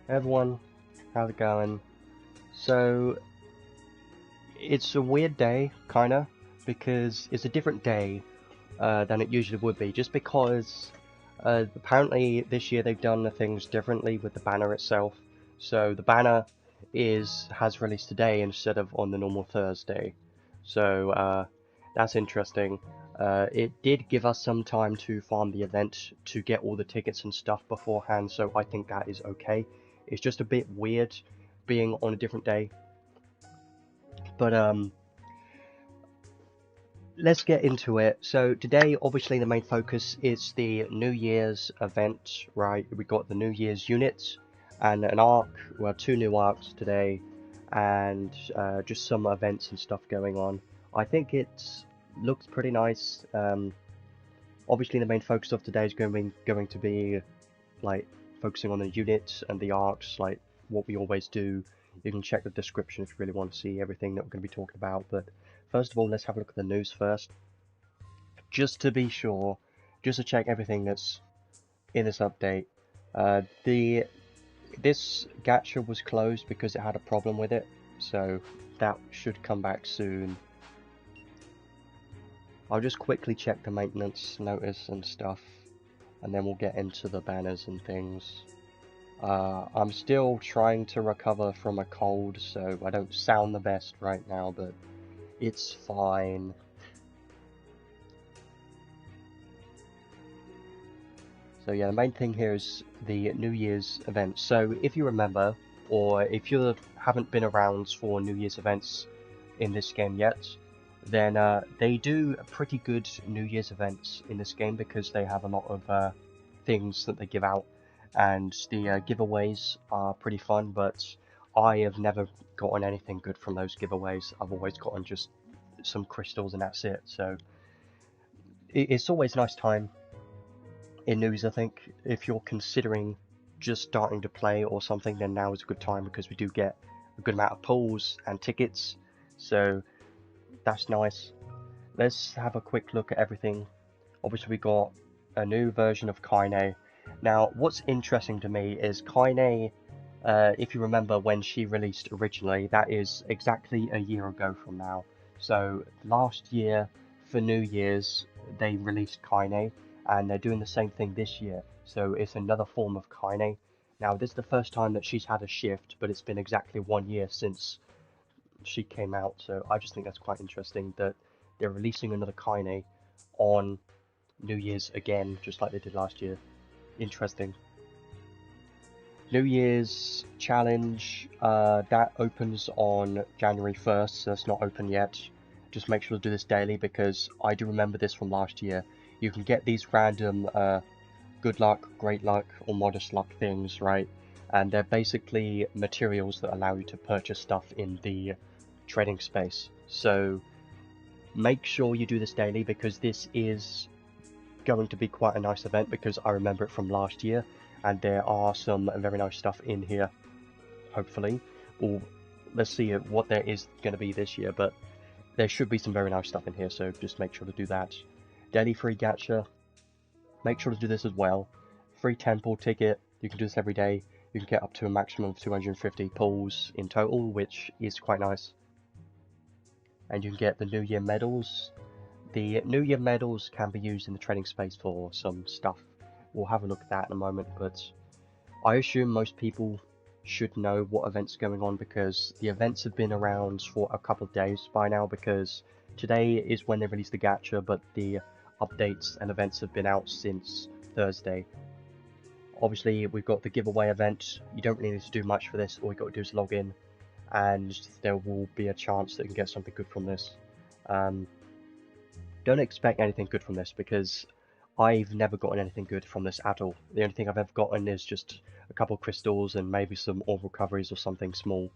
Everyone, how's it going? So, it's a weird day, kinda, because it's a different day than it usually would be, just because apparently this year they've done things differently with the banner itself. So the banner has released today instead of on the normal Thursday. So that's interesting. It did give us some time to farm the event to get all the tickets and stuff beforehand, so I think that is okay. It's just a bit weird being on a different day. But let's get into it. So today, obviously, the main focus is the New Year's event, right? We got the New Year's units and an arc, well, two new arcs today, and just some events and stuff going on. I think it looks pretty nice. Obviously, the main focus of today is going to be like focusing on the units and the arcs, like what we always do. You can check the description if you really want to see everything that we're going to be talking about. But first of all, let's have a look at the news first, just to be sure, just to check everything that's in this update. This gacha was closed because it had a problem with it, so that should come back soon. I'll just quickly check the maintenance notice and stuff, and then we'll get into the banners and things. I'm still trying to recover from a cold, so I don't sound the best right now, but it's fine. So yeah, the main thing here is the New Year's event. So if you remember, or if you haven't been around for New Year's events in this game yet, then they do pretty good New Year's events in this game because they have a lot of things that they give out, and the giveaways are pretty fun, but I have never gotten anything good from those giveaways. I've always gotten just some crystals and that's it, so it's always a nice time in news. I think if you're considering just starting to play or something, then now is a good time because we do get a good amount of pulls and tickets, so that's nice. Let's have a quick look at everything. Obviously we got a new version of Kynei. Now what's interesting to me is Kynei, if you remember when she released originally, that is exactly a year ago from now. So last year for New Year's they released Kynei, and they're doing the same thing this year. So it's another form of Kynei. Now this is the first time that she's had a shift, but it's been exactly 1 year since she came out. So I just think that's quite interesting that they're releasing another Kynei on New Year's again, just like they did last year. Interesting. New Year's challenge, that opens on January 1st, so it's not open yet. Just make sure to do this daily because I do remember this from last year. You can get these random good luck, great luck, or modest luck things, right? And they're basically materials that allow you to purchase stuff in the trading space. So make sure you do this daily because this is going to be quite a nice event because I remember it from last year, and there are some very nice stuff in here, hopefully. Well, let's see what there is going to be this year, but there should be some very nice stuff in here, so just make sure to do that. Daily free gacha, make sure to do this as well. Free temple ticket, you can do this every day. You can get up to a maximum of 250 pulls in total, which is quite nice. And you can get the New Year medals. The New Year medals can be used in the trading space for some stuff. We'll have a look at that in a moment, but I assume most people should know what events are going on because the events have been around for a couple of days by now, because today is when they released the gacha, but the updates and events have been out since Thursday. Obviously we've got the giveaway event. You don't really need to do much for this. All you got to do is log in and there will be a chance that you can get something good from this. Don't expect anything good from this because I've never gotten anything good from this at all. The only thing I've ever gotten is just a couple of crystals and maybe some orb recoveries or something small.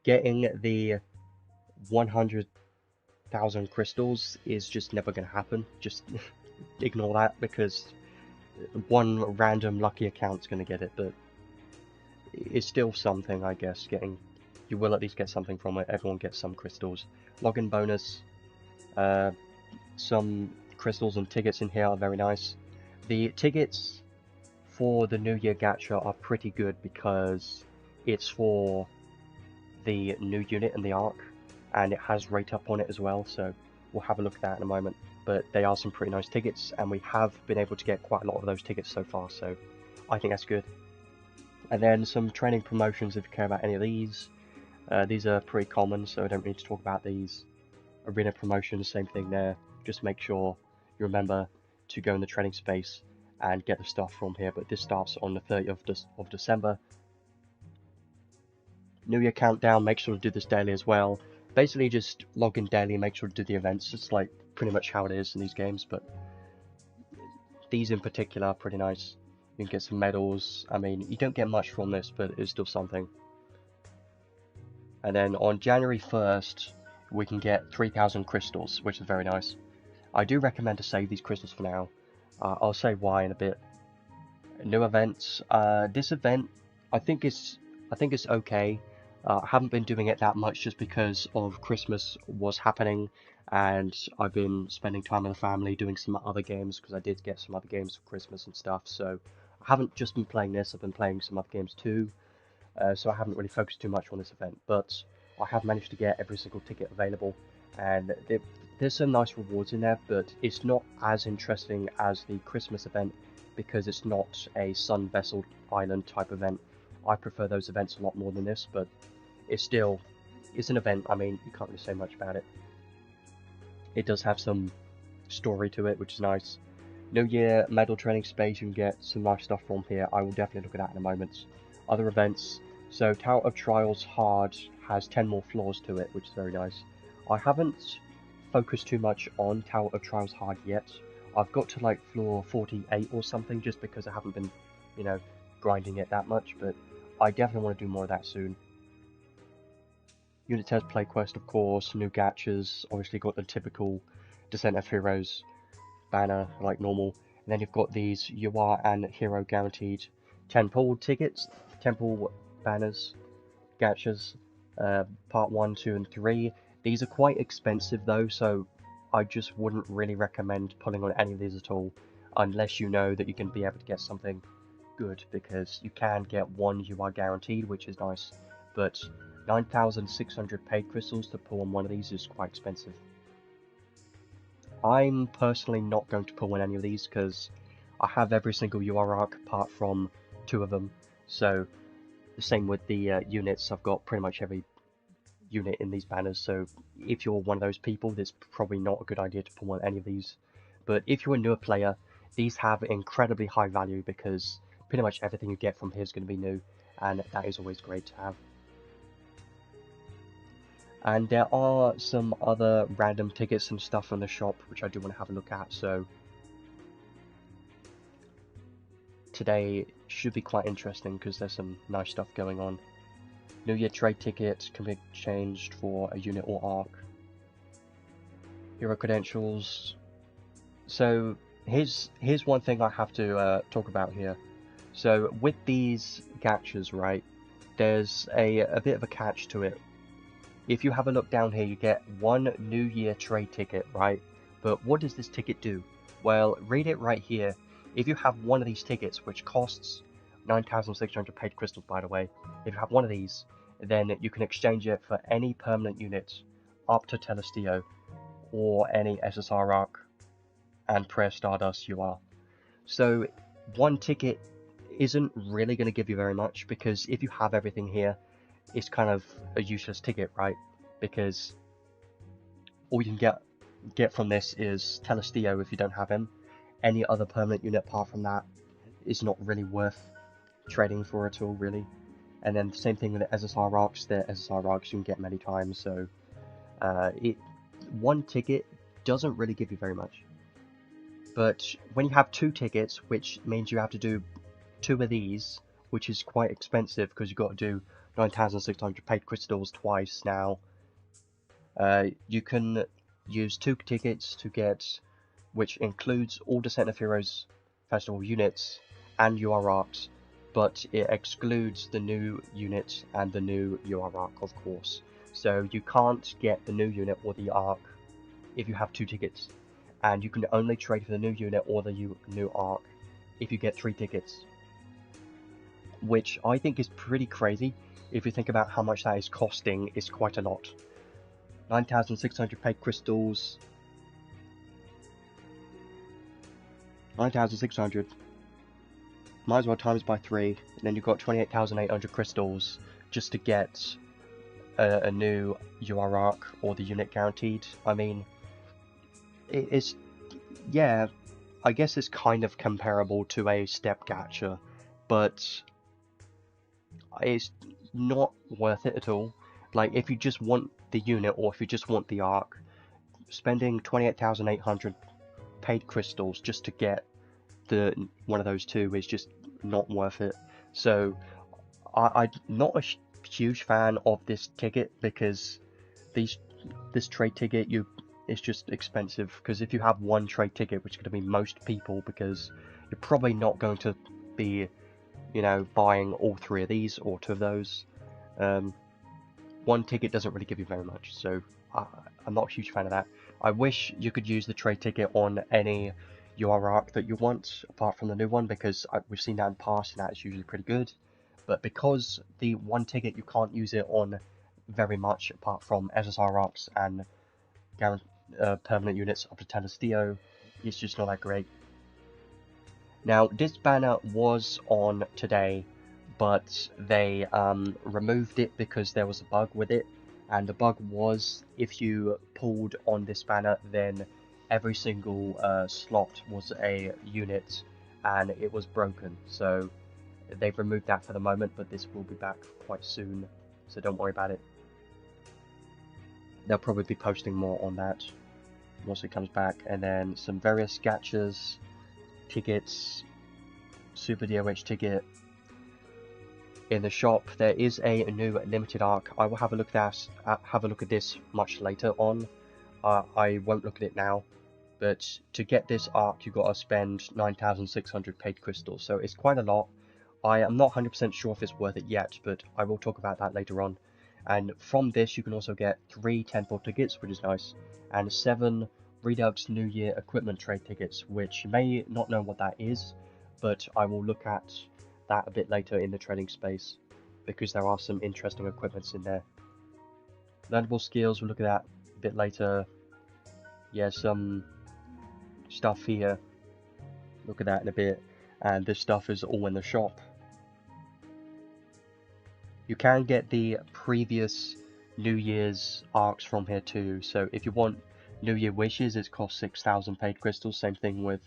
Getting the 100,000 crystals is just never going to happen. Just ignore that because one random lucky account's going to get it, but it's still something, I guess. You will at least get something from it. Everyone gets some crystals. Login bonus. Some crystals and tickets in here are very nice. The tickets for the New Year gacha are pretty good because it's for the new unit in the arc, and it has rate up on it as well, so we'll have a look at that in a moment. But they are some pretty nice tickets, and we have been able to get quite a lot of those tickets so far, so I think that's good. And then some training promotions if you care about any of these. These are pretty common, so I don't need to talk about these. Arena promotions, same thing there. Just make sure you remember to go in the training space and get the stuff from here, but this starts on the 30th of December. New Year countdown, make sure to do this daily as well. Basically just log in daily and make sure to do the events. It's like pretty much how it is in these games, but these in particular are pretty nice. You can get some medals. I mean, you don't get much from this, but it's still something. And then on January 1st, we can get 3,000 crystals, which is very nice. I do recommend to save these crystals for now. I'll say why in a bit. New events. This event, I think it's okay. I haven't been doing it that much just because of Christmas was happening, and I've been spending time with the family doing some other games because I did get some other games for Christmas and stuff. So I haven't just been playing this. I've been playing some other games too. So I haven't really focused too much on this event, but I have managed to get every single ticket available, and there's some nice rewards in there, but it's not as interesting as the Christmas event because it's not a Sun Vessel Island type event. I prefer those events a lot more than this, but it's an event. I mean, you can't really say much about it. It does have some story to it, which is nice. New Year medal training space, you can get some nice stuff from here. I will definitely look at that in a moment. Other events. So Tower of Trials Hard has 10 more floors to it, which is very nice. I haven't focused too much on Tower of Trials Hard yet. I've got to like floor 48 or something just because I haven't been, you know, grinding it that much, but I definitely want to do more of that soon. Unit test play quest, of course, new gachas, obviously got the typical Descent of Heroes banner like normal, and then you've got these UR and Hero guaranteed temple tickets, temple banners, gachas, part 1, 2 and 3. These are quite expensive though, so I just wouldn't really recommend pulling on any of these at all unless you know that you can be able to get something good, because you can get one UR guaranteed, which is nice, but 9,600 paid crystals to pull on one of these is quite expensive. I'm personally not going to pull on any of these because I have every single UR arc apart from 2 of them, so the same with the units. I've got pretty much every unit in these banners, so if you're one of those people, it's probably not a good idea to pull on any of these. But if you're a newer player, these have incredibly high value because pretty much everything you get from here is going to be new, and that is always great to have. And there are some other random tickets and stuff in the shop which I do want to have a look at, so today should be quite interesting because there's some nice stuff going on. New Year trade tickets can be exchanged for a unit or arc. Hero credentials. So here's one thing I have to talk about here. So with these gachas, right, there's a bit of a catch to it. If you have a look down here, you get one New Year trade ticket, right? But what does this ticket do? Well, read it right here. If you have one of these tickets, which costs 9,600 paid crystals, by the way, if you have one of these, then you can exchange it for any permanent unit up to Telestio or any SSR arc and Prayer Stardust UR. So one ticket isn't really going to give you very much, because if you have everything here, it's kind of a useless ticket, right? Because all you can get from this is Telestio if you don't have him. Any other permanent unit apart from that is not really worth trading for at all, really. And then the same thing with the SSR arcs. The SSR arcs you can get many times, so one ticket doesn't really give you very much. But when you have 2 tickets, which means you have to do 2 of these, which is quite expensive because you've got to do 9,600 paid crystals twice now. You can use 2 tickets to get, which includes all Descent of Heroes Festival units and UR arcs, but it excludes the new unit and the new UR arc, of course. So you can't get the new unit or the arc if you have 2 tickets, and you can only trade for the new unit or the new arc if you get 3 tickets. which I think is pretty crazy. If you think about how much that is costing, it's quite a lot. 9,600 paid crystals. 9,600. Might as well times by 3, and then you've got 28,800 crystals just to get a new UR arc or the unit guaranteed. I mean, it's, yeah, I guess it's kind of comparable to a step gacha, but it's not worth it at all. Like, if you just want the unit or if you just want the arc, spending 28,800 paid crystals just to get one of those two is just not worth it. So I'm not a huge fan of this ticket because this trade ticket it's just expensive, because if you have one trade ticket, which is going to be most people, because you're probably not going to be, you know, buying all 3 of these or 2 of those. One ticket doesn't really give you very much, so I'm not a huge fan of that. I wish you could use the trade ticket on any UR arc that you want, apart from the new one, because we've seen that in the past and that's usually pretty good. But because the one ticket, you can't use it on very much apart from SSR arcs and permanent units up to 10 Steo, it's just not that great. Now, this banner was on today, but they removed it because there was a bug with it, and the bug was if you pulled on this banner, then every single slot was a unit and it was broken. So they've removed that for the moment, but this will be back quite soon, so don't worry about it. They'll probably be posting more on that once it comes back. And then some various gachas, tickets, Super DOH ticket. In the shop, there is a new limited arc. I will have a look at this much later on. I won't look at it now, but to get this arc, you've got to spend 9,600 paid crystals, so it's quite a lot. I am not 100% sure if it's worth it yet, but I will talk about that later on. And from this, you can also get 3 10-fold tickets, which is nice, and 7 Redux New Year equipment trade tickets, which you may not know what that is, but I will look at that a bit later in the trading space, because there are some interesting equipments in there. Learnable skills, we'll look at that a bit later. Yeah, some stuff here, look at that in a bit, and this stuff is all in the shop. You can get the previous New Year's arcs from here too, so if you want New Year wishes, it costs 6,000 paid crystals. Same thing with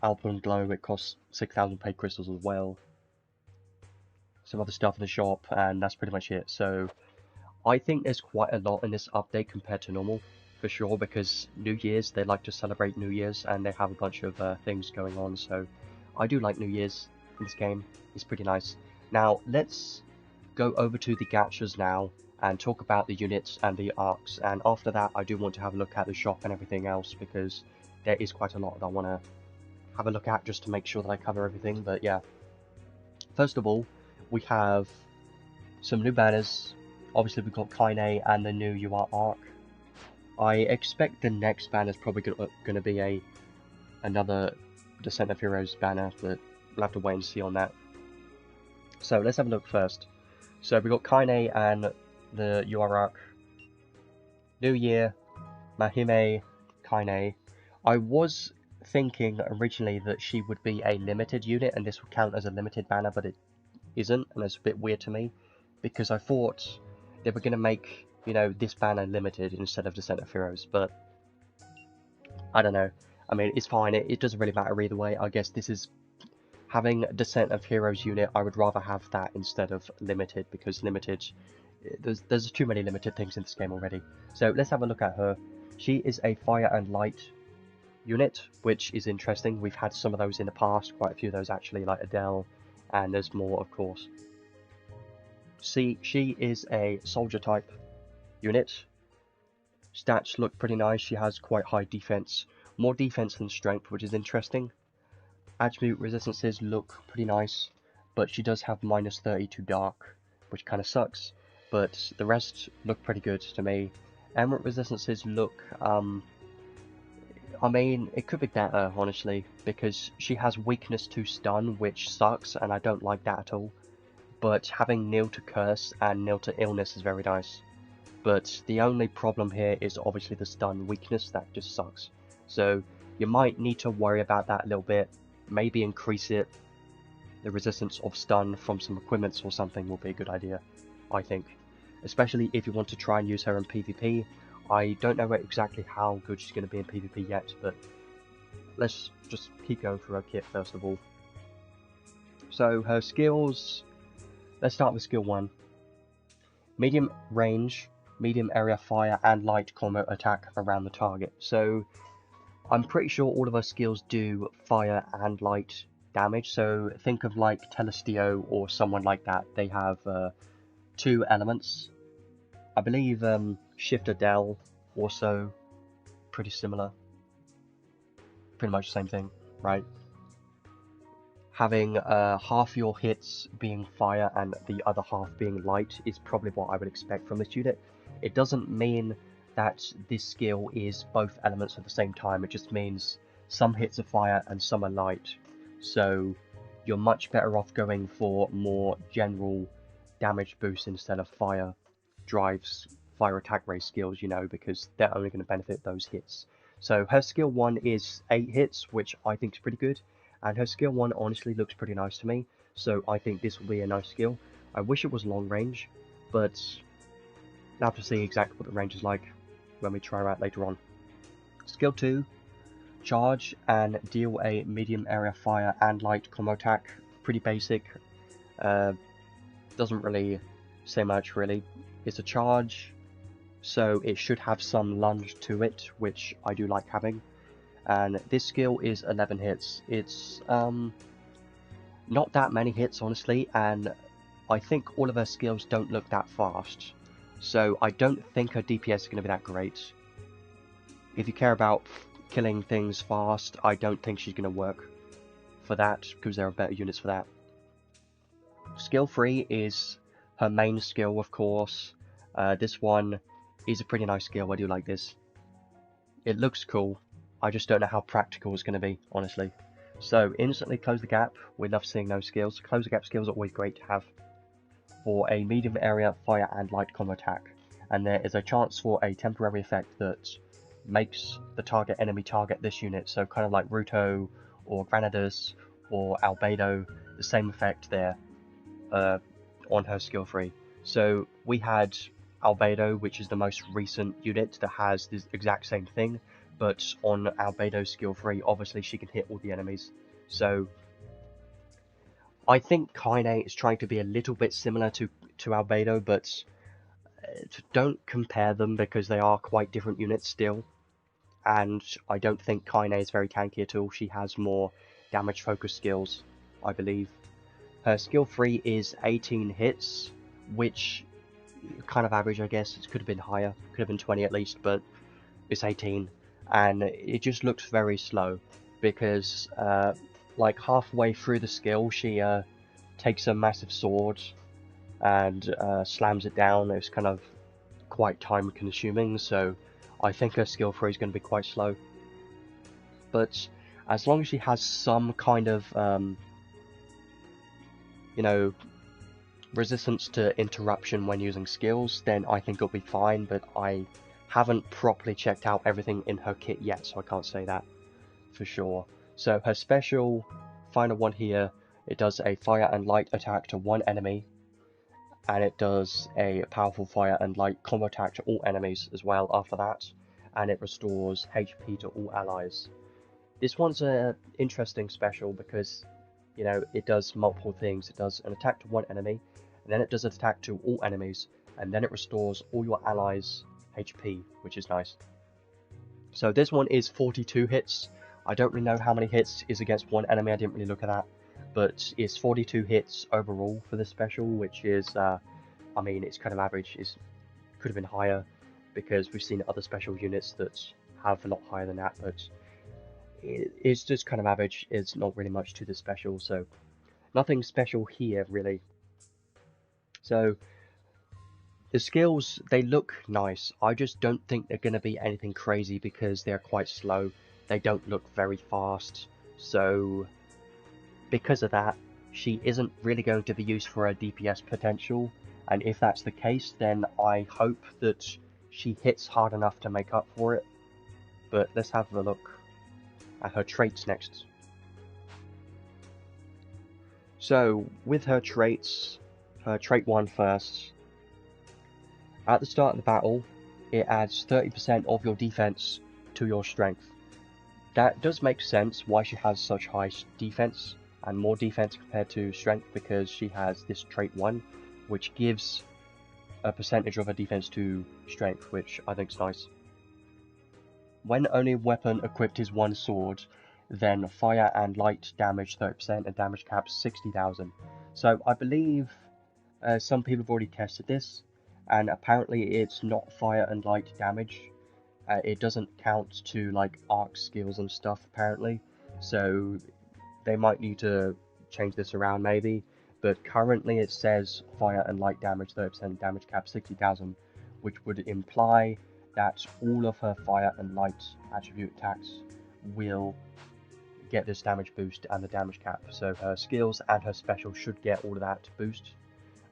Alpine Glow, it costs 6,000 paid crystals as well. Some other stuff in the shop, and that's pretty much it. So I think there's quite a lot in this update compared to normal, for sure, because New Year's, they like to celebrate New Year's and they have a bunch of things going on, so I do like New Year's in this game. It's pretty nice. Now let's go over to the gachas now and talk about the units and the arcs, and after that I do want to have a look at the shop and everything else, because there is quite a lot that I want to have a look at just to make sure that I cover everything. But yeah, first of all, we have some new banners. Obviously we've got Kynei and the new UR arc. I expect the next banner is probably going to be another Descent of Heroes banner, but we'll have to wait and see on that. So let's have a look first. So we got Kynei and the UR arc. New Year, Maihime, Kynei. I was thinking originally that she would be a limited unit and this would count as a limited banner, but it isn't, and it's a bit weird to me, because I thought they were going to make, you know, this banner limited instead of Descent of Heroes, but I don't know. I mean, it's fine, it doesn't really matter either way. I guess this is having Descent of Heroes unit. I would rather have that instead of limited, because limited, there's too many limited things in this game already. So let's have a look at her. She is a fire and light unit, which is interesting. We've had some of those in the past, quite a few of those actually, like Adele, and there's more of course. See, she is a soldier type unit. Stats look pretty nice. She has quite high defense, more defense than strength, which is interesting. Attribute resistances look pretty nice, but she does have minus 30 to dark, which kind of sucks, but the rest look pretty good to me. Emerald resistances look, I mean, it could be better, honestly, because she has weakness to stun, which sucks, and I don't like that at all. but having nil to curse and nil to illness is very nice. But the only problem here is obviously the stun weakness. That just sucks. So you might need to worry about that a little bit, maybe increase it. The resistance of stun from some equipments or something will be a good idea, I think. Especially if you want to try and use her in PvP. I don't know exactly how good she's going to be in PvP yet, but let's just keep going through her kit first of all. So her skills, let's start with skill 1. Medium range, medium area fire and light combo attack around the target. So I'm pretty sure all of her skills do fire and light damage, so think of like Telestio or someone like that. They have 2 elements. I believe Shifter Dell also pretty similar. Pretty much the same thing, right? Having half your hits being fire and the other half being light is probably what I would expect from this unit. It doesn't mean that this skill is both elements at the same time, it just means some hits are fire and some are light. So you're much better off going for more general damage boost instead of fire drives, fire attack rate skills, you know, because they're only going to benefit those hits. So her skill 1 is 8 hits, which I think is pretty good, and her skill 1 honestly looks pretty nice to me, so I think this will be a nice skill. I wish it was long range, but I'll have to see exactly what the range is like when we try her out later on. Skill 2, charge and deal a medium area fire and light combo attack. Pretty basic, doesn't really say much really. It's a charge, so it should have some lunge to it, which I do like having. And this skill is 11 hits. It's not that many hits honestly, and I think all of her skills don't look that fast. So I don't think her DPS is going to be that great. If you care about killing things fast, I don't think she's going to work for that, because there are better units for that. Skill 3 is her main skill, of course. This one is a pretty nice skill, I do like this. It looks cool, I just don't know how practical it's going to be, honestly. So, instantly close the gap. We love seeing those skills. Close the gap skills are always great to have for a medium area fire and light combo attack. And there is a chance for a temporary effect that makes the enemy target this unit. So kind of like Ruto or Granados or Albedo, the same effect there on her skill 3. So we had Albedo, which is the most recent unit that has this exact same thing, but on Albedo's skill 3, obviously she can hit all the enemies. So I think Kynei is trying to be a little bit similar to Albedo, but don't compare them because they are quite different units still. And I don't think Kynei is very tanky at all. She has more damage focused skills, I believe. Her skill 3 is 18 hits, which kind of average, I guess. It could have been higher, could have been 20 at least, but it's 18. And it just looks very slow because like halfway through the skill she takes a massive sword and slams it down. It's kind of quite time consuming, so I think her skill 3 is going to be quite slow. But as long as she has some kind of you know, resistance to interruption when using skills, then I think it'll be fine, but I haven't properly checked out everything in her kit yet, so I can't say that for sure. So her special, final one here, it does a fire and light attack to one enemy, and it does a powerful fire and light combo attack to all enemies as well after that, and it restores HP to all allies. This one's an interesting special because, you know, it does multiple things. It does an attack to one enemy, and then it does an attack to all enemies, and then it restores all your allies' HP, which is nice. So this one is 42 hits. I don't really know how many hits is against one enemy, I didn't really look at that, but it's 42 hits overall for this special, which is, I mean, it's kind of average. It could have been higher, because we've seen other special units that have a lot higher than that, but it's just kind of average. It's not really much to the special, so nothing special here really. So the skills, they look nice. I just don't think they're going to be anything crazy because they're quite slow. They don't look very fast, so because of that, she isn't really going to be used for her DPS potential, and if that's the case, then I hope that she hits hard enough to make up for it. But let's have a look at her traits next. So, with her traits, her trait 1 first. At the start of the battle, it adds 30% of your defense to your strength. That does make sense why she has such high defense and more defense compared to strength, because she has this trait 1, which gives a percentage of her defense to strength, which I think is nice. When only weapon equipped is one sword, then fire and light damage 30% and damage cap 60,000. So I believe some people have already tested this, and apparently it's not fire and light damage. It doesn't count to like arc skills and stuff apparently, so they might need to change this around maybe. But currently it says fire and light damage 30% damage cap 60,000, which would imply that all of her fire and light attribute attacks will get this damage boost and the damage cap. So her skills and her special should get all of that boost,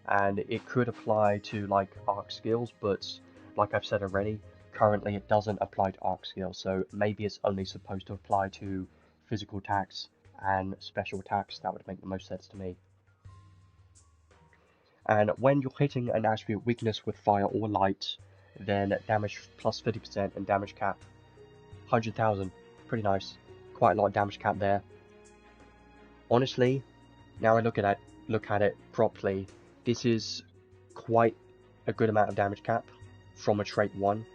and it could apply to like arc skills, but like I've said already, currently it doesn't apply to arc skills, so maybe it's only supposed to apply to physical attacks and special attacks. That would make the most sense to me. And when you're hitting an attribute weakness with fire or light, then damage plus 50% and damage cap 100,000. Pretty nice. Quite a lot of damage cap there. Honestly, now I look at it properly, this is quite a good amount of damage cap from a trait 1.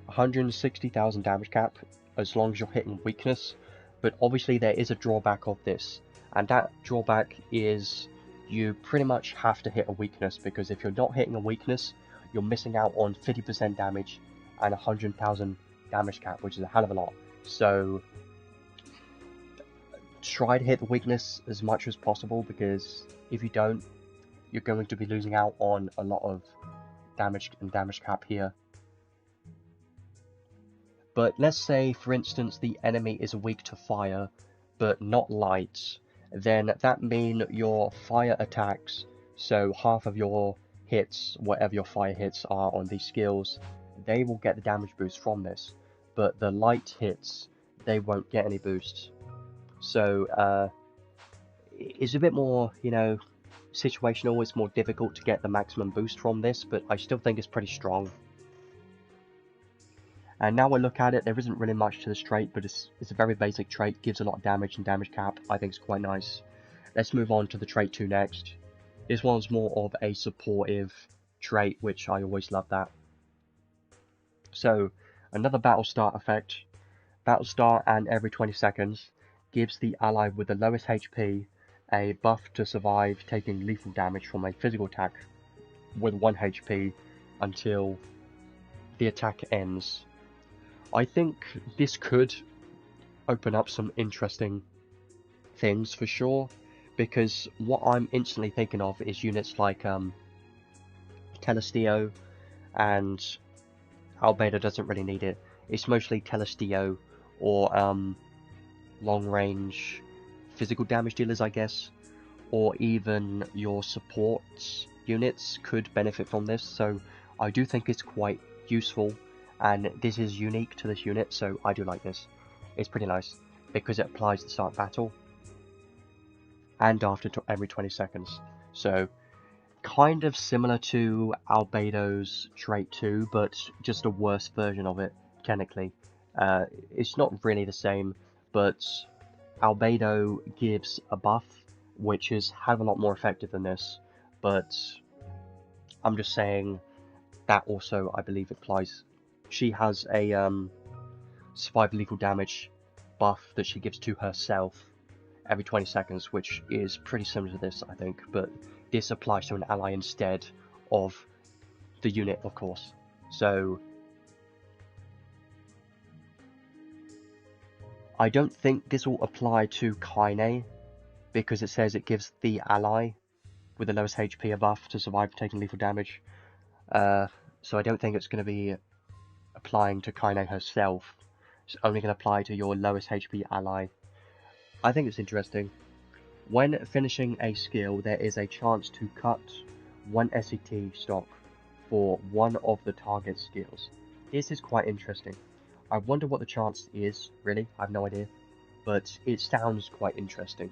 160,000 damage cap as long as you're hitting weakness, but obviously there is a drawback of this, and that drawback is you pretty much have to hit a weakness, because if you're not hitting a weakness, you're missing out on 50% damage and 100,000 damage cap, which is a hell of a lot. So try to hit the weakness as much as possible, because if you don't, you're going to be losing out on a lot of damage and damage cap here. But let's say, for instance, the enemy is weak to fire, but not light, then that means your fire attacks, so half of your hits, whatever your fire hits are on these skills, they will get the damage boost from this, but the light hits, they won't get any boost. So it's a bit more, you know, situational. It's more difficult to get the maximum boost from this, but I still think it's pretty strong. And now I look at it, there isn't really much to this trait, but it's a very basic trait, gives a lot of damage and damage cap. I think it's quite nice. Let's move on to the trait 2 next. This one's more of a supportive trait, which I always love that. So, another battle start effect. Battle start and every 20 seconds gives the ally with the lowest HP a buff to survive taking lethal damage from a physical attack with 1 HP until the attack ends. I think this could open up some interesting things for sure, because what I'm instantly thinking of is units like Telestio, and Albedo doesn't really need it. It's mostly Telestio or long range physical damage dealers, I guess, or even your support units could benefit from this, so I do think it's quite useful. And this is unique to this unit, so I do like this. It's pretty nice, because it applies at the start of battle, and after every 20 seconds. So, kind of similar to Albedo's trait 2, but just a worse version of it, technically. It's not really the same, but Albedo gives a buff, which is a hell of a lot more effective than this, but I'm just saying that also, I believe, applies. She has a survive lethal damage buff that she gives to herself every 20 seconds, which is pretty similar to this, I think, but this applies to an ally instead of the unit, of course. So I don't think this will apply to Kynei, because it says it gives the ally with the lowest HP a buff to survive taking lethal damage. So I don't think it's going to be applying to Kynei herself. It's only going to apply to your lowest HP ally. I think it's interesting. When finishing a skill, there is a chance to cut 1 SET stock for one of the target skills. This is quite interesting. I wonder what the chance is, really, I have no idea, but it sounds quite interesting.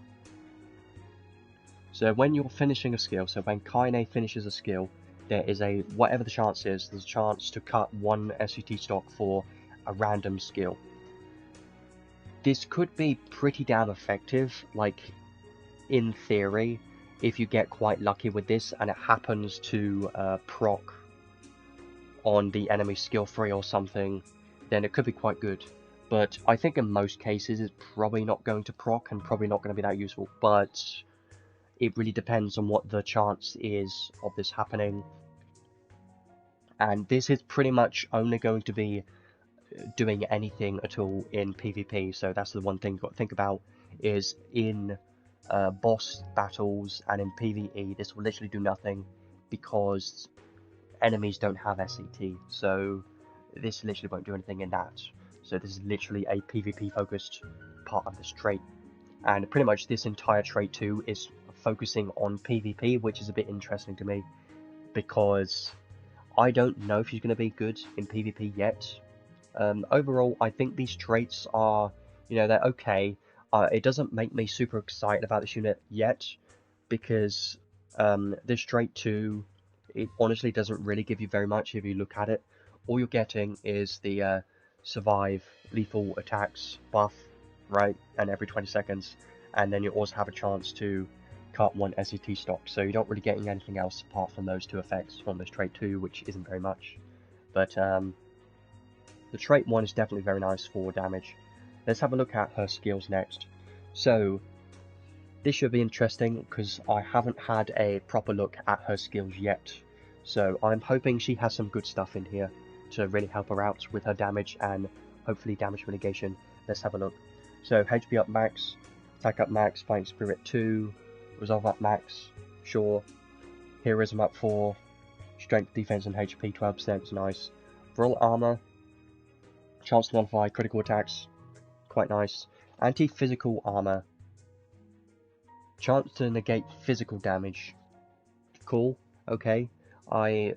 So when you're finishing a skill, so when Kynei finishes a skill, there is a, whatever the chance is, there's a chance to cut 1 SET stock for a random skill. This could be pretty damn effective, like, in theory, if you get quite lucky with this and it happens to proc on the enemy skill 3 or something, then it could be quite good. But I think in most cases it's probably not going to proc and probably not going to be that useful, but it really depends on what the chance is of this happening. And this is pretty much only going to be doing anything at all in PvP, so that's the one thing you've got to think about, is in boss battles and in PvE, this will literally do nothing because enemies don't have SET, so this literally won't do anything in that. So this is literally a PvP focused part of this trait, and pretty much this entire trait too is focusing on PvP, which is a bit interesting to me because I don't know if she's going to be good in PvP yet. Overall, I think these traits are, they're okay. It doesn't make me super excited about this unit yet, because this trait 2, it honestly doesn't really give you very much if you look at it. All you're getting is the survive lethal attacks buff, right, and every 20 seconds, and then you also have a chance to cut 1 SET stock, so you're not really getting anything else apart from those 2 effects from this trait 2, which isn't very much. But the trait 1 is definitely very nice for damage. Let's have a look at her skills next. So, this should be interesting because I haven't had a proper look at her skills yet. So I'm hoping she has some good stuff in here to really help her out with her damage and hopefully damage mitigation. Let's have a look. So HP up max, attack up max, fighting spirit 2, resolve up max, sure. Heroism up 4, strength, defense and HP 12% is nice. Roll armor, chance to nullify critical attacks, quite nice. Anti-physical armor, chance to negate physical damage, cool, okay. I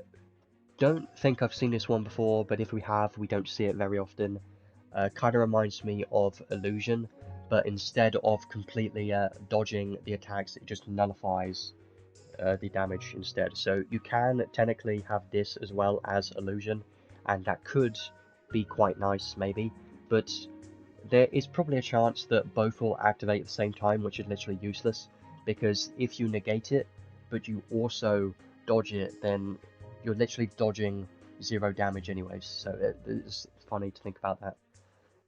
don't think I've seen this one before, but if we have, we don't see it very often. Kinda reminds me of Illusion, but instead of completely dodging the attacks, it just nullifies the damage instead. So you can technically have this as well as Illusion, and that could be quite nice maybe, but there is probably a chance that both will activate at the same time, which is literally useless, because if you negate it, but you also dodge it, then you're literally dodging 0 damage anyways, so it's funny to think about that.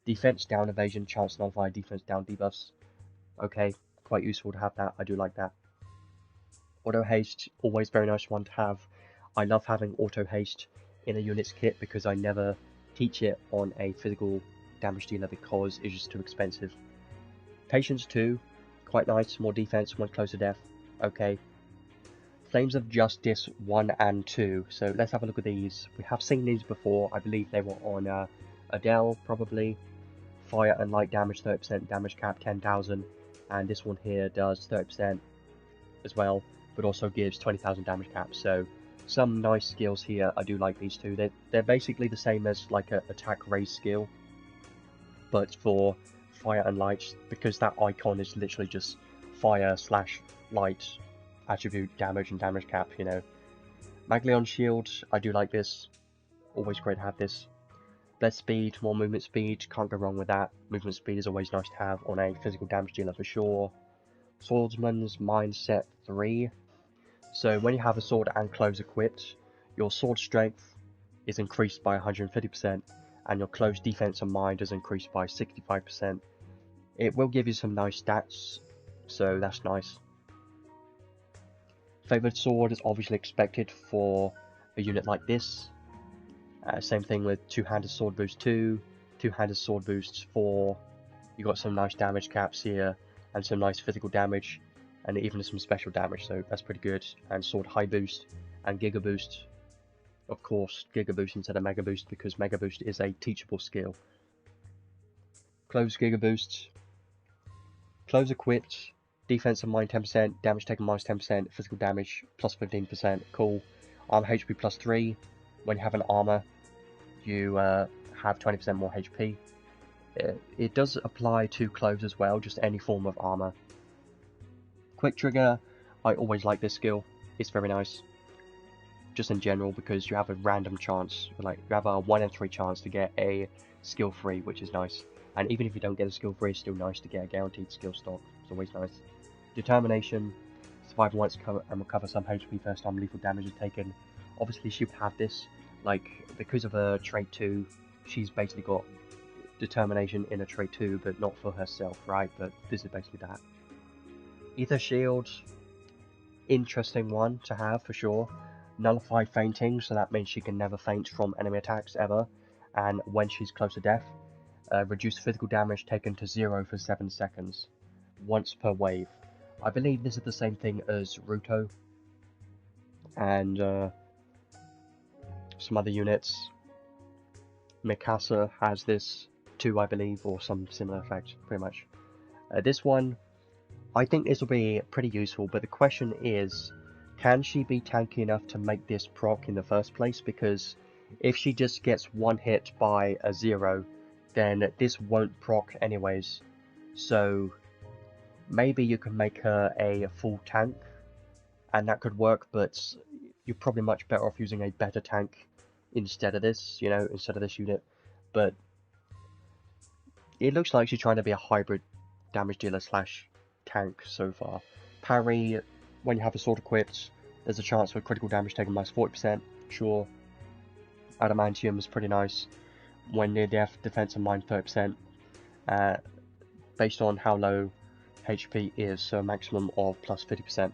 Defense down evasion, chance to nullify, defense down debuffs. Okay, quite useful to have that, I do like that. Auto haste, always very nice one to have. I love having auto haste in a unit's kit because I never teach it on a physical damage dealer because it's just too expensive. Patience 2, quite nice, more defense, 1 close to death, okay. Flames of Justice 1 and 2, so let's have a look at these. We have seen these before, I believe they were on Adele, probably. Fire and light damage, 30% damage cap, 10,000, and this one here does 30% as well, but also gives 20,000 damage cap, so some nice skills here. I do like these two. They're basically the same as like a attack raise skill, but for fire and light, because that icon is literally just fire slash light attribute damage and damage cap, Maglion shield, I do like this, always great to have this. Less speed, more movement speed, can't go wrong with that. Movement speed is always nice to have on a physical damage dealer for sure. Swordsman's Mindset 3, so when you have a sword and clothes equipped, your sword strength is increased by 150%, and your close defense and mind is increased by 65%. It will give you some nice stats, so that's nice. Favoured sword is obviously expected for a unit like this. Same thing with two-handed sword boost 2, two-handed sword boost 4. You got some nice damage caps here, and some nice physical damage, and even some special damage, so that's pretty good. And sword high boost and giga boost. Of course, giga boost instead of mega boost because mega boost is a teachable skill. Close giga boost, Clothes equipped, defense of mine 10%, damage taken minus 10%, physical damage plus 15%. Cool. Armor HP plus 3. When you have an armor, you have 20% more HP. It does apply to clothes as well, just any form of armor. Quick trigger, I always like this skill. It's very nice. Just in general, because you have a random chance, like you have a 1 in 3 chance to get a skill free, which is nice. And even if you don't get a skill free, it's still nice to get a guaranteed skill stock. It's always nice. Determination, survive once and recover some HP first time lethal damage is taken. Obviously she would have this, like, because of her trait 2, she's basically got determination in a trait 2, but not for herself, right? But this is basically that. Ether Shield, interesting one to have for sure. Nullify fainting, so that means she can never faint from enemy attacks ever. And when she's close to death, reduce physical damage taken to 0 for 7 seconds, once per wave. I believe this is the same thing as Ruto and some other units. Mikasa has this too, I believe, or some similar effect, pretty much. This one, I think this will be pretty useful, but the question is, can she be tanky enough to make this proc in the first place? Because if she just gets one hit by a 0, then this won't proc anyways. So maybe you can make her a full tank, and that could work, but you're probably much better off using a better tank instead of this, you know, instead of this unit. But it looks like she's trying to be a hybrid damage dealer slash tank so far. Parry, when you have a sword equipped, there's a chance for critical damage taken minus 40%, sure. Adamantium is pretty nice. When near death, defense of mine 30%, based on how low HP is, so a maximum of plus 50%.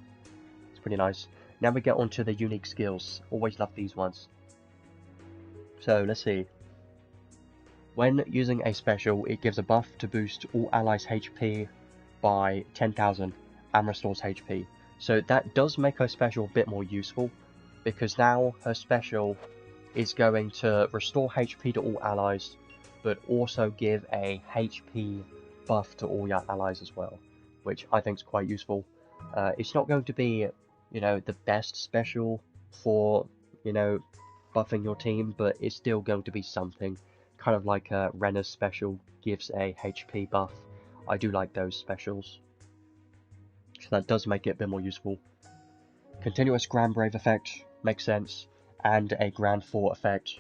It's pretty nice. Now we get on to the unique skills. Always love these ones. So let's see. When using a special, it gives a buff to boost all allies' HP by 10,000 and restores HP. So that does make her special a bit more useful, because now her special is going to restore HP to all allies, but also give a HP buff to all your allies as well, which I think is quite useful. It's not going to be, you know, the best special for, you know, buffing your team, but it's still going to be something. Kind of like Rena's special gives a HP buff. I do like those specials, so that does make it a bit more useful. Continuous Grand Brave effect makes sense, and a Grand 4 effect,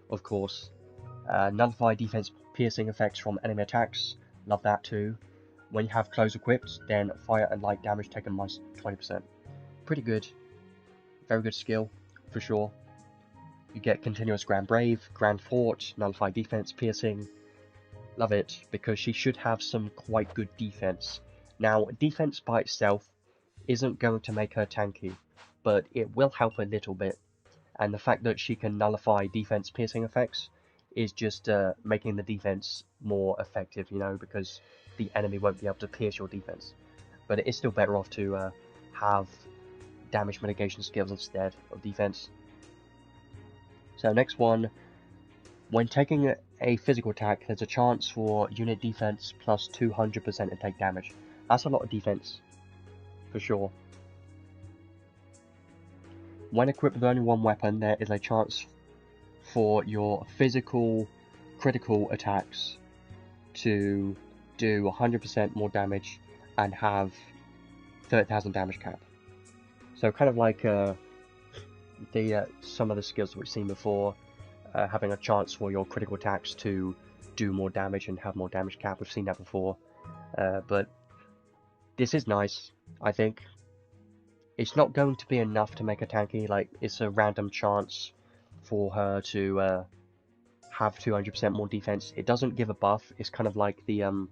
of course. Nullify defense piercing effects from enemy attacks, love that too. When you have clothes equipped, then fire and light damage taken minus 20%. Pretty good, very good skill, for sure. You get Continuous Grand Brave, Grand Fort, Nullify defense piercing. Love it, because she should have some quite good defense. Now, defense by itself isn't going to make her tanky, but it will help a little bit. And the fact that she can nullify defense piercing effects is just making the defense more effective, you know, because the enemy won't be able to pierce your defense. But it is still better off to have damage mitigation skills instead of defense. So next one, when taking a physical attack, there's a chance for unit defense plus 200% to take damage. That's a lot of defense, for sure. When equipped with only one weapon, there is a chance for your physical critical attacks to do 100% more damage and have 30,000 damage cap. So kind of like some of the skills that we've seen before, having a chance for your critical attacks to do more damage and have more damage cap. We've seen that before, but this is nice, I think. It's not going to be enough to make her tanky, like it's a random chance for her to have 200% more defense. It doesn't give a buff, it's kind of like the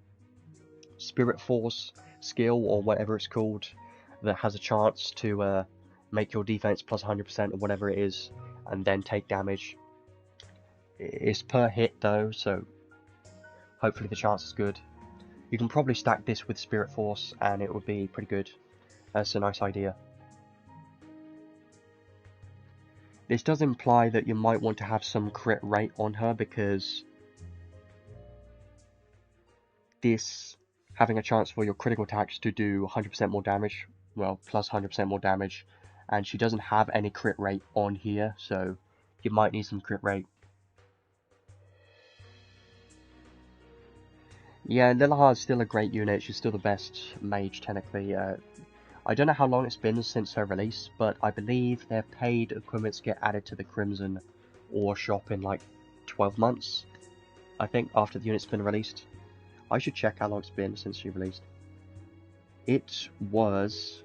Spirit Force skill, or whatever it's called, that has a chance to make your defense plus 100% or whatever it is, and then take damage. It's per hit though, so hopefully the chance is good. You can probably stack this with Spirit Force and it would be pretty good. That's a nice idea. This does imply that you might want to have some crit rate on her, because this having a chance for your critical attacks to do 100% more damage, well, plus 100% more damage, and she doesn't have any crit rate on here, so you might need some crit rate. Yeah, Lilahar is still a great unit. She's still the best mage, technically. I don't know how long it's been since her release, but I believe their paid equipments get added to the Crimson Ore shop in like 12 months, I think, after the unit's been released. I should check how long it's been since she released. It was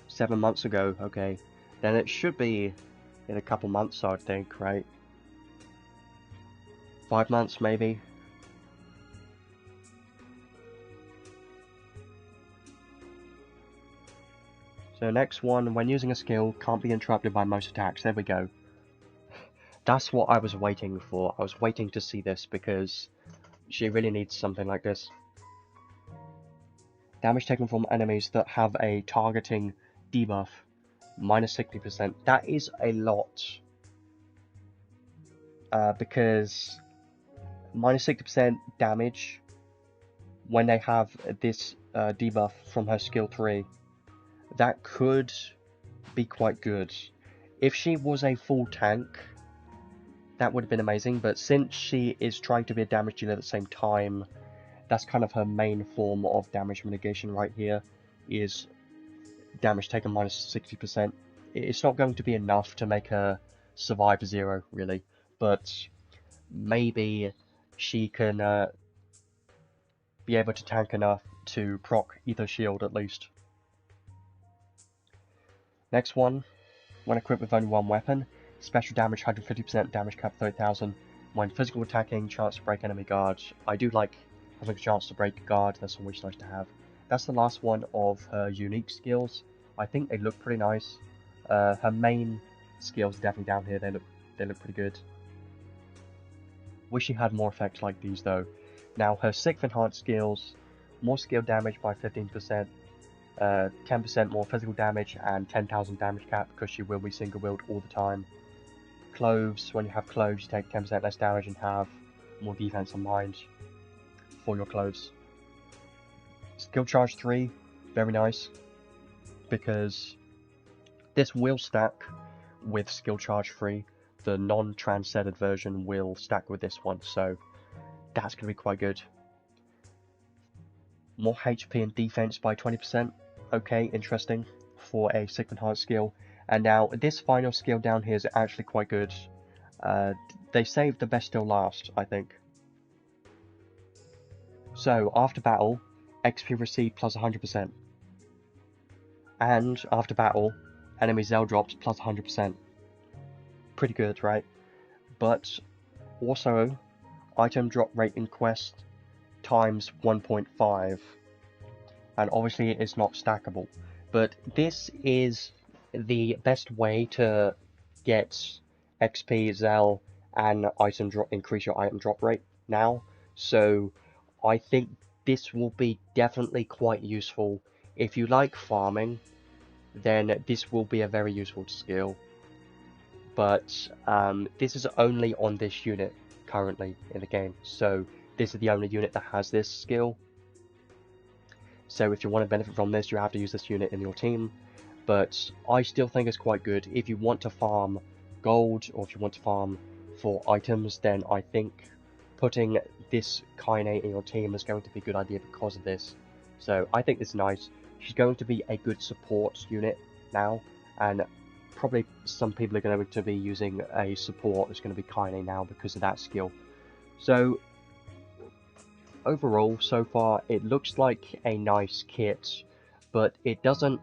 7 months ago, okay. Then it should be in a couple months, I would think, right? 5 months, maybe? So next one, when using a skill, can't be interrupted by most attacks. There we go. That's what I was waiting for. I was waiting to see this because she really needs something like this. Damage taken from enemies that have a targeting debuff, minus 60%. That is a lot. Because minus 60% damage when they have this debuff from her skill 3, that could be quite good. If she was a full tank, that would have been amazing, but since she is trying to be a damage dealer at the same time, that's kind of her main form of damage mitigation right here, is damage taken minus 60%. It's not going to be enough to make her survive 0, really, but maybe she can be able to tank enough to proc Ether Shield at least. Next one, when equipped with only one weapon, special damage 150%, damage cap 30,000. When physical attacking, chance to break enemy guards. I do like having a chance to break guard, that's always nice to have. That's the last one of her unique skills. I think they look pretty nice. Her main skills are definitely down here, they look pretty good. Wish she had more effects like these though. Now her 6th enhanced skills, more skill damage by 15%, 10% more physical damage, and 10,000 damage cap because she will be single wield all the time. Cloves, when you have cloves you take 10% less damage and have more defense on mind for your cloves. Skill charge 3, very nice, because this will stack with skill charge 3. The non-transcended version will stack with this one, so that's going to be quite good. More HP and defense by 20%. Okay, interesting for a 6th enhanced skill. And now this final skill down here is actually quite good. They saved the best till last, I think. So after battle, XP received plus 100%. And after battle, enemy Zell drops plus 100%. Pretty good, right? But also, item drop rate in quest times 1.5. And obviously it's not stackable. But this is the best way to get XP, Zell, and item drop, increase your item drop rate now. So I think this will be definitely quite useful. If you like farming, then this will be a very useful skill. But this is only on this unit currently in the game, so this is the only unit that has this skill. So if you want to benefit from this, you have to use this unit in your team. But I still think it's quite good. If you want to farm gold, or if you want to farm for items, then I think putting this Kynei in your team is going to be a good idea because of this. So I think it's nice. She's going to be a good support unit now, and probably some people are going to be using a support that's going to be Kynei now because of that skill. So overall, so far, it looks like a nice kit, but it doesn't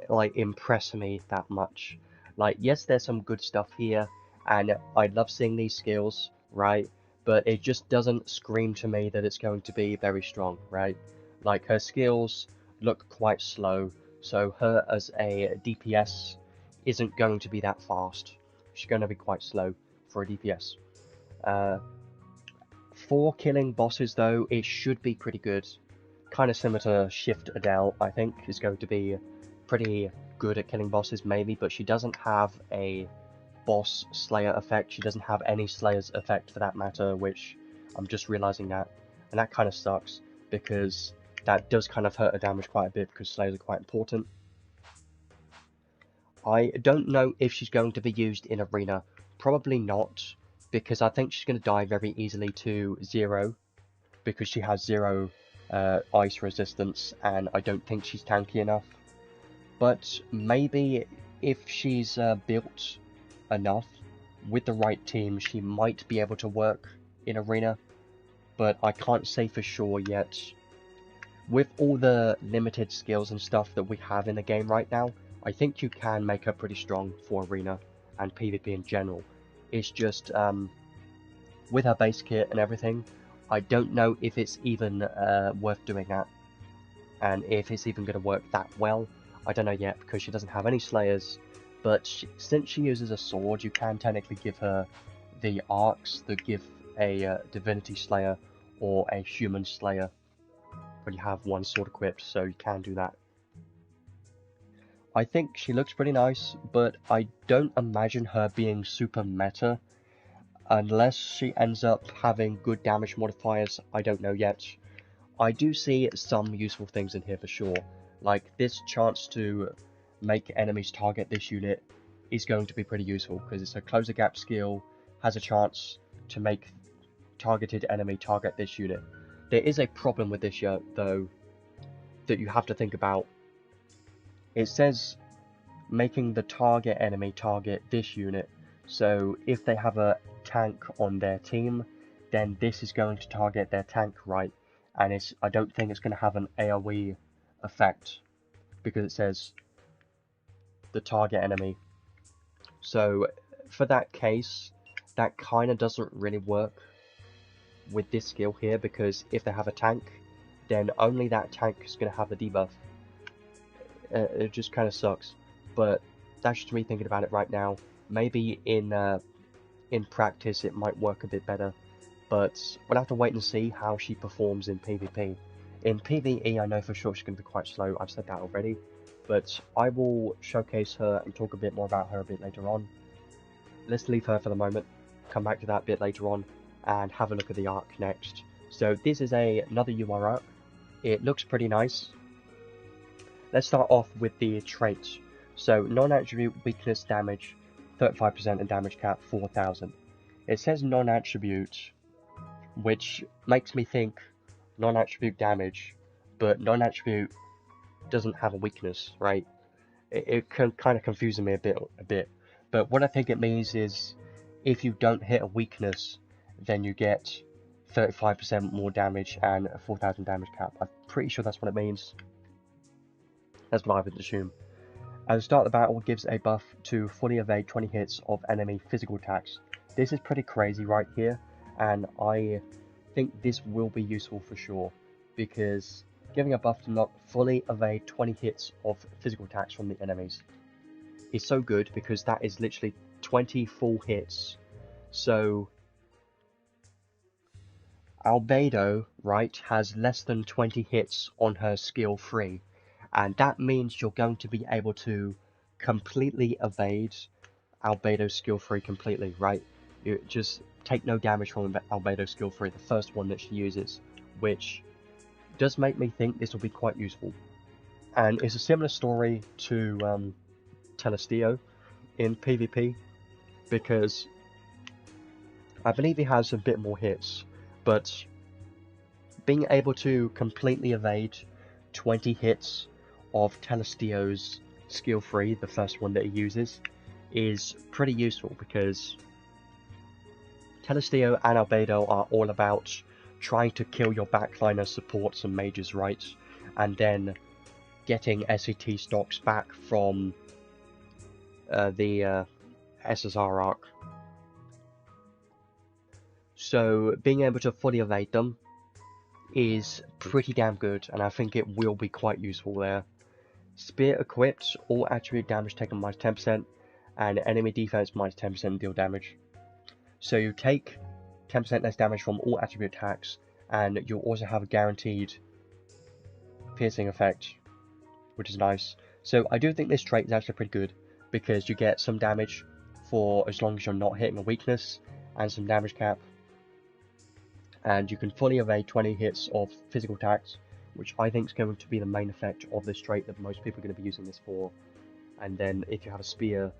like impress me that much. Like, yes, there's some good stuff here, and I love seeing these skills, right? But it just doesn't scream to me that it's going to be very strong, right? Like, her skills look quite slow, so her as a DPS isn't going to be that fast. She's going to be quite slow for a DPS. For killing bosses though, it should be pretty good. Kind of similar to Shift Adele, I think, is going to be pretty good at killing bosses maybe, but she doesn't have a boss slayer effect. She doesn't have any slayer's effect for that matter, which I'm just realizing that. and that kind of sucks because that does kind of hurt her damage quite a bit because slayers are quite important. I don't know if she's going to be used in Arena. Probably not, because I think she's going to die very easily to 0, because she has 0 ice resistance, and I don't think she's tanky enough. But maybe if she's built enough with the right team, she might be able to work in Arena, but I can't say for sure yet. With all the limited skills and stuff that we have in the game right now, I think you can make her pretty strong for Arena and PvP in general. It's just, with her base kit and everything, I don't know if it's even worth doing that. And if it's even going to work that well, I don't know yet, because she doesn't have any slayers. But since she uses a sword, you can technically give her the arcs that give a divinity slayer or a human slayer when you have one sword equipped, so you can do that. I think she looks pretty nice, but I don't imagine her being super meta unless she ends up having good damage modifiers. I don't know yet. I do see some useful things in here for sure, like this chance to make enemies target this unit is going to be pretty useful because it's a close the gap skill, has a chance to make targeted enemy target this unit. There is a problem with this though that you have to think about. It says making the target enemy target this unit, so if they have a tank on their team, then this is going to target their tank, right? And I don't think it's going to have an AoE effect because it says the target enemy. So for that case, that kind of doesn't really work with this skill here, because if they have a tank, then only that tank is going to have the debuff. It just kind of sucks, but that's just me thinking about it right now. Maybe in practice it might work a bit better, but we'll have to wait and see how she performs in PvP. In PvE, I know for sure she's going to be quite slow, I've said that already, but I will showcase her and talk a bit more about her a bit later on. Let's leave her for the moment, come back to that bit later on, and have a look at the arc next. So this is another UR arc. It looks pretty nice. Let's start off with the traits. So non-attribute weakness damage 35% and damage cap 4000. It says non-attribute, which makes me think non-attribute damage, but non-attribute doesn't have a weakness, right? It can kind of confuse me a bit. But what I think it means is if you don't hit a weakness, then you get 35% more damage and a 4000 damage cap. I'm pretty sure that's what it means. That's what I would assume. At the start of the battle, gives a buff to fully evade 20 hits of enemy physical attacks. This is pretty crazy right here, and I think this will be useful for sure, because giving a buff to not fully evade 20 hits of physical attacks from the enemies is so good, because that is literally 20 full hits. So Albedo, right, has less than 20 hits on her skill 3. And that means you're going to be able to completely evade Albedo's skill 3 completely, right? You just take no damage from Albedo's skill 3, the first one that she uses, which does make me think this will be quite useful. And it's a similar story to Telestio in PvP, because I believe he has a bit more hits, but being able to completely evade 20 hits of Telestio's skill 3, the first one that he uses, is pretty useful, because Telestio and Albedo are all about trying to kill your backliner supports and mages, right? And then getting SCT stocks back from the SSR arc. So being able to fully evade them is pretty damn good, and I think it will be quite useful there. Spear equipped, all attribute damage taken minus 10%, and enemy defense minus 10% deal damage. So you take 10% less damage from all attribute attacks, and you'll also have a guaranteed piercing effect, which is nice. So I do think this trait is actually pretty good, because you get some damage for as long as you're not hitting a weakness, and some damage cap, and you can fully evade 20 hits of physical attacks, which I think is going to be the main effect of this trait that most people are going to be using this for. And then if you have a spear,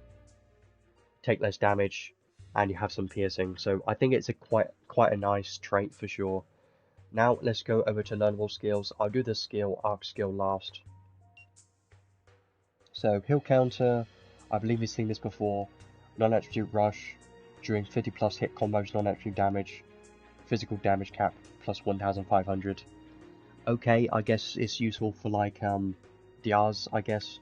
take less damage, and you have some piercing. So I think it's a quite a nice trait for sure. Now let's go over to learnable skills. I'll do the arc skill last. So heal counter, I believe we've seen this before. Non-attribute rush, during 50 plus hit combos, non-attribute damage. Physical damage cap plus 1500. Okay, I guess it's useful for like DRs, I guess.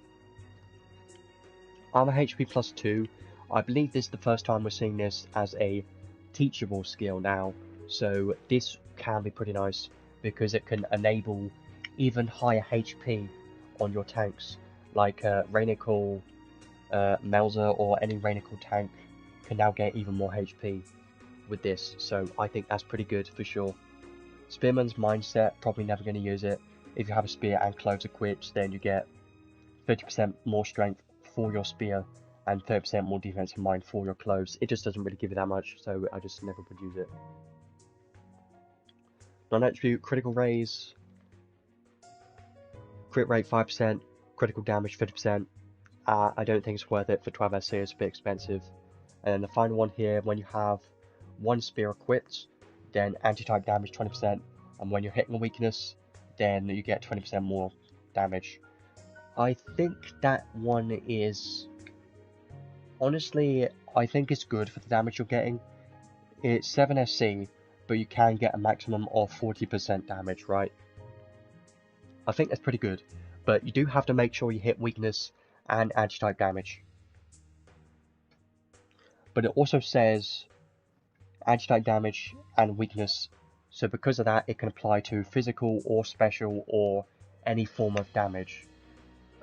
Armor HP plus 2. I believe this is the first time we're seeing this as a teachable skill now. So this can be pretty nice because it can enable even higher HP on your tanks. Like Rainical, Melzer, or any Rainical tank can now get even more HP with this. So I think that's pretty good for sure. Spearman's Mindset, probably never going to use it. If you have a spear and cloves equipped, then you get 30% more strength for your spear and 30% more defensive mind for your cloves. It just doesn't really give you that much, so I just never would use it. Non-attribute critical raise, crit rate 5%, critical damage 50%. I don't think it's worth it for 12 SC, it's a bit expensive. And then the final one here, when you have one spear equipped, then anti-type damage 20%, and when you're hitting a weakness, then you get 20% more damage. I think that one is, honestly, I think it's good for the damage you're getting. It's 7 SC, but you can get a maximum of 40% damage, right? I think that's pretty good, but you do have to make sure you hit weakness and anti-type damage. But it also says anti-type damage and weakness, so because of that it can apply to physical or special or any form of damage,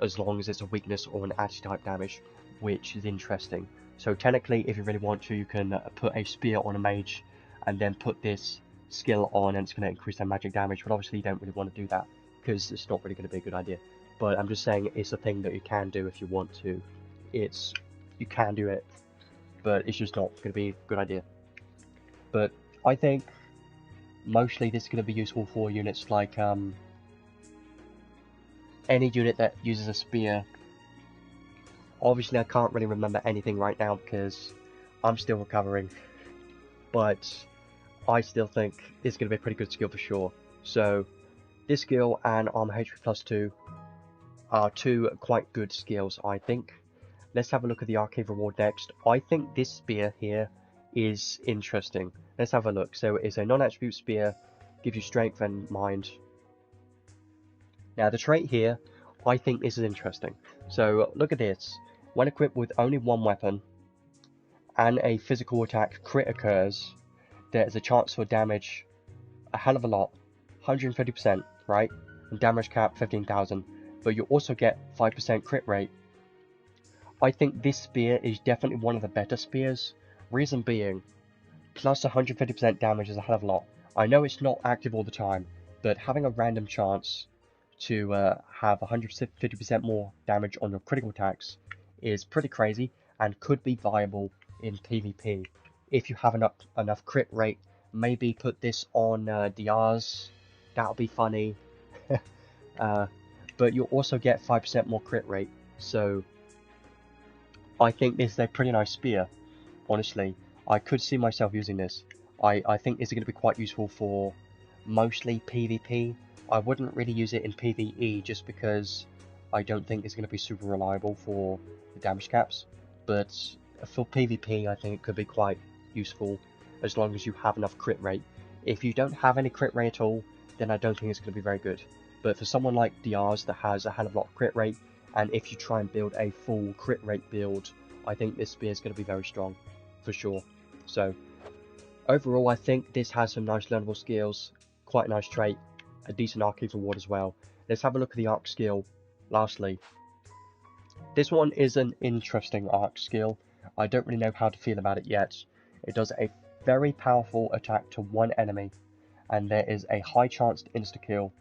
as long as it's a weakness or an anti-type damage, which is interesting. So technically, if you really want to, you can put a spear on a mage and then put this skill on, and it's going to increase their magic damage, but obviously you don't really want to do that because it's not really going to be a good idea. But I'm just saying it's a thing that you can do if you want to. You can do it, but it's just not going to be a good idea. But I think mostly this is going to be useful for units like any unit that uses a spear. Obviously I can't really remember anything right now because I'm still recovering, but I still think it's going to be a pretty good skill for sure. So this skill and armor HP plus 2 are two quite good skills, I think. Let's have a look at the arcade reward next. I think this spear here is interesting. Let's have a look. So it's a non-attribute spear, gives you strength and mind. Now the trait here, I think this is interesting. So look at this. When equipped with only one weapon and a physical attack crit occurs, there is a chance for damage a hell of a lot, 150%, right? And damage cap 15,000, but you also get 5% crit rate. I think this spear is definitely one of the better spears. Reason being, plus 150% damage is a hell of a lot. I know it's not active all the time, but having a random chance to have 150% more damage on your critical attacks is pretty crazy and could be viable in PvP. If you have enough crit rate, maybe put this on DRs, that'll be funny. But you'll also get 5% more crit rate, so I think this is a pretty nice spear, honestly. I could see myself using this. I think this is going to be quite useful for mostly PvP. I wouldn't really use it in PvE just because I don't think it's going to be super reliable for the damage caps. But for PvP, I think it could be quite useful as long as you have enough crit rate. If you don't have any crit rate at all, then I don't think it's going to be very good. But for someone like DRs that has a hell of a lot of crit rate, and if you try and build a full crit rate build, I think this spear is going to be very strong, for sure. So, overall I think this has some nice learnable skills, quite a nice trait, a decent arcade reward as well. Let's have a look at the arc skill, lastly. This one is an interesting arc skill. I don't really know how to feel about it yet. It does a very powerful attack to one enemy, and there is a high chance to insta-kill.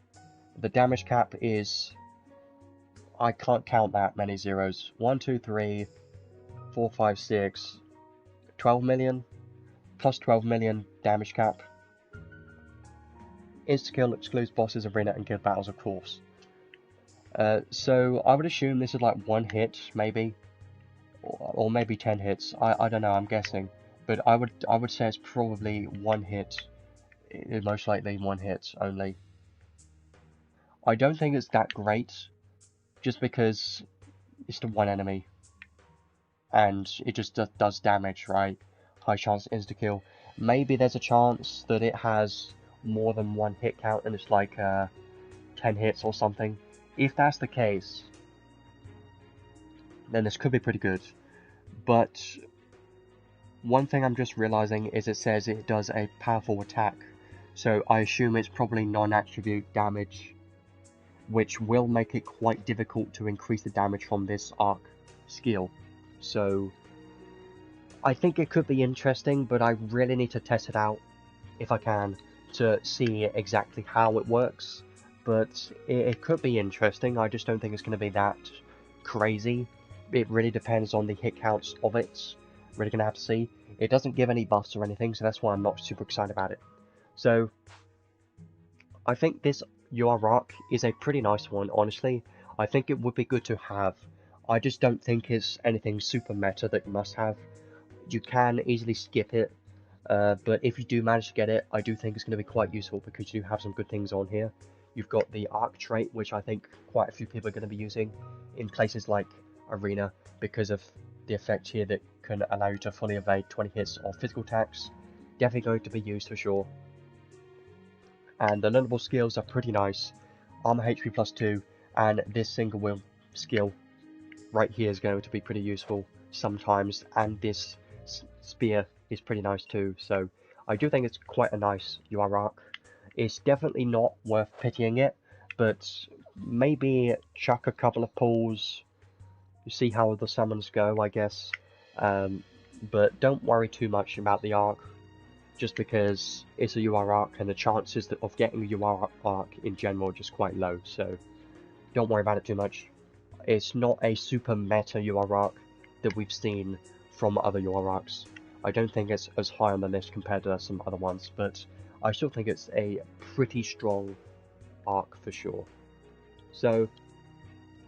The damage cap is, I can't count that many zeros. 1, 2, 3, 4, 5, 6, 12 million? Plus 12 million damage cap. insta-kill excludes bosses, arena, and guild battles, of course. So I would assume this is like 1 hit, maybe, or maybe 10 hits. I don't know. I'm guessing, but I would say it's probably 1 hit. Most likely 1 hit only. I don't think it's that great, just because it's the 1 enemy, and it just does damage, right? High chance insta-kill. Maybe there's a chance that it has more than 1 hit count, and it's like 10 hits or something. If that's the case, then this could be pretty good. But one thing I'm just realizing is it says it does a powerful attack, so I assume it's probably non-attribute damage, which will make it quite difficult to increase the damage from this arc skill. So I think it could be interesting, but I really need to test it out, if I can, to see exactly how it works. But it could be interesting. I just don't think it's going to be that crazy. It really depends on the hit counts of it. Really going to have to see. It doesn't give any buffs or anything, so that's why I'm not super excited about it. So I think this UR arc is a pretty nice one, honestly. I think it would be good to have. I just don't think it's anything super meta that you must have. You can easily skip it, but if you do manage to get it, I do think it's going to be quite useful because you do have some good things on here. You've got the arc trait, which I think quite a few people are going to be using in places like Arena because of the effect here that can allow you to fully evade 20 hits of physical attacks. Definitely going to be used for sure. And the learnable skills are pretty nice. Armor HP plus 2, and this single wheel skill right here is going to be pretty useful sometimes, and this spear is pretty nice too, so I do think it's quite a nice UR arc. It's definitely not worth pitying it, but maybe chuck a couple of pulls, see how the summons go, I guess. But don't worry too much about the arc, just because it's a UR arc and the chances of getting a UR arc in general are just quite low, so don't worry about it too much. It's not a super meta UR arc that we've seen from other UR arcs. I don't think it's as high on the list compared to some other ones, but I still think it's a pretty strong arc for sure. So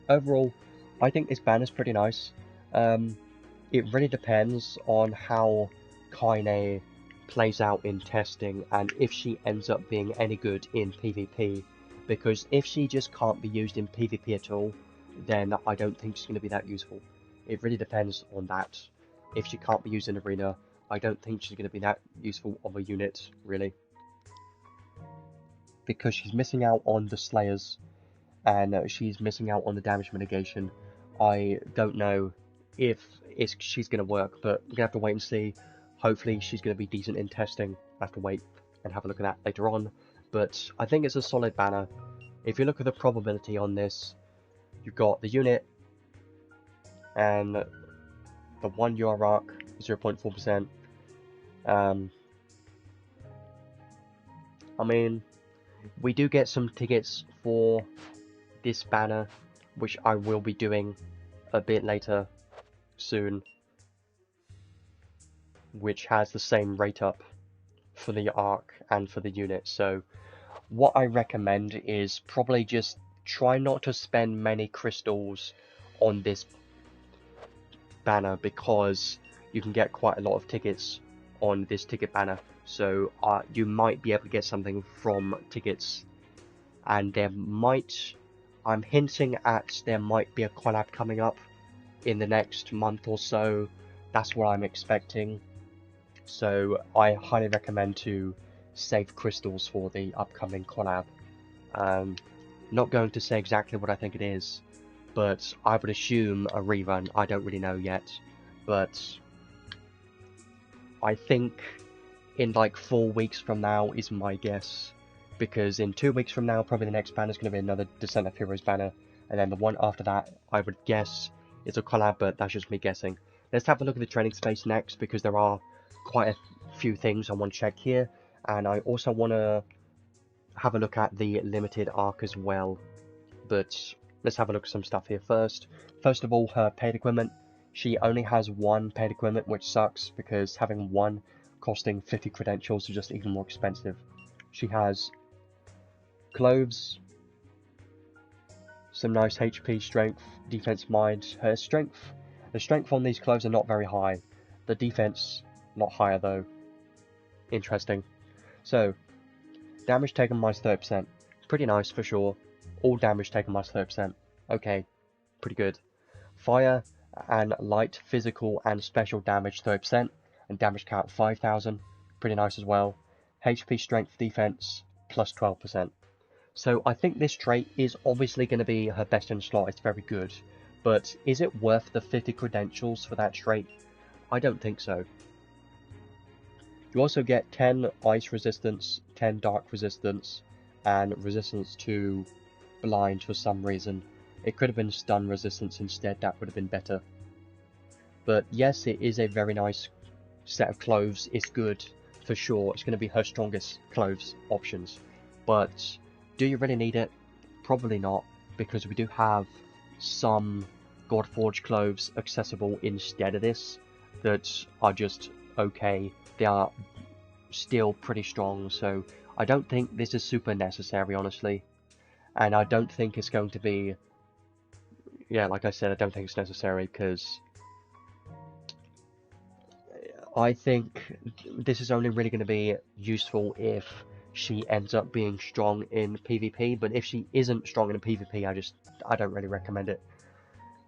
overall, I think this banner is pretty nice. It really depends on how Kynei plays out in testing and if she ends up being any good in PvP, because if she just can't be used in PvP at all, then I don't think she's going to be that useful. It really depends on that. If she can't be used in Arena, I don't think she's going to be that useful of a unit, really. Because she's missing out on the Slayers, and she's missing out on the damage mitigation. I don't know if she's going to work, but we're going to have to wait and see. Hopefully she's going to be decent in testing. I have to wait and have a look at that later on. But I think it's a solid banner. If you look at the probability on this, you've got the unit and the 1 UR arc, 0.4%. I mean, we do get some tickets for this banner, which I will be doing a bit later soon, which has the same rate up for the arc and for the unit. So what I recommend is probably just try not to spend many crystals on this banner, because you can get quite a lot of tickets on this ticket banner, so you might be able to get something from tickets, and there might, I'm hinting at there might be a collab coming up in the next month or so. That's what I'm expecting, so I highly recommend to save crystals for the upcoming collab. Not going to say exactly what I think it is, but I would assume a rerun. I don't really know yet, but I think in like 4 weeks from now is my guess, because in 2 weeks from now probably the next banner is going to be another Descent of Heroes banner, and then the one after that I would guess is a collab, but that's just me guessing. Let's have a look at the training space next, because there are quite a few things I want to check here, and I also want to have a look at the limited arc as well, but let's have a look at some stuff here first. First of all, her paid equipment. She only has 1 paid equipment, which sucks, because having 1 costing 50 credentials is just even more expensive. She has Cloves, some nice HP, strength, defense, mind. The strength on these cloves are not very high. The defense, not higher though. Interesting. So, damage taken minus 30%. Pretty nice for sure. All damage taken minus 30%. Okay, pretty good. Fire and light, physical and special damage 30%. And damage count 5,000. Pretty nice as well. HP, strength, defense, plus 12%. So I think this trait is obviously going to be her best in slot. It's very good. But is it worth the 50 credentials for that trait? I don't think so. You also get 10 ice resistance, 10 dark resistance, and resistance to blind for some reason. It could have been stun resistance instead, that would have been better. But yes, it is a very nice set of cloves. It's good for sure. It's going to be her strongest cloves options. But do you really need it? Probably not, because we do have some Godforged cloves accessible instead of this that are just okay. They are still pretty strong, so I don't think this is super necessary, honestly. And I don't think it's going to be... Yeah, like I said, I don't think it's necessary, because I think this is only really going to be useful if she ends up being strong in PvP, but if she isn't strong in PvP, I don't really recommend it.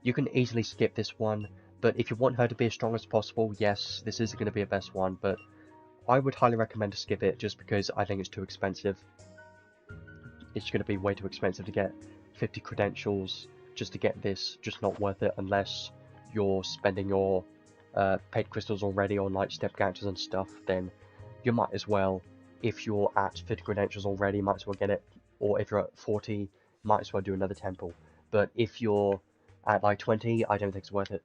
You can easily skip this one, but if you want her to be as strong as possible, yes, this is going to be a best one, but I would highly recommend to skip it just because I think it's too expensive. It's going to be way too expensive to get 50 credentials just to get this, just not worth it unless you're spending your paid crystals already on like step gadgets and stuff. Then you might as well, if you're at 50 credentials already, might as well get it, or if you're at 40, might as well do another temple. But if you're at like 20, I don't think it's worth it.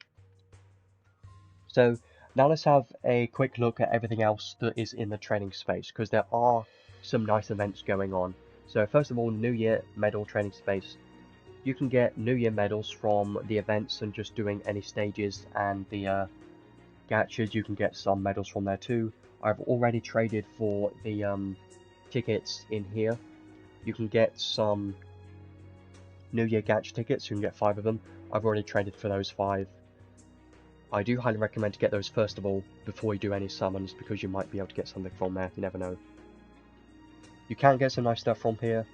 So now let's have a quick look at everything else that is in the training space, because there are some nice events going on. So first of all, New Year medal training space. You can get New Year medals from the events and just doing any stages, and the gachas, you can get some medals from there too. I've already traded for the tickets in here. You can get some New Year gacha tickets, you can get 5 of them. I've already traded for those 5. I do highly recommend to get those first of all before you do any summons, because you might be able to get something from there, you never know. You can get some nice stuff from here.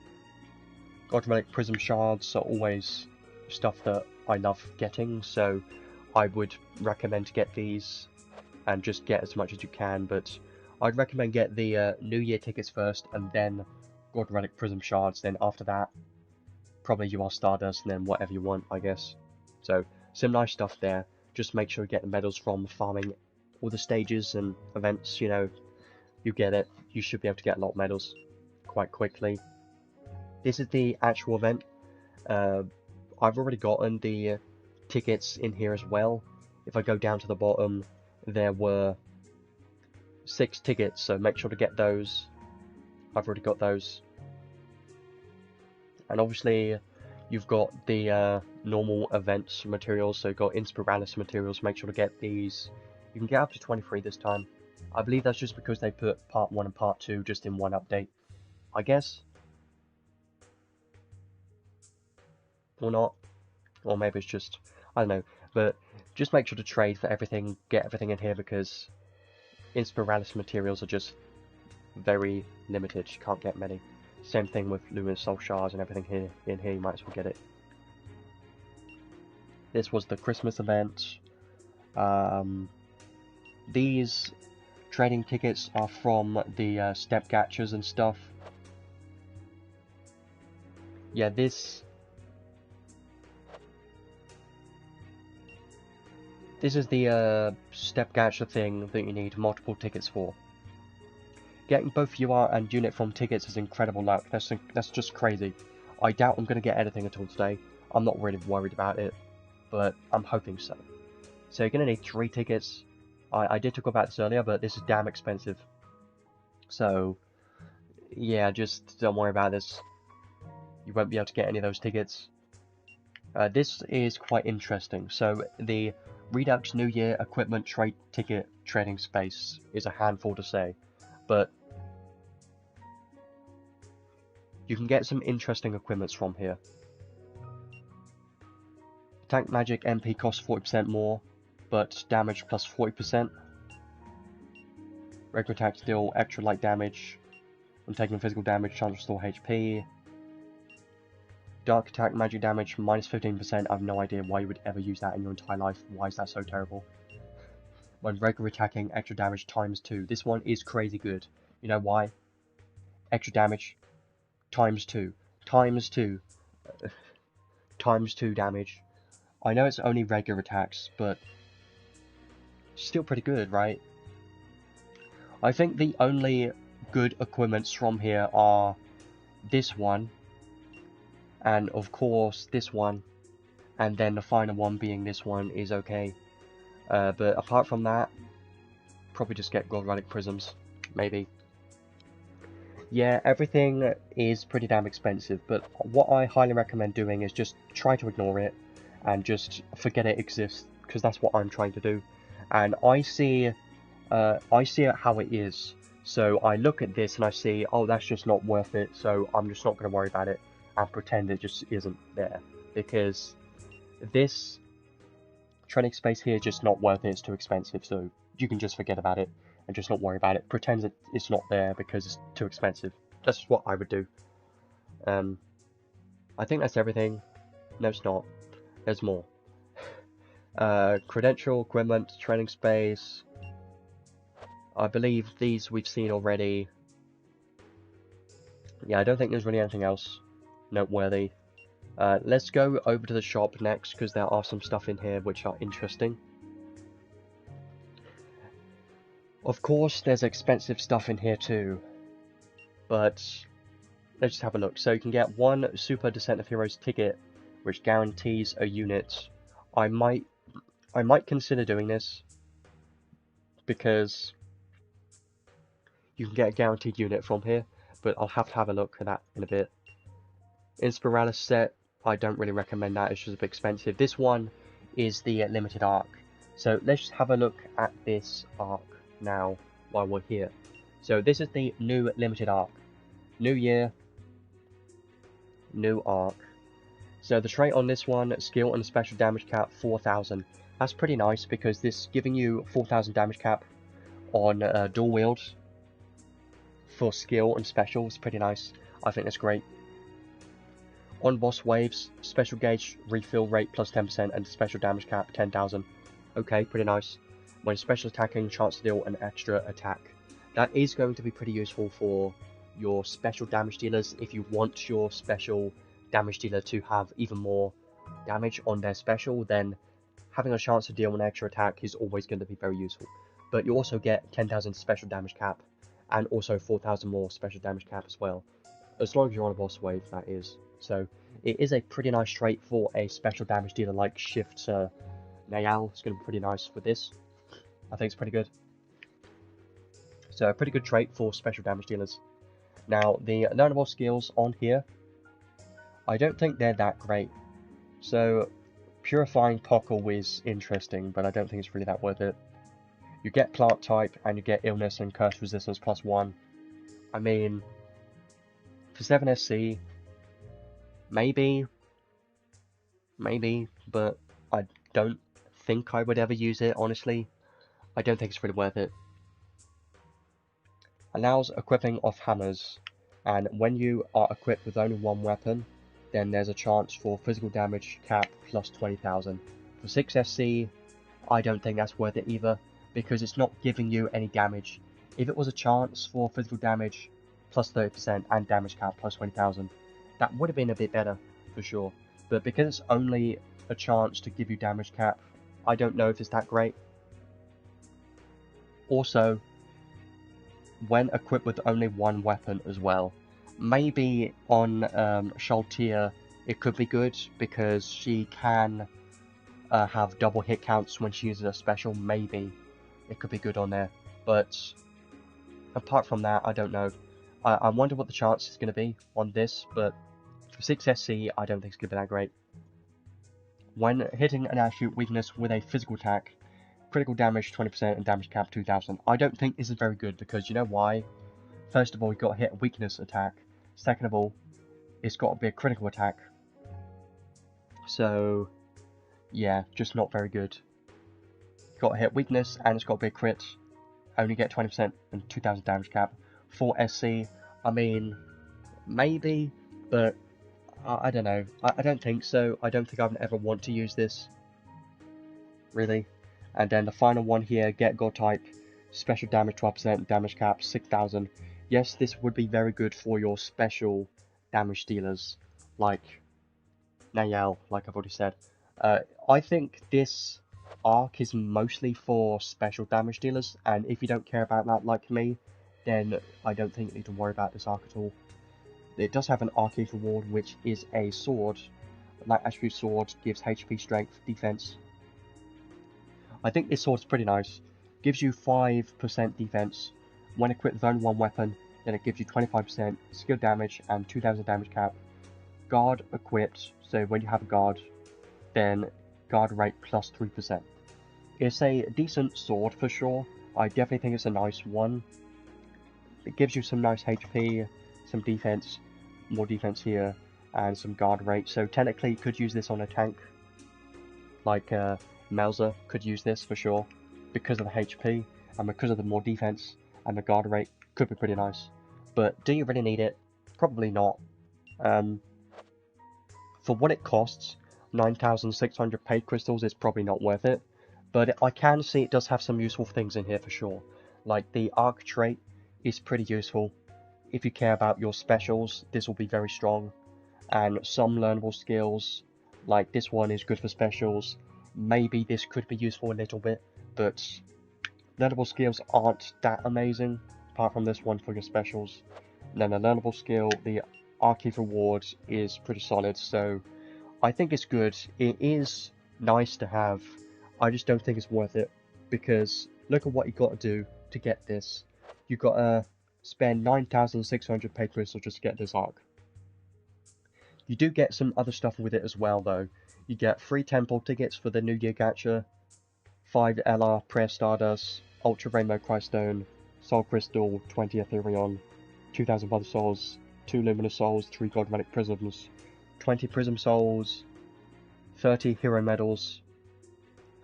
God Relic Prism Shards are always stuff that I love getting, so I would recommend to get these and just get as much as you can, but I'd recommend get the New Year tickets first and then God Relic Prism Shards, then after that probably you are Stardust and then whatever you want, I guess. So some nice stuff there. Just make sure you get the medals from farming all the stages and events, you know, you get it. You should be able to get a lot of medals quite quickly. This is the actual event. I've already gotten the tickets in here as well. If I go down to the bottom, there were 6 tickets, so make sure to get those. I've already got those. And obviously, you've got the normal events materials, so you've got Inspiralis materials. Make sure to get these. You can get up to 23 this time. I believe that's just because they put part 1 and part 2 just in one update, I guess. Or not. Or maybe it's just, I don't know. But just make sure to trade for everything, get everything in here, because Inspiralis materials are just very limited. You can't get many. Same thing with Luminous Soul Shards and everything here. In here, you might as well get it. This was the Christmas event. These trading tickets are from the step gachas and stuff. Yeah, this is the step gacha thing that you need multiple tickets for. Getting both UR and unit from tickets is incredible luck. That's just crazy. I doubt I'm going to get anything at all today. I'm not really worried about it, but I'm hoping so. So you're going to need 3 tickets. I did talk about this earlier, but this is damn expensive. So, yeah, just don't worry about this. You won't be able to get any of those tickets. This is quite interesting. So, the Redux New Year Equipment Trade Ticket Trading Space is a handful to say, but You can get some interesting equipments from here. Attack magic MP costs 40% more, but damage plus 40%. Regular attacks deal extra light damage. When taking physical damage, chance to restore HP. Dark attack magic damage minus 15%. I have no idea why you would ever use that in your entire life. Why is that so terrible? When regular attacking, extra damage times 2. This one is crazy good. You know why? Extra damage times 2. Times 2. Times 2 damage. I know it's only regular attacks, but still pretty good, right? I think the only good equipments from here are this one, and of course this one, and then the final one being this one is okay. But apart from that, probably just get gold relic prisms, maybe. Yeah, everything is pretty damn expensive, but what I highly recommend doing is just try to ignore it and just forget it exists, because that's what I'm trying to do. And I see it how it is. So I look at this and I see, oh, that's just not worth it, so I'm just not going to worry about it and pretend it just isn't there. Because this training space here is just not worth it, it's too expensive, so you can just forget about it and just not worry about it. Pretend that it's not there because it's too expensive. That's what I would do. I think that's everything. No, it's not. There's more. Credential, equipment, training space. I believe these we've seen already. Yeah, I don't think there's really anything else noteworthy. Let's go over to the shop next, because there are some stuff in here which are interesting. Of course, there's expensive stuff in here too, but let's just have a look. So you can get one Super Descent of Heroes ticket, which guarantees a unit. I might consider doing this, because you can get a guaranteed unit from here, but I'll have to have a look at that in a bit. Inspiralis set, I don't really recommend that, it's just a bit expensive. This one is the limited arc. So let's just have a look at this arc now while we're here. So this is the new limited arc. New year, new arc. So the trait on this one, skill and special damage cap 4000. That's pretty nice, because this is giving you 4000 damage cap on dual wield for skill and special is pretty nice. I think that's great. On boss waves, special gauge refill rate plus 10% and special damage cap 10,000. Okay, pretty nice. When special attacking, chance to deal an extra attack. That is going to be pretty useful for your special damage dealers if you want your special damage dealer to have even more damage on their special, then having a chance to deal an extra attack is always going to be very useful. But you also get 10,000 special damage cap and also 4,000 more special damage cap as well, as long as you're on a boss wave, that is. So it is a pretty nice trait for a special damage dealer like Shift Nayal. It's going to be pretty nice for this. I think it's pretty good. So a pretty good trait for special damage dealers. Now the learnable skills on here, I don't think they're that great. So Purifying Pockle is interesting, but I don't think it's really that worth it. You get plant type and you get illness and curse resistance +1. I mean, for 7 SC, maybe, but I don't think I would ever use it, honestly. I don't think it's really worth it. Allows equipping of hammers, and when you are equipped with only one weapon, then there's a chance for physical damage cap plus 20,000. For 6 SC, I don't think that's worth it either, because it's not giving you any damage. If it was a chance for physical damage plus 30% and damage cap plus 20,000, that would have been a bit better, for sure. But because it's only a chance to give you damage cap, I don't know if it's that great. Also, when equipped with only one weapon as well, maybe on Shaltia it could be good, because she can have double hit counts when she uses a special. Maybe it could be good on there, but apart from that, I don't know. I wonder what the chance is going to be on this, but for 6 SC, I don't think it's going to be that great. When hitting an attribute weakness with a physical attack, critical damage 20% and damage cap 2000. I don't think this is very good, because you know why? First of all, you've got to hit a weakness attack. Second of all, it's got a big critical attack. So, yeah, just not very good. Got a hit weakness, and it's got a big crit. Only get 20% and 2000 damage cap. For SC, I mean, maybe, but I don't know. I don't think so. I don't think I would ever want to use this, really. And then the final one here, get God type, special damage 12%, damage cap 6000. Yes, this would be very good for your special damage dealers, like Nayel, like I've already said. I think this arc is mostly for special damage dealers, and if you don't care about that like me, then I don't think you need to worry about this arc at all. It does have an arcade reward, which is a sword. That attribute sword gives HP, strength, defense. I think this sword's pretty nice. Gives you 5% defense. When equipped with only one weapon, then it gives you 25% skill damage and 2000 damage cap. Guard equipped, so when you have a guard, then guard rate plus 3%. It's a decent sword for sure. I definitely think it's a nice one. It gives you some nice HP, some defense, more defense here, and some guard rate. So technically you could use this on a tank. Like Melza could use this for sure, because of the HP, and because of the more defense, and the guard rate could be pretty nice. But do you really need it? Probably not. For what it costs, 9,600 paid crystals is probably not worth it, but I can see it does have some useful things in here for sure. Like the arc trait is pretty useful. If you care about your specials, this will be very strong. And some learnable skills, like this one is good for specials. Maybe this could be useful a little bit, but learnable skills aren't that amazing, apart from this one for your specials. And then a learnable skill, the Archive reward is pretty solid, so I think it's good. It is nice to have. I just don't think it's worth it, because look at what you got to do to get this. You got to spend 9,600 paid crystals just to get this arc. You do get some other stuff with it as well, though. You get 3 temple tickets for the New Year Gacha, 5 LR Prayer Stardust, Ultra Rainbow Crystone, Soul Crystal, 20 Ethereon, 2,000 Mother Souls, 2 Luminous Souls, 3 God Relic Prisms, 20 Prism Souls, 30 Hero Medals,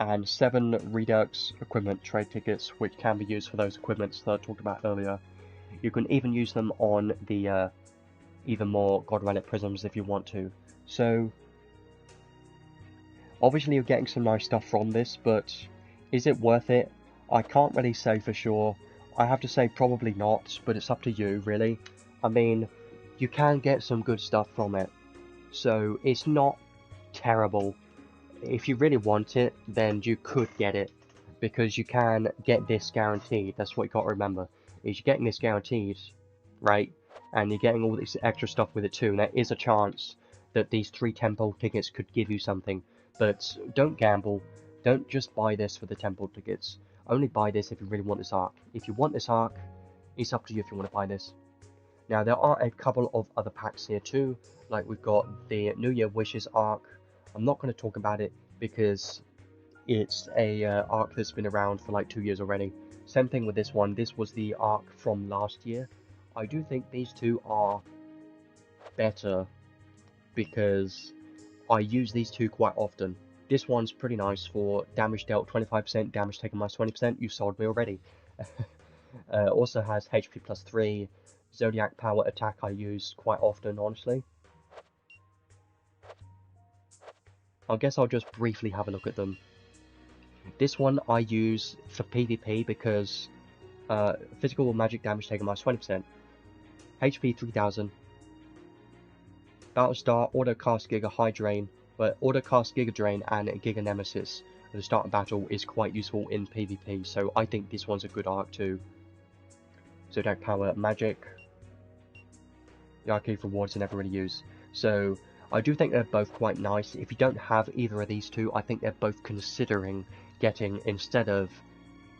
and 7 Redux equipment trade tickets, which can be used for those equipments that I talked about earlier. You can even use them on the even more God Relic Prisms if you want to. So, obviously you're getting some nice stuff from this, but is it worth it? I can't really say for sure. I have to say probably not, but it's up to you, really. I mean, you can get some good stuff from it, so it's not terrible. If you really want it, then you could get it, because you can get this guaranteed. That's what you got to remember, is you're getting this guaranteed, right? And you're getting all this extra stuff with it too, and there is a chance that these 3 temple tickets could give you something. But don't gamble. Don't just buy this for the temple tickets. Only buy this if you really want this arc. If you want this arc, it's up to you if you want to buy this. Now, there are a couple of other packs here too, like we've got the New Year Wishes arc. I'm not going to talk about it because it's a arc that's been around for like 2 years already. Same thing with this one. This was the arc from last year. I do think these two are better because I use these two quite often. This one's pretty nice for damage dealt 25%, damage taken minus 20%. You sold me already. Also has HP plus 3. Zodiac power attack I use quite often, honestly. I guess I'll just briefly have a look at them. This one I use for PvP because physical magic damage taken minus 20%. HP 3000. Battlestar, Auto Cast Giga High Drain, but Auto Cast Giga Drain and Giga Nemesis at the start of battle is quite useful in PvP, so I think this one's a good arc too. Zodiac power magic. The arcade rewards I never really use. So I do think they're both quite nice. If you don't have either of these two, I think they're both considering getting instead of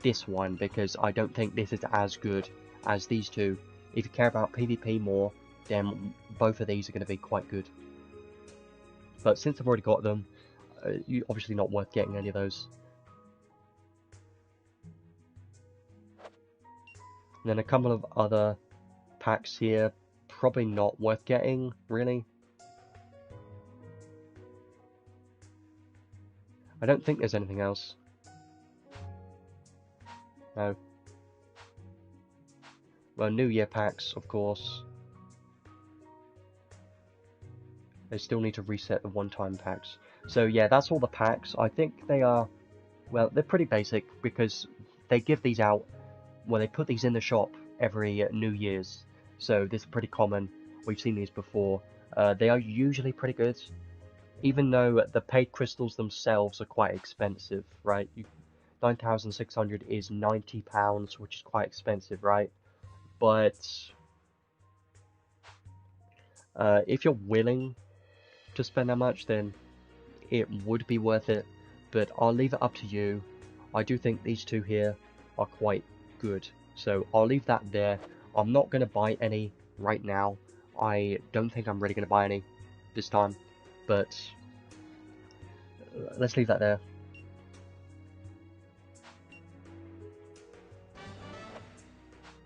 this one, because I don't think this is as good as these two. If you care about PvP more, then both of these are going to be quite good. But since I've already got them, you're obviously not worth getting any of those. And then a couple of other packs here. probably not worth getting, really. I don't think there's anything else. No. Well, New Year packs, of course. They still need to reset the one-time packs. So yeah, that's all the packs. I think they are, well, they're pretty basic because they give these out, well, they put these in the shop every New Year's. So this is pretty common. We've seen these before. They are usually pretty good, even though the paid crystals themselves are quite expensive, right? 9,600 is £90, which is quite expensive, right? But if you're willing to spend that much, then it would be worth it, but I'll leave it up to you. I do think these two here are quite good, so I'll leave that there. I'm not going to buy any right now. I don't think I'm really going to buy any this time, but let's leave that there.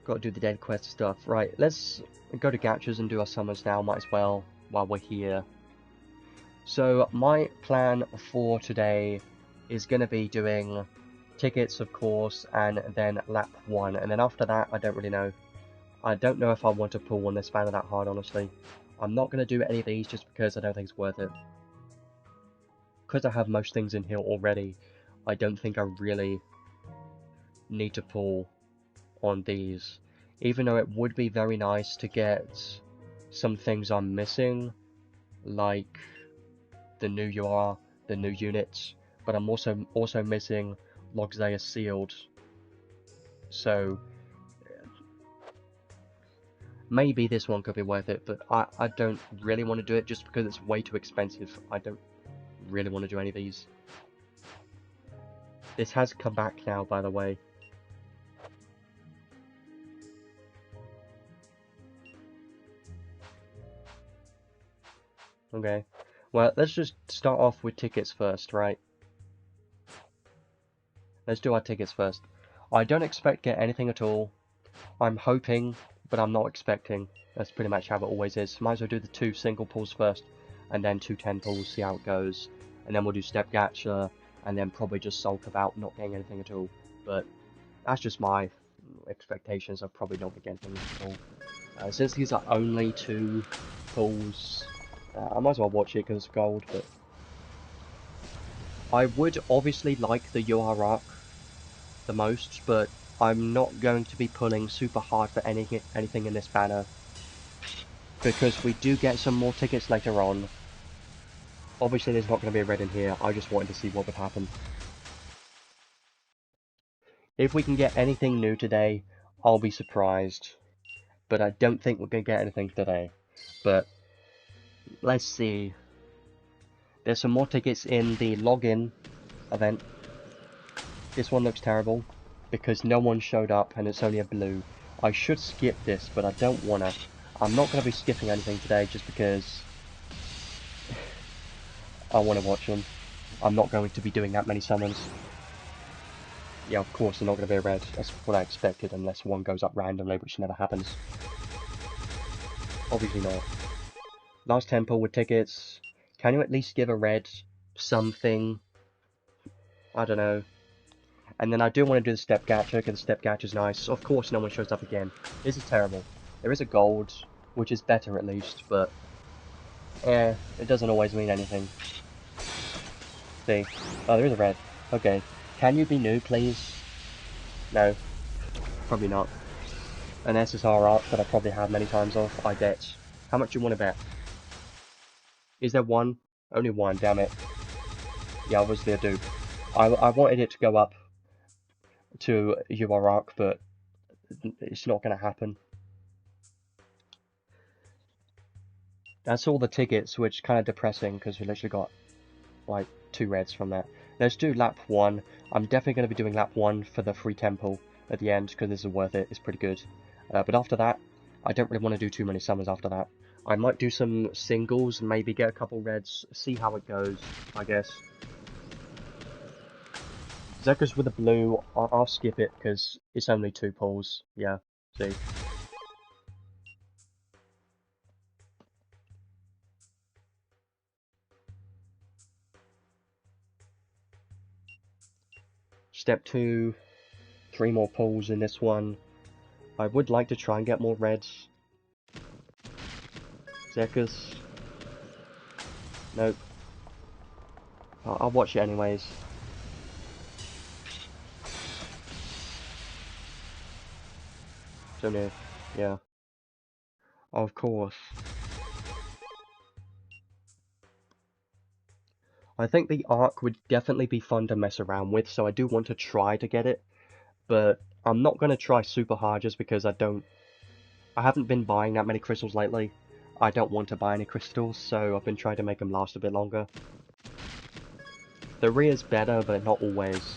Got to do the dead quest stuff. Right, let's go to gachas and do our summons now, might as well, while we're here. So my plan for today is going to be doing tickets, of course, and then lap 1, and then after that, I don't really know. I don't know if I want to pull on this banner that hard, honestly. I'm not going to do any of these just because I don't think it's worth it. Because I have most things in here already, I don't think I really need to pull on these. Even though it would be very nice to get some things I'm missing, like the new UR, the new units, but I'm also missing Logzea Sealed. So maybe this one could be worth it, but I don't really want to do it just because it's way too expensive. I don't really want to do any of these. This has come back now, by the way. Okay, well, let's just start off with tickets first, right? Let's do our tickets first. I don't expect to get anything at all. I'm hoping, but I'm not expecting. That's pretty much how it always is. Might as well do the 2 single pulls first, and then 2 10 pulls, see how it goes. And then we'll do step gacha, and then probably just sulk about not getting anything at all. But that's just my expectations. I probably don't get anything at all. Since these are only 2 pulls, I might as well watch it because it's gold, but I would obviously like the UR arc the most, but I'm not going to be pulling super hard for anything in this banner, because we do get some more tickets later on. Obviously there's not going to be a red in here, I just wanted to see what would happen. If we can get anything new today, I'll be surprised, but I don't think we're going to get anything today. But let's see. There's some more tickets in the login event. This one looks terrible, because no one showed up and it's only a blue. I should skip this, but I don't wanna. I'm not gonna be skipping anything today just because I wanna watch them. I'm not going to be doing that many summons. Yeah, of course they're not gonna be a red. That's what I expected, unless one goes up randomly, which never happens. Obviously not. Last temple with tickets. Can you at least give a red something? I don't know. And then I do want to do the step gacha, because the step gacha is nice. Of course no one shows up again. This is terrible. There is a gold, which is better at least, but it doesn't always mean anything. See? Oh, there is a red. Okay. Can you be new, please? No. Probably not. An SSR art that I probably have many times of, I bet. How much do you want to bet? Is there one? Only one, damn it. Yeah, obviously I do. I wanted it to go up to UR arc, but it's not going to happen. That's all the tickets, which is kind of depressing because we literally got like 2 reds from that. Let's do lap 1. I'm definitely going to be doing lap 1 for the free temple at the end because this is worth it. It's pretty good. But after that, I don't really want to do too many summons after that. I might do some singles and maybe get a couple reds, see how it goes, I guess. Zeka's with the blue, I'll skip it because it's only 2 pulls. Yeah, see. step 2, 3 more pulls in this one. I would like to try and get more reds. Zekus. Nope. I'll watch it anyways. So near. Yeah. Of course. I think the arc would definitely be fun to mess around with, so I do want to try to get it. But I'm not going to try super hard just because I haven't been buying that many crystals lately. I don't want to buy any crystals, so I've been trying to make them last a bit longer. The rear's better, but not always.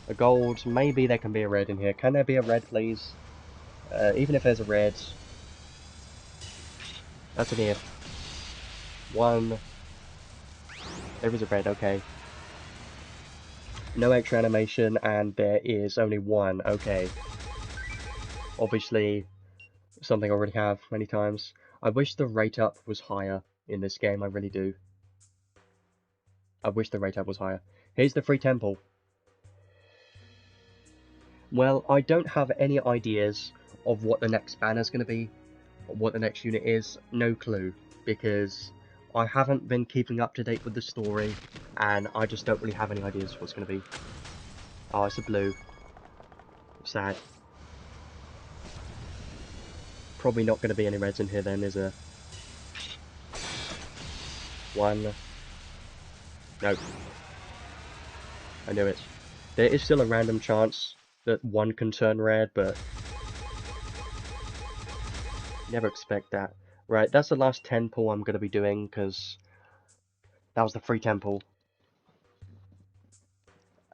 A gold, maybe there can be a red in here. Can there be a red, please? Even if there's a red... That's an if. 1... There is a red, okay. No extra animation, and there is only 1, okay. Obviously, something I already have many times. I wish the rate up was higher in this game, I really do. I wish the rate up was higher. Here's the free temple. Well, I don't have any ideas of what the next banner's going to be, or what the next unit is. No clue, because I haven't been keeping up to date with the story, and I just don't really have any ideas what's going to be. Oh, it's a blue. Sad. Probably not going to be any reds in here then, is there? 1. Nope. I knew it. There is still a random chance that 1 can turn red, but... Never expect that. Right, that's the last 10 pull I'm going to be doing, because that was the free temple.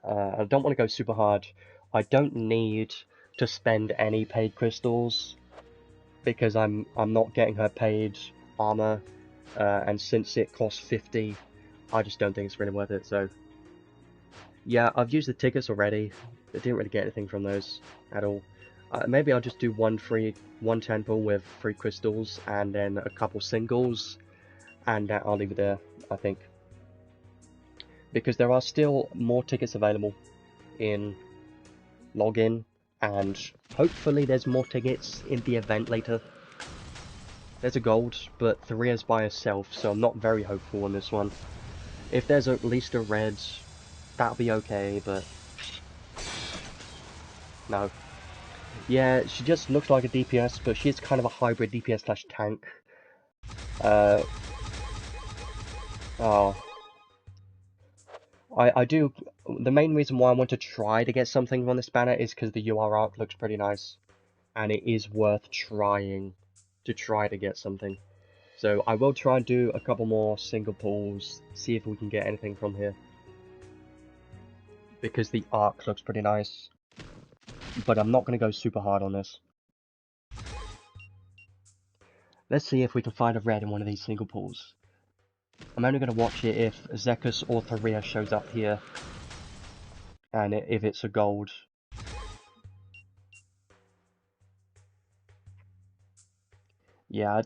I don't want to go super hard. I don't need to spend any paid crystals, because I'm not getting her paid armor, and since it costs 50, I just don't think it's really worth it, so... Yeah, I've used the tickets already. I didn't really get anything from those at all. Maybe I'll just do one temple with 3 crystals, and then a couple singles, and I'll leave it there, I think. Because there are still more tickets available in login, and hopefully there's more tickets in the event later. There's a gold, but Theria's by herself, so I'm not very hopeful on this one. If there's at least a red, that'll be okay, but... No. Yeah, she just looks like a DPS, but she's kind of a hybrid DPS slash tank. Oh. I do... The main reason why I want to try to get something on this banner is because the UR arc looks pretty nice. And it is worth trying to get something. So I will try and do a couple more single pulls, see if we can get anything from here. Because the arc looks pretty nice. But I'm not going to go super hard on this. Let's see if we can find a red in one of these single pulls. I'm only going to watch it if Zekus or Theria shows up here. And if it's a gold. Yeah,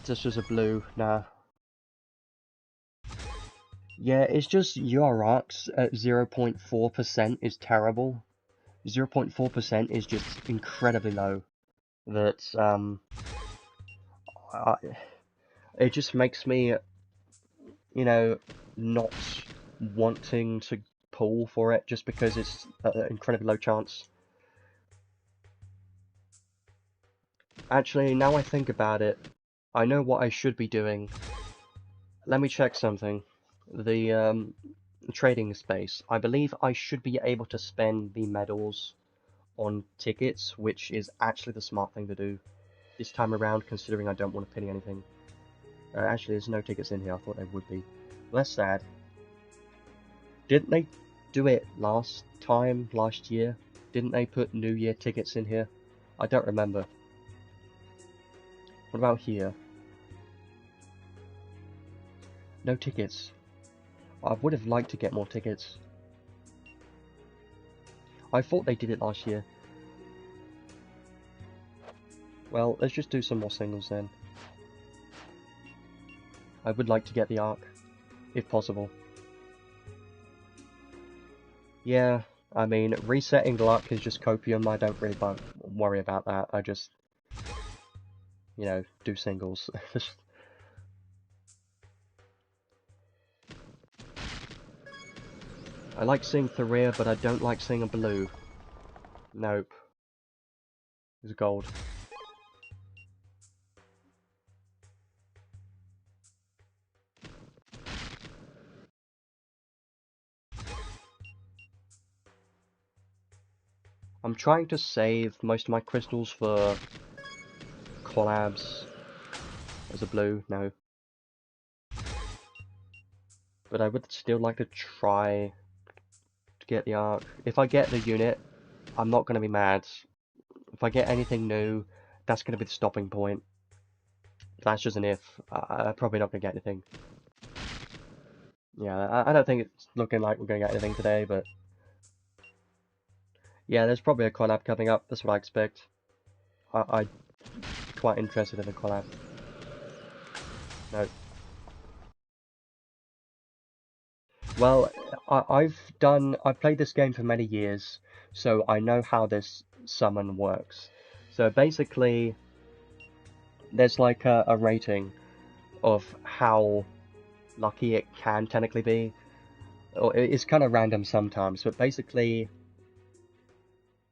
This was a blue, nah. Yeah, it's just your arcs at 0.4% is terrible. 0.4% is just incredibly low. That, it just makes me, you know, not wanting to pull for it just because it's an incredibly low chance. Actually, now I think about it, I know what I should be doing. Let me check something. The trading space. I believe I should be able to spend the medals on tickets, which is actually the smart thing to do this time around, considering I don't want to penny anything. Actually, there's no tickets in here. I thought there would be. Well, that's sad. Didn't they do it last year? Didn't they put New Year tickets in here? I don't remember. What about here? No tickets. I would have liked to get more tickets. I thought they did it last year. Well, let's just do some more singles then. I would like to get the arc, if possible. Yeah, I mean, resetting luck is just copium. I don't really worry about that. I just, you know, do singles. I like seeing Tharia, but I don't like seeing a blue. Nope. It's gold. I'm trying to save most of my crystals for collabs. As a blue, no. But I would still like to try to get the arc. If I get the unit, I'm not going to be mad. If I get anything new, that's going to be the stopping point. That's just an if. I'm probably not going to get anything. Yeah, I don't think it's looking like we're going to get anything today, but... Yeah, there's probably a collab coming up. That's what I expect. I'm quite interested in the collab. No. Well, I've played this game for many years, so I know how this summon works. So basically, there's like a rating of how lucky it can technically be. Or it's kind of random sometimes, but basically,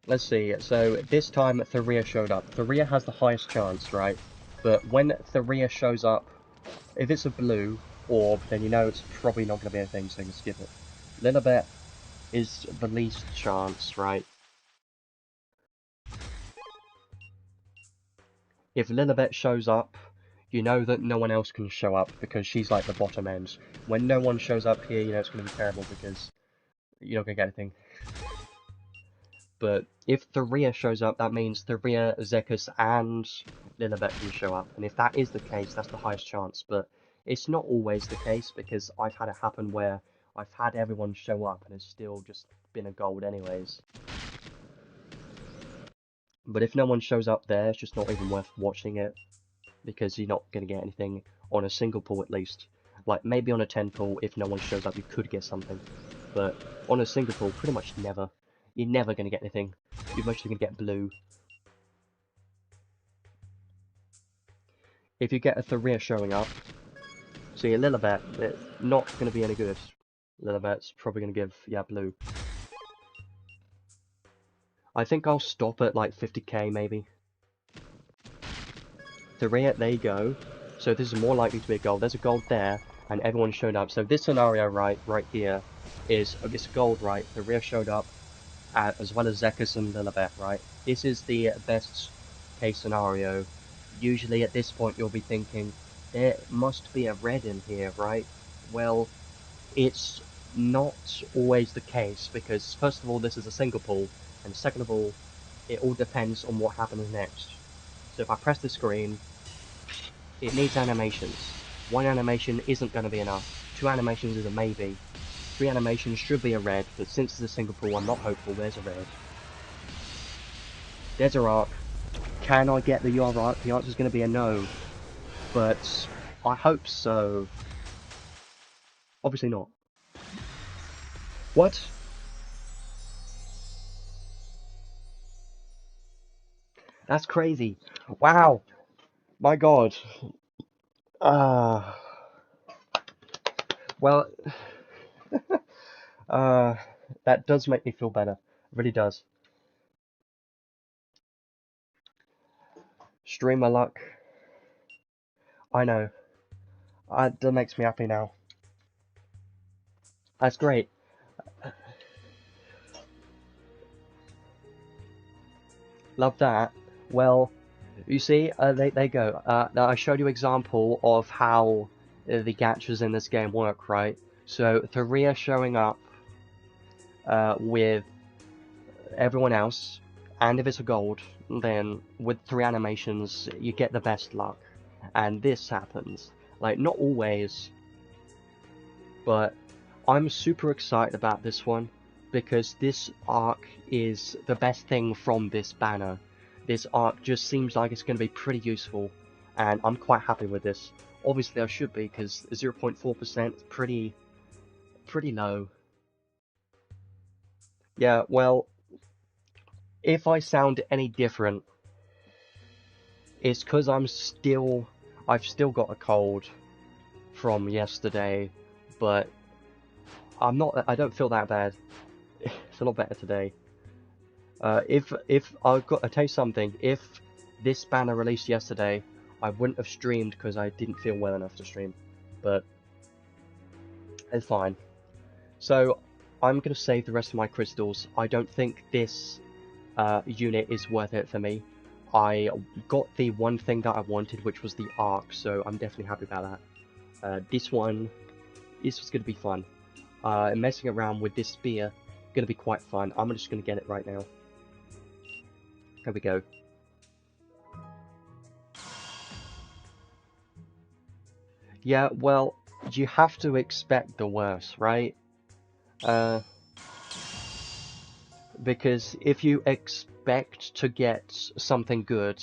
let's see. So this time Tharia showed up. Tharia has the highest chance, right? But when Tharia shows up, if it's a blue orb, then you know it's probably not going to be anything, so you can skip it. Lilibet is the least chance, right? If Lilibet shows up, you know that no one else can show up because she's like the bottom end. When no one shows up here, you know it's going to be terrible because you're not going to get anything. But if Tharia shows up, that means Tharia, Zekus, and Lilibet can show up. And if that is the case, that's the highest chance. But it's not always the case because I've had it happen where I've had everyone show up and it's still just been a gold anyways. But if no one shows up there, it's just not even worth watching it because you're not going to get anything on a single pull at least. Like maybe on a 10 pull, if no one shows up, you could get something. But on a single pull, pretty much never. You're never going to get anything. You're mostly going to get blue. If you get a Tharia showing up, see a Lilibet, not going to be any good. Lilibet's probably going to give, yeah, blue. I think I'll stop at like 50k maybe. Tharia, there you go. So this is more likely to be a gold. There's a gold there, and everyone showed up. So this scenario right here is it's gold, right? Tharia showed up, as well as Zekus and Lilibet, right? This is the best case scenario. Usually at this point you'll be thinking, there must be a red in here, right? Well, it's not always the case, because first of all, this is a single pull, and second of all, it all depends on what happens next. So if I press the screen, it needs animations. One animation isn't going to be enough. Two animations is a maybe. Three animations should be a red, but since it's a single pull, I'm not hopeful. There's a red. There's a arc. Can I get the your arc? The answer is going to be a no. But I hope so. Obviously not. What? That's crazy. Wow. My god. Ah. Well, uh, that does make me feel better. It really does. Streamer luck. I know. That makes me happy now. That's great. Love that. Well, you see, there you go. Now I showed you an example of how the gachas in this game work, right? So, Tharia showing up with everyone else, and if it's a gold, then with 3 animations, you get the best luck. And this happens. Like, not always, but I'm super excited about this one, because this arc is the best thing from this banner. This arc just seems like it's going to be pretty useful, and I'm quite happy with this. Obviously I should be, because 0.4% is pretty low. Yeah, well, if I sound any different, it's because I've still got a cold from yesterday, but I don't feel that bad. It's a lot better today. If I'll tell you something, if this banner released yesterday, I wouldn't have streamed because I didn't feel well enough to stream, but it's fine. So I'm gonna save the rest of my crystals. I don't think this unit is worth it for me. I got the one thing that I wanted, which was the arc, so I'm definitely happy about that. This was gonna be fun. Messing around with this spear, gonna be quite fun. I'm just gonna get it right now. There we go. Yeah, well, you have to expect the worst, right? Because if you expect to get something good,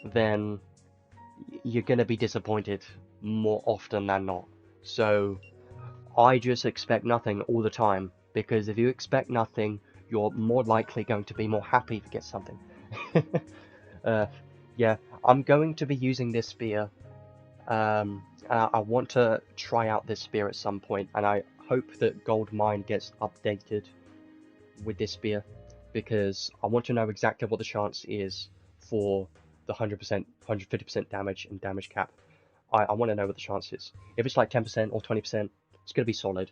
then you're gonna be disappointed more often than not. So I just expect nothing all the time, because if you expect nothing, you're more likely going to be more happy to get something. Yeah, I'm going to be using this spear. I want to try out this spear at some point, and I hope that Gold Mine gets updated with this spear, because I want to know exactly what the chance is for the 100%, 150% damage and damage cap. I want to know what the chance is. If it's like 10% or 20%, it's going to be solid.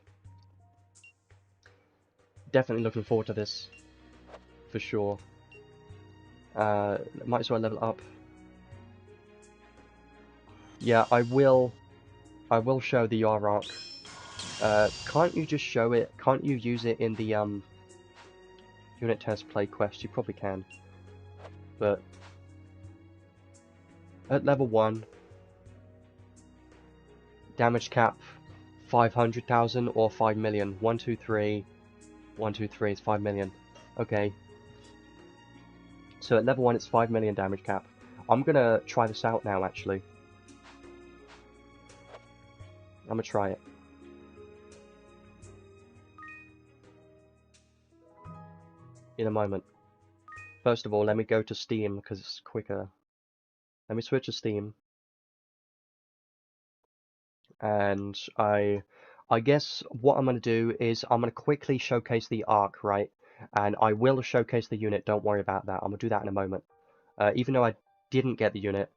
Definitely looking forward to this, for sure. Might as well level up. Yeah, I will show the Yarok. Can't you just show it? Can't you use it in the unit test play quest? You probably can. But at level 1, damage cap 500,000 or 5 million. 1, 2, 3. 1, 2, 3 is 5 million. Okay. So at level 1 it's 5 million damage cap. I'm gonna try this out now, actually. I'm gonna try it. In a moment. First of all, let me go to Steam, because it's quicker. Let me switch to Steam. And I guess what I'm going to do is I'm going to quickly showcase the arc, right? And I will showcase the unit, don't worry about that. I'm going to do that in a moment. Even though I didn't get the unit,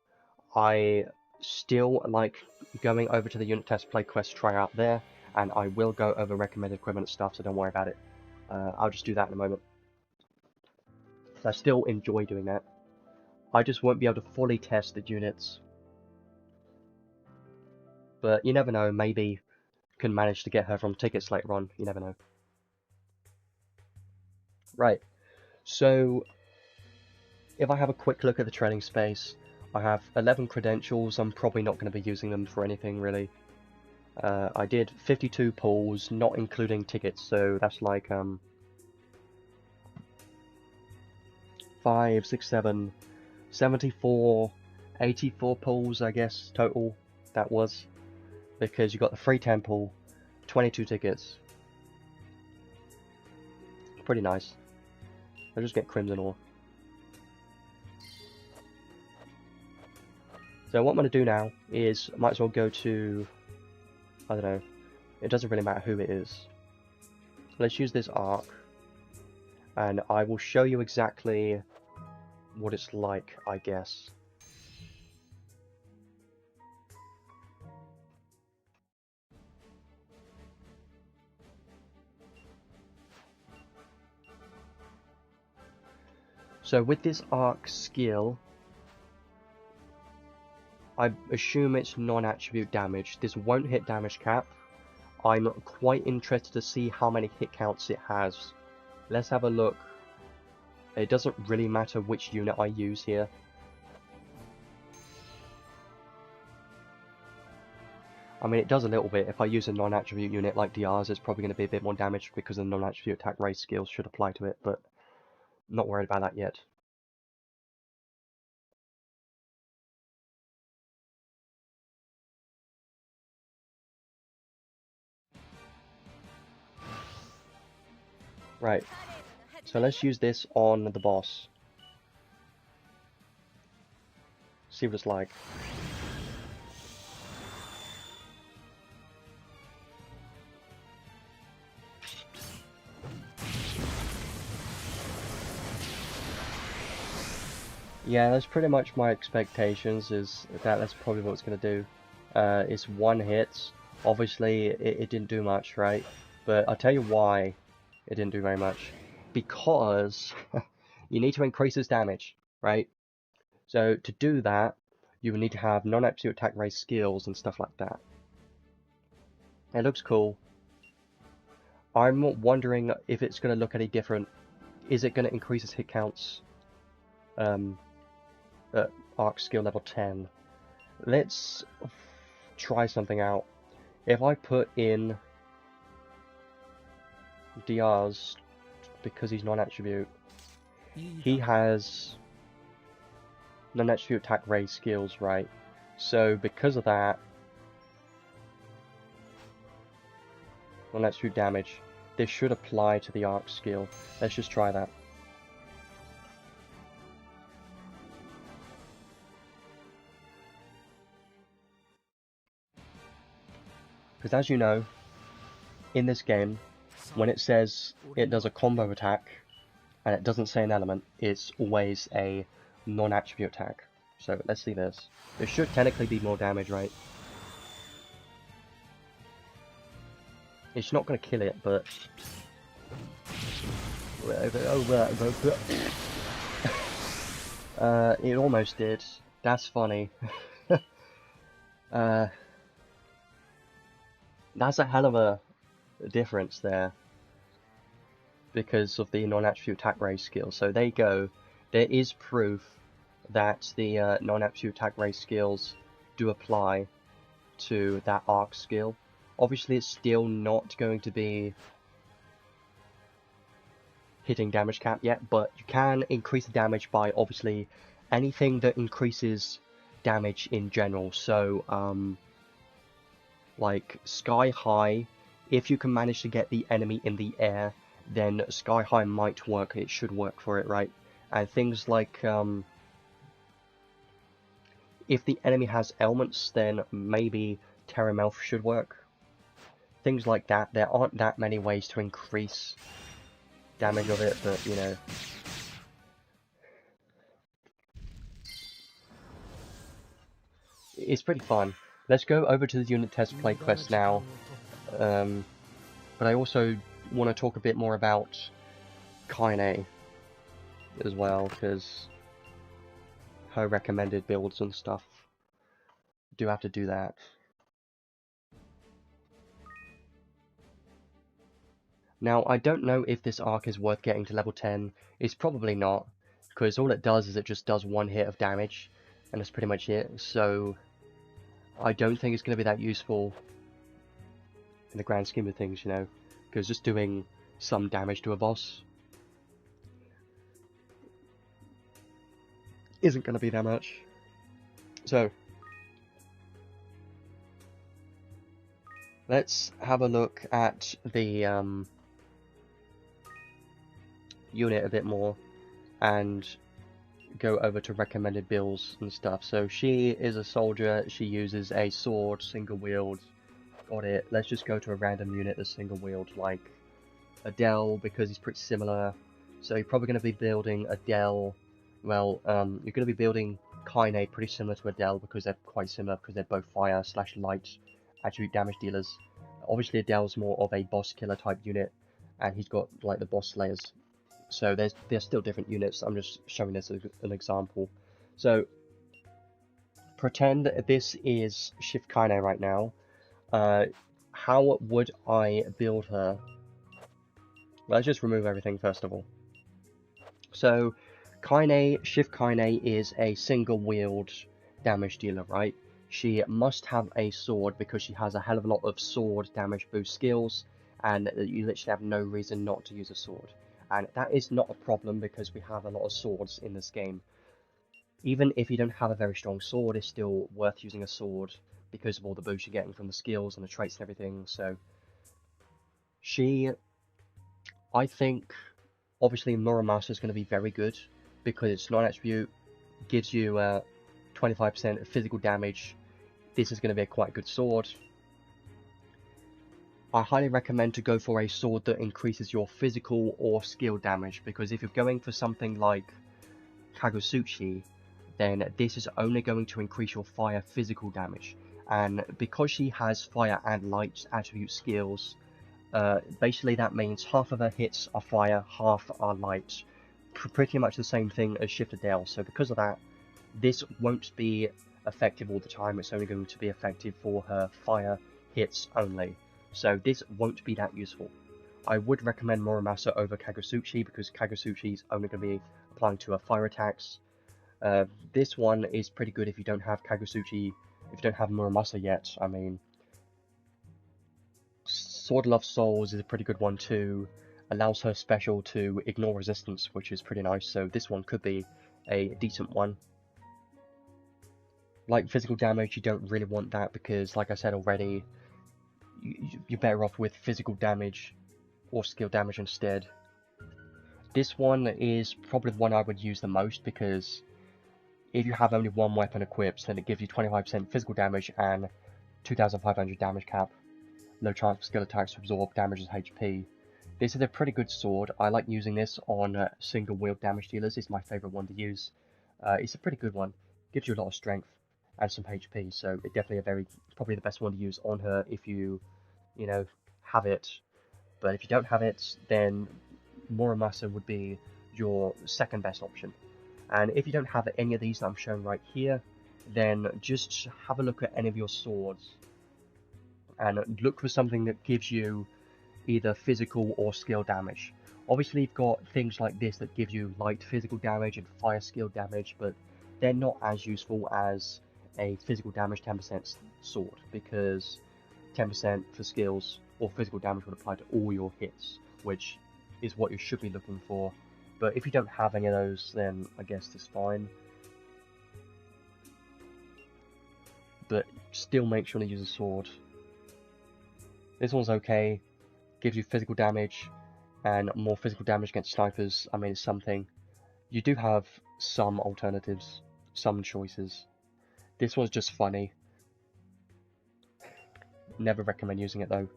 I still like going over to the unit test play quest tryout there, and I will go over recommended equipment and stuff, so don't worry about it. I'll just do that in a moment. I still enjoy doing that. I just won't be able to fully test the units. But you never know, maybe can manage to get her from tickets later on, you never know. Right, so if I have a quick look at the training space, I have 11 credentials. I'm probably not going to be using them for anything really. I did 52 pulls, not including tickets, so that's like 5, 6, 7, 74, 84 pulls, I guess, total that was, because you got the free temple, 22 tickets. Pretty nice. I'll just get Crimson Ore. So what I'm going to do now is, might as well go to, I don't know, it doesn't really matter who it is. Let's use this arc, and I will show you exactly what it's like, I guess. So with this arc skill, I assume it's non-attribute damage. This won't hit damage cap. I'm quite interested to see how many hit counts it has. Let's have a look. It doesn't really matter which unit I use here. I mean, it does a little bit. If I use a non-attribute unit like DR's, it's probably going to be a bit more damage because the non-attribute attack race skills should apply to it, but I'm not worried about that yet. Right, so let's use this on the boss. See what it's like. Yeah, that's pretty much my expectations, is that's probably what it's going to do. It's one hit. Obviously, it didn't do much, right? But I'll tell you why it didn't do very much. Because you need to increase its damage, right? So to do that, you will need to have non-absolute attack rate skills and stuff like that. It looks cool. I'm wondering if it's going to look any different. Is it going to increase its hit counts? At arc skill level 10. Let's try something out. If I put in DRs, because he's non-attribute, he has non-attribute attack ray skills, right? So because of that, non-attribute damage, this should apply to the arc skill. Let's just try that. Because as you know, in this game, when it says it does a combo attack, and it doesn't say an element, it's always a non-attribute attack. So let's see this. This should technically be more damage, right? It's not going to kill it, but... it almost did. That's funny. That's a hell of a difference there, because of the non-attribute attack rate skill. So there you go. There is proof that the non-attribute attack rate skills do apply to that arc skill. Obviously, it's still not going to be hitting damage cap yet, but you can increase the damage by obviously anything that increases damage in general. So, like Sky High, if you can manage to get the enemy in the air, then Sky High might work. It should work for it, right? And things like, if the enemy has elements, then maybe Terra Mouth should work. Things like that. There aren't that many ways to increase damage of it, but you know. It's pretty fun. Let's go over to the unit test play quest now. But I also want to talk a bit more about Kynei as well, because her recommended builds and stuff do have to do that. Now, I don't know if this arc is worth getting to level 10. It's probably not, because all it does is it just does one hit of damage, and that's pretty much it. So, I don't think it's going to be that useful in the grand scheme of things, you know, because just doing some damage to a boss isn't going to be that much. So, let's have a look at the unit a bit more and go over to recommended builds and stuff. So she is a soldier, she uses a sword, single wield. Got it. Let's just go to a random unit that's single wield, like Adele, because he's pretty similar. So you're probably going to be building Adele. Well, you're going to be building Kynei pretty similar to Adele, because they're quite similar, because they're both fire/light attribute damage dealers. Obviously Adele's more of a boss killer type unit, and he's got like the boss slayers. So they're still different units. I'm just showing this as an example. So pretend this is Shift Kynei right now. How would I build her? Let's just remove everything first of all. So Kynei, Shift Kynei is a single wield damage dealer, right? She must have a sword because she has a hell of a lot of sword damage boost skills, and you literally have no reason not to use a sword. And that is not a problem because we have a lot of swords in this game. Even if you don't have a very strong sword, it's still worth using a sword because of all the boosts you're getting from the skills and the traits and everything. So she I think obviously Muramasa is going to be very good because its non-attribute gives you 25% physical damage. This is going to be a quite good sword. I highly recommend to go for a sword that increases your physical or skill damage, because if you're going for something like Kagutsuchi, then this is only going to increase your fire physical damage. And because she has fire and light attribute skills, basically that means half of her hits are fire, half are light. Pretty much the same thing as Shifted Dale. So because of that, this won't be effective all the time. It's only going to be effective for her fire hits only. So this won't be that useful. I would recommend Muramasa over Kagutsuchi because Kagutsuchi is only going to be applying to her fire attacks. This one is pretty good if you don't have Kagutsuchi, if you don't have Muramasa yet. I mean, Sword of Love Souls is a pretty good one too. Allows her special to ignore resistance, which is pretty nice, so this one could be a decent one. Like physical damage, you don't really want that because, like I said already, you're better off with physical damage or skill damage instead. This one is probably the one I would use the most because if you have only one weapon equipped, then it gives you 25% physical damage and 2500 damage cap. No chance for skill attacks to absorb damage as HP. This is a pretty good sword. I like using this on single wield damage dealers. It's my favourite one to use. It's a pretty good one. Gives you a lot of strength and some HP, so it's definitely probably the best one to use on her if you know, have it. But if you don't have it, then Muramasa would be your second best option. And if you don't have any of these that I'm showing right here, then just have a look at any of your swords and look for something that gives you either physical or skill damage. Obviously you've got things like this that give you light physical damage and fire skill damage, but they're not as useful as a physical damage 10% sword, because 10% for skills or physical damage would apply to all your hits, which is what you should be looking for. But if you don't have any of those, then I guess it's fine. But still make sure to use a sword. This one's okay, gives you physical damage and more physical damage against snipers. I mean, it's something. You do have some alternatives, some choices. This one's just funny. Never recommend using it though.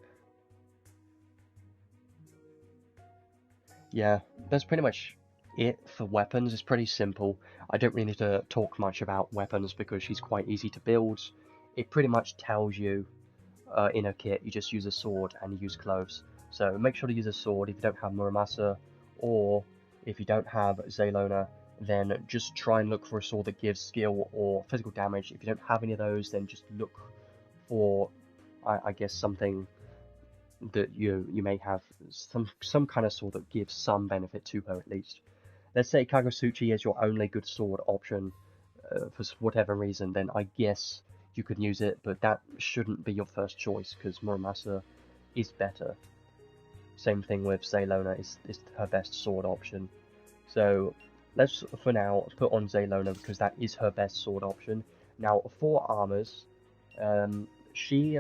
Yeah, that's pretty much it for weapons. It's pretty simple. I don't really need to talk much about weapons because she's quite easy to build. It pretty much tells you in a kit, you just use a sword and you use cloves. So make sure to use a sword if you don't have Muramasa, or if you don't have Zaylona, then just try and look for a sword that gives skill or physical damage. If you don't have any of those, then just look for, I guess, something that you may have, some kind of sword that gives some benefit to her at least. Let's say Kagutsuchi is your only good sword option for whatever reason, then I guess you could use it, but that shouldn't be your first choice because Muramasa is better. Same thing with Zaylona, is her best sword option. So let's for now put on Zaylona because that is her best sword option. Now for armors, she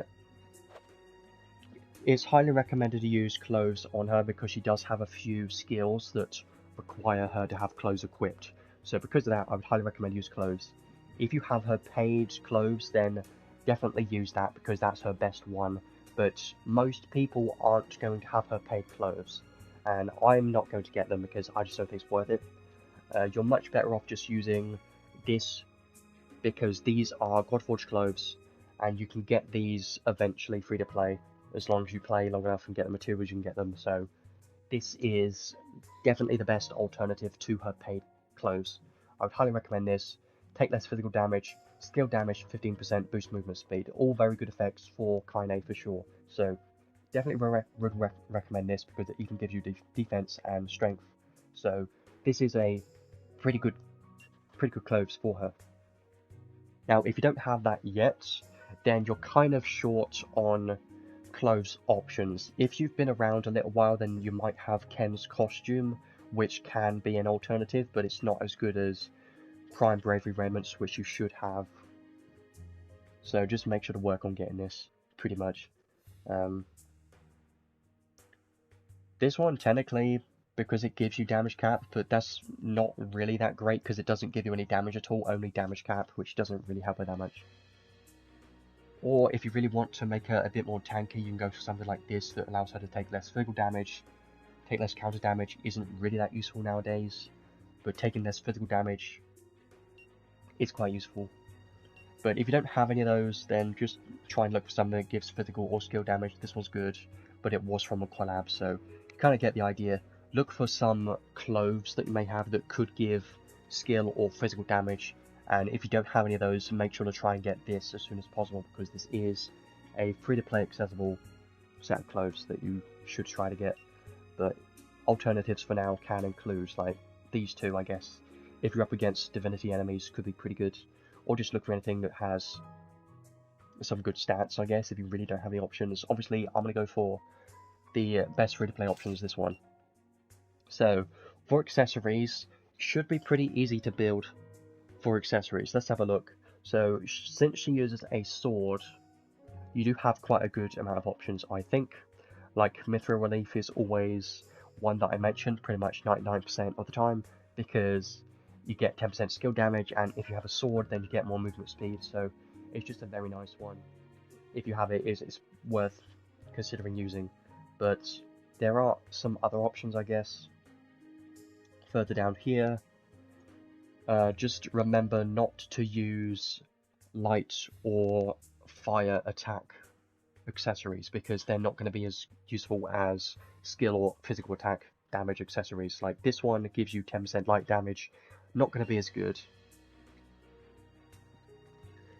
is highly recommended to use cloves on her because she does have a few skills that require her to have cloves equipped. So because of that, I would highly recommend use cloves. If you have her paid cloves, then definitely use that because that's her best one. But most people aren't going to have her paid cloves, and I'm not going to get them because I just don't think it's worth it. You're much better off just using this because these are Godforged cloves, and you can get these eventually free to play as long as you play long enough and get the materials you can get them. So this is definitely the best alternative to her paid cloves. I would highly recommend this. Take less physical damage, skill damage 15%, boost movement speed. All very good effects for Kynei for sure. So definitely would recommend this because it even gives you defense and strength. So this is a pretty good clothes for her. Now if you don't have that yet, then you're kind of short on clothes options. If you've been around a little while, then you might have Ken's costume, which can be an alternative, but it's not as good as Prime Bravery Remnants, which you should have. So just make sure to work on getting this, pretty much. This one, technically, because it gives you damage cap, but that's not really that great because it doesn't give you any damage at all, only damage cap, which doesn't really help her that much. Or if you really want to make her a bit more tanky, you can go for something like this that allows her to take less physical damage. Take less counter damage isn't really that useful nowadays, but taking less physical damage is quite useful. But if you don't have any of those, then just try and look for something that gives physical or skill damage. This one's good, but it was from a collab, so you kind of get the idea. Look for some clothes that you may have that could give skill or physical damage, and if you don't have any of those, make sure to try and get this as soon as possible, because this is a free-to-play accessible set of clothes that you should try to get. But alternatives for now can include, like, these two, I guess. If you're up against divinity enemies, could be pretty good. Or just look for anything that has some good stats, I guess, if you really don't have the options. Obviously, I'm going to go for the best free-to-play options, this one. So, for accessories, should be pretty easy to build for accessories. Let's have a look. So, since she uses a sword, you do have quite a good amount of options, I think. Like, Mithril Relief is always one that I mentioned pretty much 99% of the time, because you get 10% skill damage, and if you have a sword, then you get more movement speed, so it's just a very nice one. If you have it, it's worth considering using. But there are some other options, I guess. Further down here, just remember not to use light or fire attack accessories, because they're not going to be as useful as skill or physical attack damage accessories. Like this one gives you 10% light damage, not going to be as good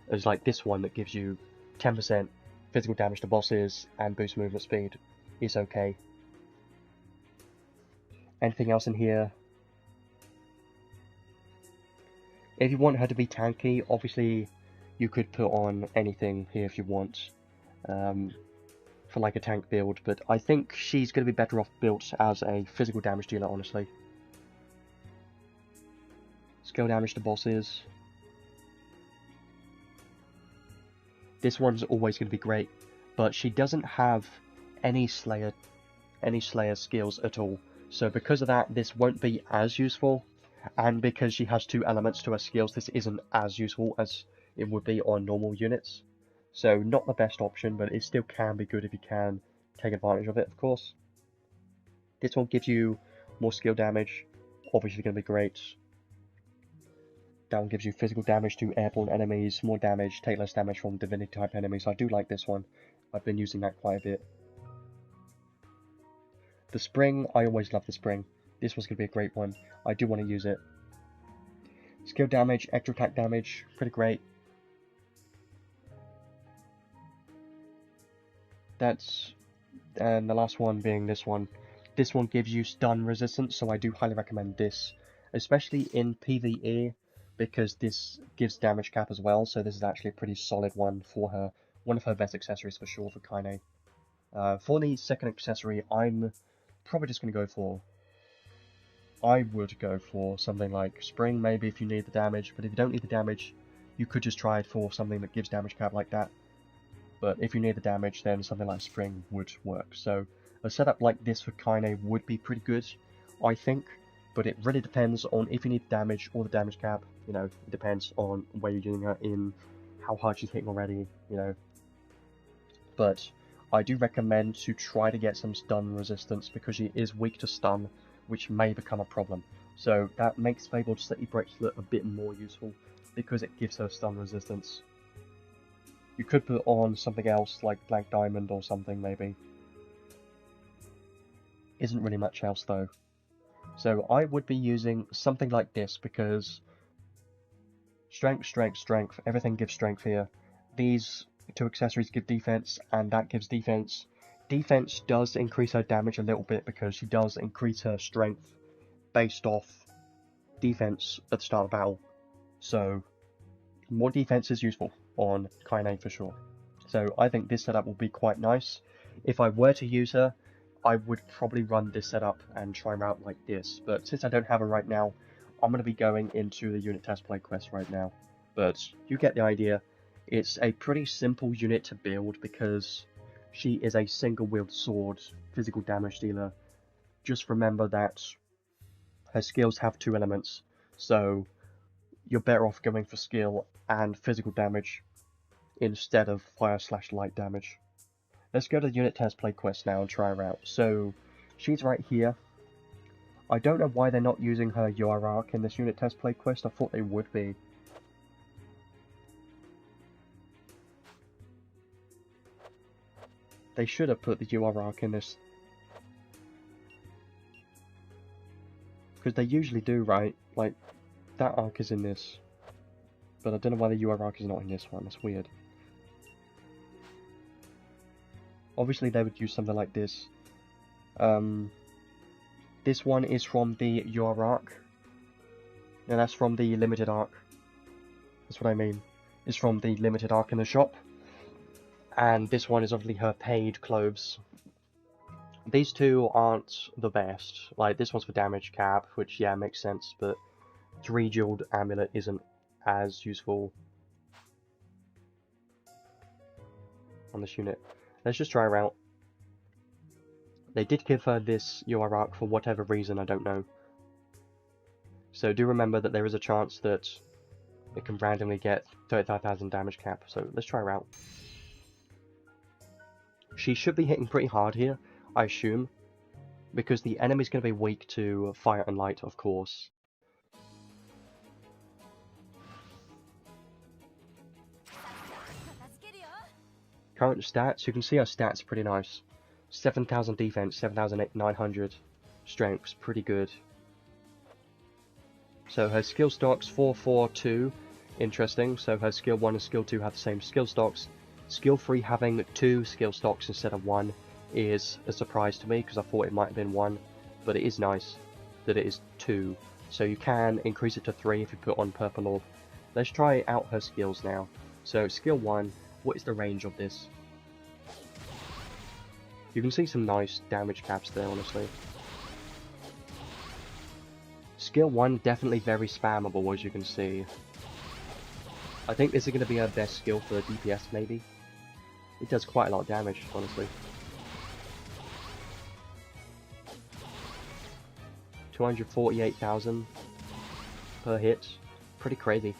as like this one that gives you 10% physical damage to bosses and boost movement speed. Is okay. Anything else in here? If you want her to be tanky, obviously you could put on anything here if you want, for like a tank build, but I think she's going to be better off built as a physical damage dealer, honestly. Skill damage to bosses. This one's always going to be great, but she doesn't have any Slayer skills at all, so because of that, this won't be as useful. And because she has two elements to her skills, this isn't as useful as it would be on normal units. So not the best option, but it still can be good if you can take advantage of it, of course. This one gives you more skill damage, obviously going to be great. That one gives you physical damage to airborne enemies, more damage, take less damage from divinity type enemies. I do like this one. I've been using that quite a bit. The spring, I always love the spring. This one's going to be a great one. I do want to use it. Skill damage, extra attack damage, pretty great. And the last one being this one. This one gives you stun resistance, so I do highly recommend this. Especially in PvE, because this gives damage cap as well, so this is actually a pretty solid one for her. One of her best accessories for sure for Kynei. For the second accessory, I'm probably just going to go for... I would go for something like Spring, maybe, if you need the damage, but if you don't need the damage, you could just try it for something that gives damage cap like that. But if you need the damage, then something like Spring would work. So a setup like this for Kynei would be pretty good, I think, but it really depends on if you need damage or the damage cap. You know, it depends on where you're doing her in, how hard she's hitting already, you know. But I do recommend to try to get some stun resistance, because she is weak to stun, which may become a problem. So that makes Fabled City Bracelet a bit more useful, because it gives her stun resistance. You could put on something else, like Black Diamond or something, maybe. Isn't really much else, though. So I would be using something like this, because strength, strength, strength, everything gives strength here. These two accessories give defense, and that gives defense. Defense does increase her damage a little bit, because she does increase her strength based off defense at the start of battle. So more defense is useful on Kynei for sure. So I think this setup will be quite nice. If I were to use her, I would probably run this setup and try her out like this. But since I don't have her right now, I'm going to be going into the unit test play quest right now. But you get the idea. It's a pretty simple unit to build, because she is a single wield sword, physical damage dealer, just remember that her skills have 2 elements, so you're better off going for skill and physical damage instead of fire/light damage. Let's go to the unit test play quest now and try her out. So, she's right here. I don't know why they're not using her UR arc in this unit test play quest. I thought they would be. They should have put the UR arc in this. Because they usually do, right? Like, that arc is in this. But I don't know why the UR arc is not in this one. That's weird. Obviously they would use something like this. This one is from the UR arc. And that's from the limited arc. That's what I mean. It's from the limited arc in the shop. And this one is obviously her paid clothes. These two aren't the best. Like, this one's for damage cap, which, yeah, makes sense, but 3 jeweled amulet isn't as useful on this unit. Let's just try her out. They did give her this UR arc for whatever reason, I don't know. So do remember that there is a chance that it can randomly get 35,000 damage cap, so let's try her out. She should be hitting pretty hard here, I assume, because the enemy's going to be weak to fire and light, of course. Current stats, you can see her stats are pretty nice. 7,000 defense, 7,900 strengths, pretty good. So her skill stocks 4, 4, 2, interesting. So her skill 1 and skill 2 have the same skill stocks. Skill 3 having 2 skill stocks instead of 1 is a surprise to me, because I thought it might have been 1, but it is nice that it is 2. So you can increase it to 3 if you put on purple orb. Let's try out her skills now. So skill 1, what is the range of this? You can see some nice damage caps there, honestly. Skill 1, definitely very spammable, as you can see. I think this is going to be her best skill for the DPS, maybe. It does quite a lot of damage, honestly. 248,000 per hit. Pretty crazy.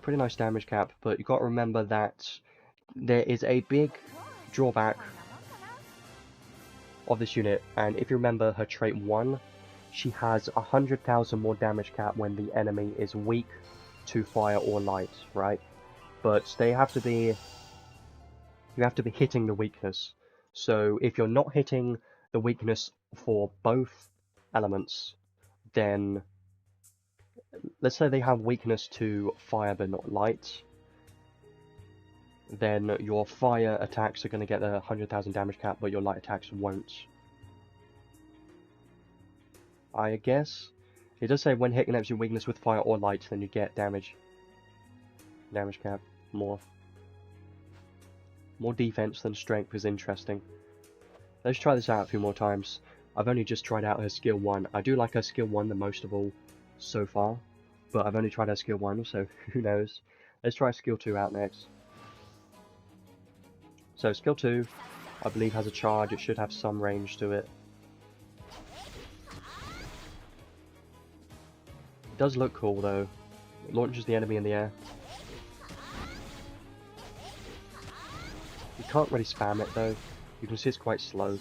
Pretty nice damage cap, but you got to remember that there is a big drawback of this unit, and if you remember her trait 1, she has 100,000 more damage cap when the enemy is weak to fire or light, right? But they have to be, you have to be hitting the weakness. So if you're not hitting the weakness for both elements, then let's say they have weakness to fire but not light, then your fire attacks are going to get the 100,000 damage cap, but your light attacks won't. I guess. It does say when hit connects your weakness with fire or light, then you get damage. Damage cap. More. More defense than strength is interesting. Let's try this out a few more times. I've only just tried out her skill 1. I do like her skill 1 the most of all so far, but I've only tried her skill 1, so who knows. Let's try skill 2 out next. So skill 2, I believe, has a charge. It should have some range to it. It does look cool though. It launches the enemy in the air. You can't really spam it though. You can see it's quite slow.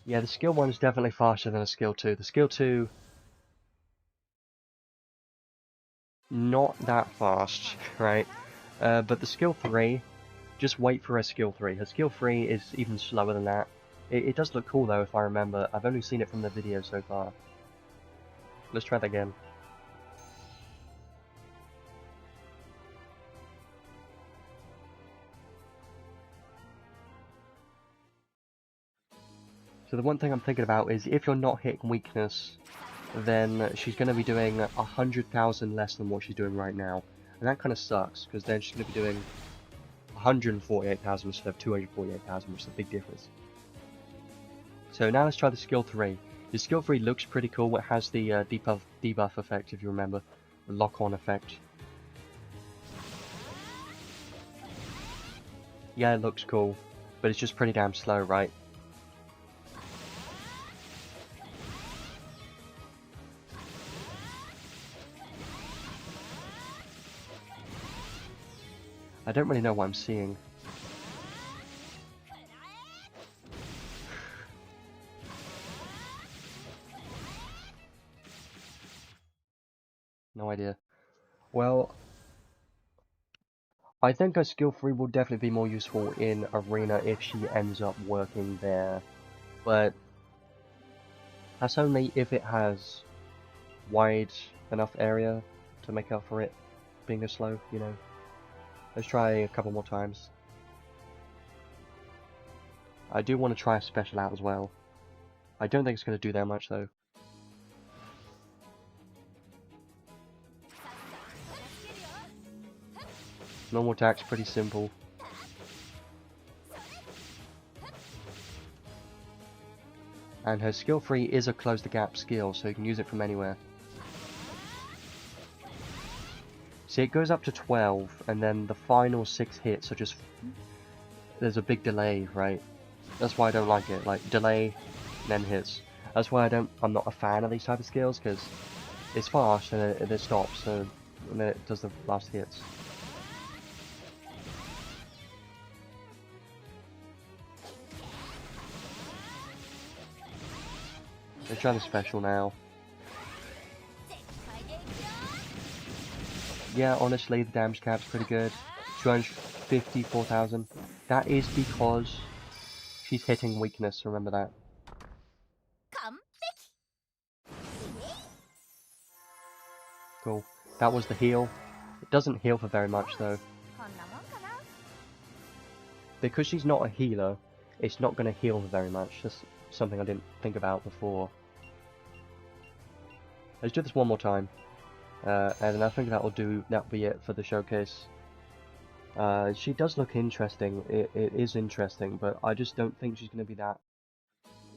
Yeah, the skill 1 is definitely faster than a skill 2. The skill 2, not that fast, right? But the skill 3, just wait for her skill 3. Her skill 3 is even slower than that. It does look cool though, if I remember. I've only seen it from the video so far. Let's try that again. So the one thing I'm thinking about is if you're not hitting weakness, then she's going to be doing 100,000 less than what she's doing right now. And that kind of sucks, because then she's going to be doing 148,000 instead of 248,000, which is a big difference. So now let's try the skill 3. The skill 3 looks pretty cool. It has the debuff effect, if you remember. The lock-on effect. Yeah, it looks cool, but it's just pretty damn slow, right? I don't really know what I'm seeing. No idea. Well, I think her skill 3 will definitely be more useful in Arena if she ends up working there. But that's only if it has wide enough area to make up for it being a slow, you know. Let's try a couple more times. I do want to try a special out as well. I don't think it's going to do that much though. Normal attack's pretty simple. And her skill 3 is a close the gap skill, so you can use it from anywhere. See, it goes up to 12, and then the final 6 hits are just... There's a big delay, right? That's why I don't like it. Like, delay, then hits. That's why I'm not a fan of these type of skills, because it's fast, and it stops, and then it does the last hits. Let's try the special now. Yeah, honestly, the damage cap's pretty good. 254,000. That is because she's hitting weakness, remember that. Cool. That was the heal. It doesn't heal for very much though. Because she's not a healer, it's not going to heal for very much. That's something I didn't think about before. Let's do this one more time. And then I think that'll be it for the showcase. She does look interesting. It is interesting, but I just don't think she's going to be that.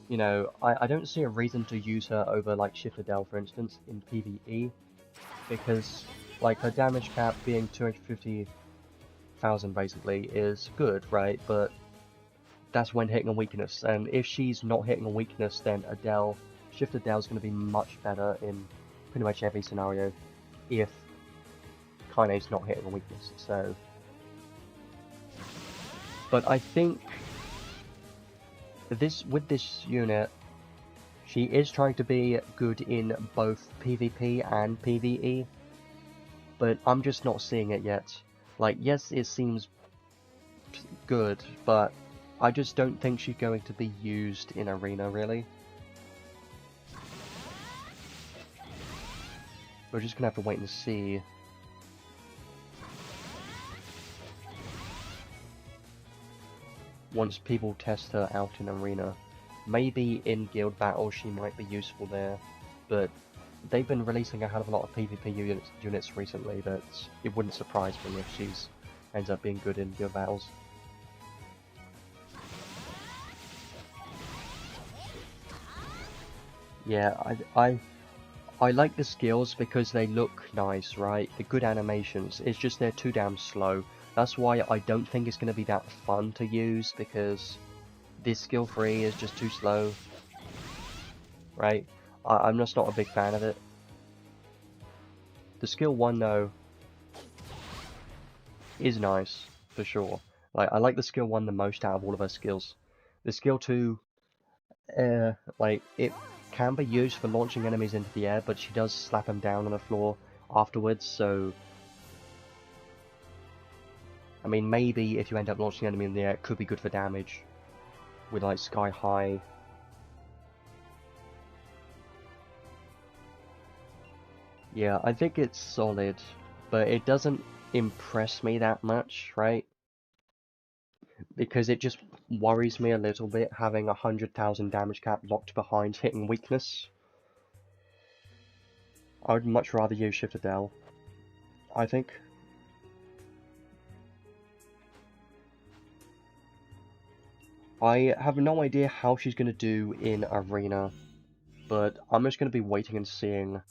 You know, I don't see a reason to use her over like Shift Adele, for instance, in PvE, because like her damage cap being 250,000 basically is good, right? But that's when hitting a weakness, and if she's not hitting a weakness, then Shift Adele's going to be much better in pretty much every scenario if Kynei's not hitting a weakness. So, but I think with this unit, she is trying to be good in both PvP and PvE, but I'm just not seeing it yet. Like, yes, it seems good, but I just don't think she's going to be used in Arena, really. We're just gonna have to wait and see. Once people test her out in Arena. Maybe in guild battles she might be useful there, but they've been releasing a hell of a lot of PvP units recently that it wouldn't surprise me if she's ends up being good in guild battles. Yeah, I like the skills because they look nice, right? The good animations. It's just they're too damn slow. That's why I don't think it's going to be that fun to use, because this skill 3 is just too slow. Right? I'm just not a big fan of it. The skill 1 though is nice, for sure. Like, I like the skill 1 the most out of all of her skills. The skill 2, like, it can be used for launching enemies into the air, but she does slap them down on the floor afterwards, so... I mean, maybe if you end up launching an enemy in the air, it could be good for damage. With, like, Sky High. Yeah, I think it's solid, but it doesn't impress me that much, right? Because it just worries me a little bit having 100,000 damage cap locked behind hitting weakness. I would much rather use Shift Adele, I think. I have no idea how she's going to do in Arena, but I'm just going to be waiting and seeing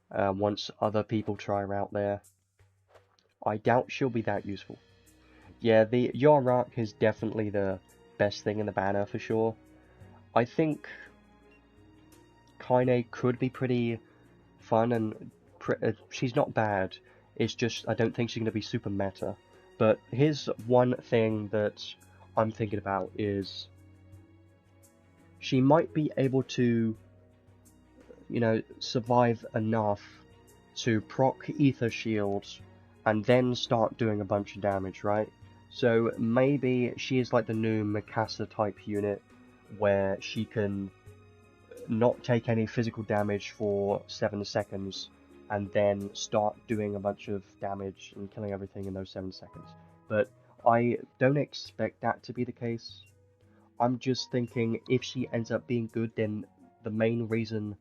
once other people try her out there. I doubt she'll be that useful. Yeah, the Yarok is definitely the best thing in the banner for sure. I think Kynei could be pretty fun and she's not bad. It's just I don't think she's going to be super meta. But here's one thing that I'm thinking about is she might be able to, you know, survive enough to proc Ether Shields and then start doing a bunch of damage, right? So maybe she is like the new Mikasa type unit where she can not take any physical damage for 7 seconds and then start doing a bunch of damage and killing everything in those 7 seconds. But I don't expect that to be the case. I'm just thinking if she ends up being good, then the main reason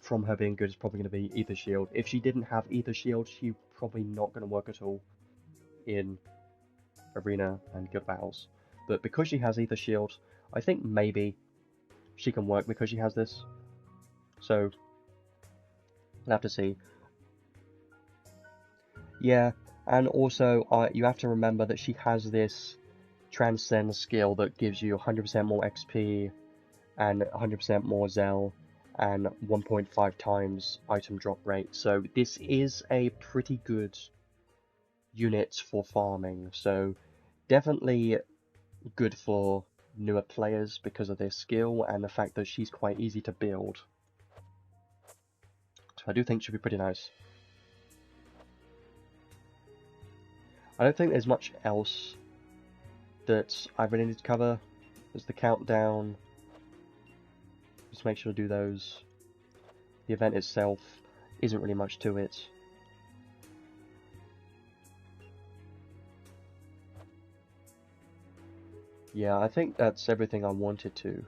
from her being good is probably going to be Ether Shield. If she didn't have Ether Shield, she's probably not going to work at all in Arena and Guild Battles. But because she has Ether Shield, I think maybe she can work because she has this. So, we'll have to see. Yeah, and also you have to remember that she has this Transcend skill that gives you 100% more XP and 100% more Zell and 1.5 times item drop rate. So this is a pretty good unit for farming. So definitely good for newer players because of their skill and the fact that she's quite easy to build. So I do think she'll be pretty nice. I don't think there's much else that I really need to cover. There's the countdown. Just make sure to do those. The event itself isn't really much to it. Yeah, I think that's everything I wanted to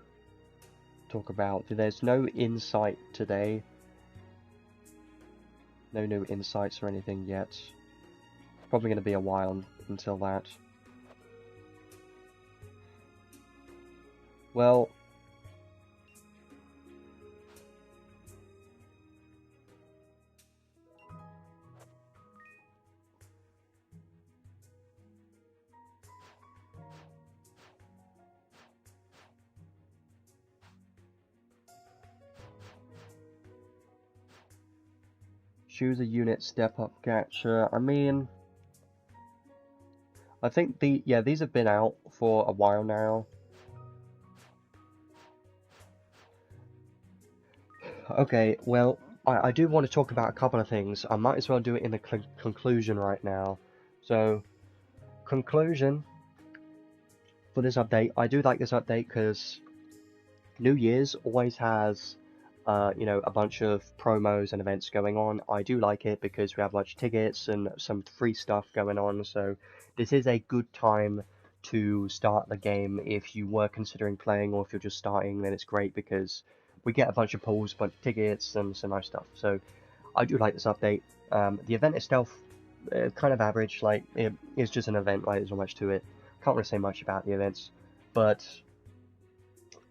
talk about. There's no insight today. No new insights or anything yet. Probably going to be a while until that. Well, choose a unit, step up gacha. I mean, I think these have been out for a while now. Okay, well, I do want to talk about a couple of things. I might as well do it in the conclusion right now. So, conclusion for this update. I do like this update because New Year's always has, you know, a bunch of promos and events going on. I do like it because we have a bunch of tickets and some free stuff going on. So, this is a good time to start the game if you were considering playing, or if you're just starting, then it's great because we get a bunch of pulls, a bunch of tickets, and some nice stuff. So I do like this update. The event itself, kind of average. Like it's just an event. Like there's not much to it. Can't really say much about the events, but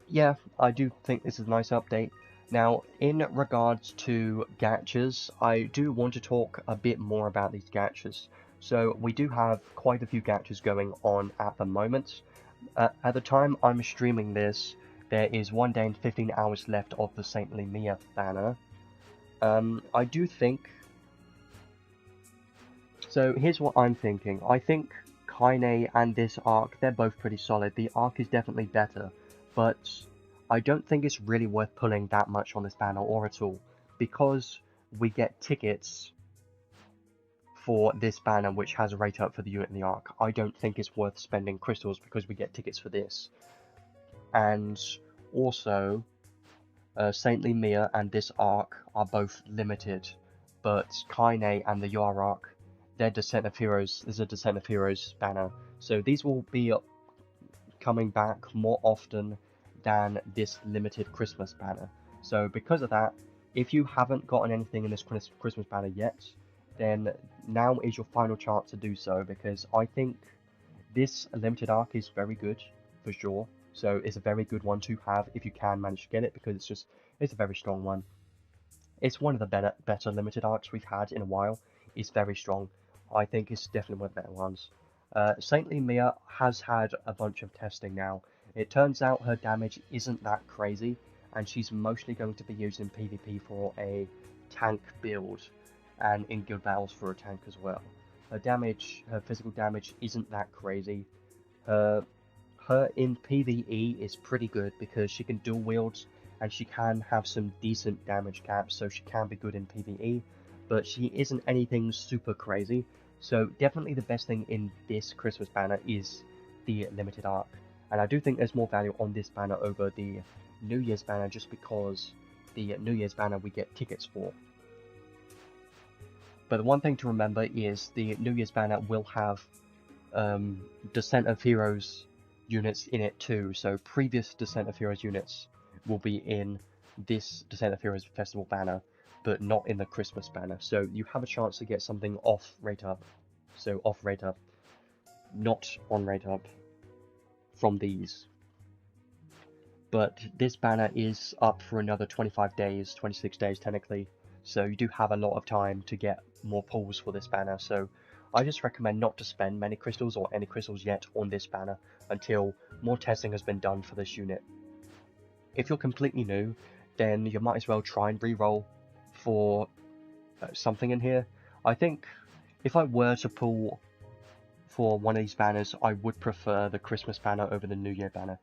yeah, I do think this is a nice update. Now, in regards to gachas, I do want to talk a bit more about these gachas. So we do have quite a few gachas going on at the moment. At the time I'm streaming this, there is 1 day and 15 hours left of the Saintly Mia banner. I do think... So here's what I'm thinking. I think Kynei and this arc, they're both pretty solid. The arc is definitely better, but I don't think it's really worth pulling that much on this banner, or at all, because we get tickets for this banner which has a rate up for the unit in the arc. I don't think it's worth spending crystals because we get tickets for this. And also, Saintly Mia and this arc are both limited, but Kynei and the Yar arc, they're Descent of Heroes. There's a Descent of Heroes banner, so these will be coming back more often than this limited Christmas banner. So because of that, if you haven't gotten anything in this Christmas banner yet, then now is your final chance to do so, because I think this limited arc is very good. for sure. So it's a very good one to have if you can manage to get it, because it's a very strong one. It's one of the better limited arcs we've had in a while. It's very strong. I think it's definitely one of the better ones. Saintly Mia has had a bunch of testing now. It turns out her damage isn't that crazy, and she's mostly going to be used in PvP for a tank build, and in guild battles for a tank as well. Her physical damage isn't that crazy. Her in PvE is pretty good because she can dual wield and she can have some decent damage caps, so she can be good in PvE, but she isn't anything super crazy. So definitely the best thing in this Christmas banner is the limited arc, and I do think there's more value on this banner over the New Year's banner, just because the New Year's banner we get tickets for. But the one thing to remember is the New Year's banner will have Descent of Heroes units in it too, so previous Descent of Heroes units will be in this Descent of Heroes Festival banner, but not in the Christmas banner, so you have a chance to get something off rate up, not on rate up, from these. But this banner is up for another 25 days, 26 days technically, so you do have a lot of time to get more pulls for this banner, so I just recommend not to spend many crystals or any crystals yet on this banner until more testing has been done for this unit. If you're completely new, then you might as well try and re-roll for something in here. I think if I were to pull for one of these banners, I would prefer the Christmas banner over the New Year banner.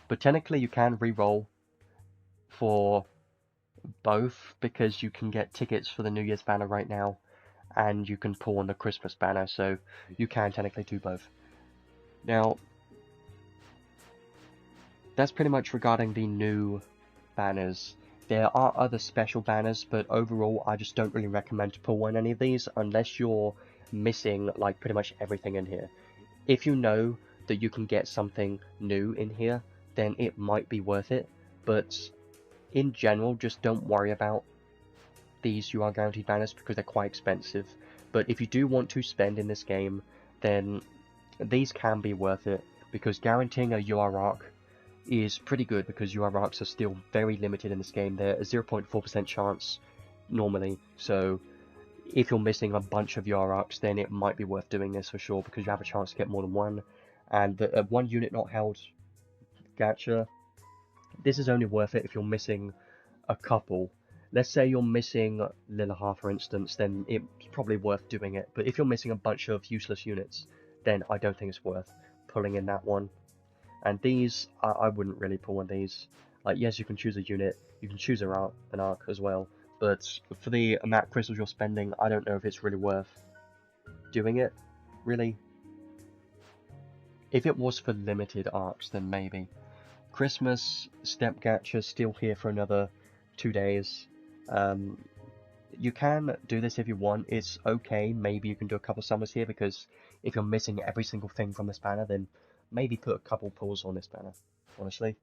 But technically you can re-roll for both, because you can get tickets for the New Year's banner right now, and you can pull on the Christmas banner, so you can technically do both. Now, that's pretty much regarding the new banners. There are other special banners, but overall I just don't really recommend to pull on any of these unless you're missing like pretty much everything in here. If you know that you can get something new in here, then it might be worth it, but in general just don't worry about these UR guaranteed banners because they're quite expensive. But if you do want to spend in this game, then these can be worth it, because guaranteeing a UR arc is pretty good, because UR arcs are still very limited in this game. They're a 0.4% chance normally, so if you're missing a bunch of UR arcs, then it might be worth doing this for sure, because you have a chance to get more than one. And the one unit not held gacha, this is only worth it if you're missing a couple. Let's say you're missing Lilahar, for instance, then it's probably worth doing it. But if you're missing a bunch of useless units, then I don't think it's worth pulling in that one. And these, I wouldn't really pull on these. Like, yes, you can choose a unit, you can choose an arc as well, but for the amount of crystals you're spending, I don't know if it's really worth doing it, really. If it was for limited arcs, then maybe. Christmas step gacha still here for another 2 days. You can do this if you want. It's okay. Maybe you can do a couple summers here, because if you're missing every single thing from this banner, then maybe put a couple pulls on this banner, honestly.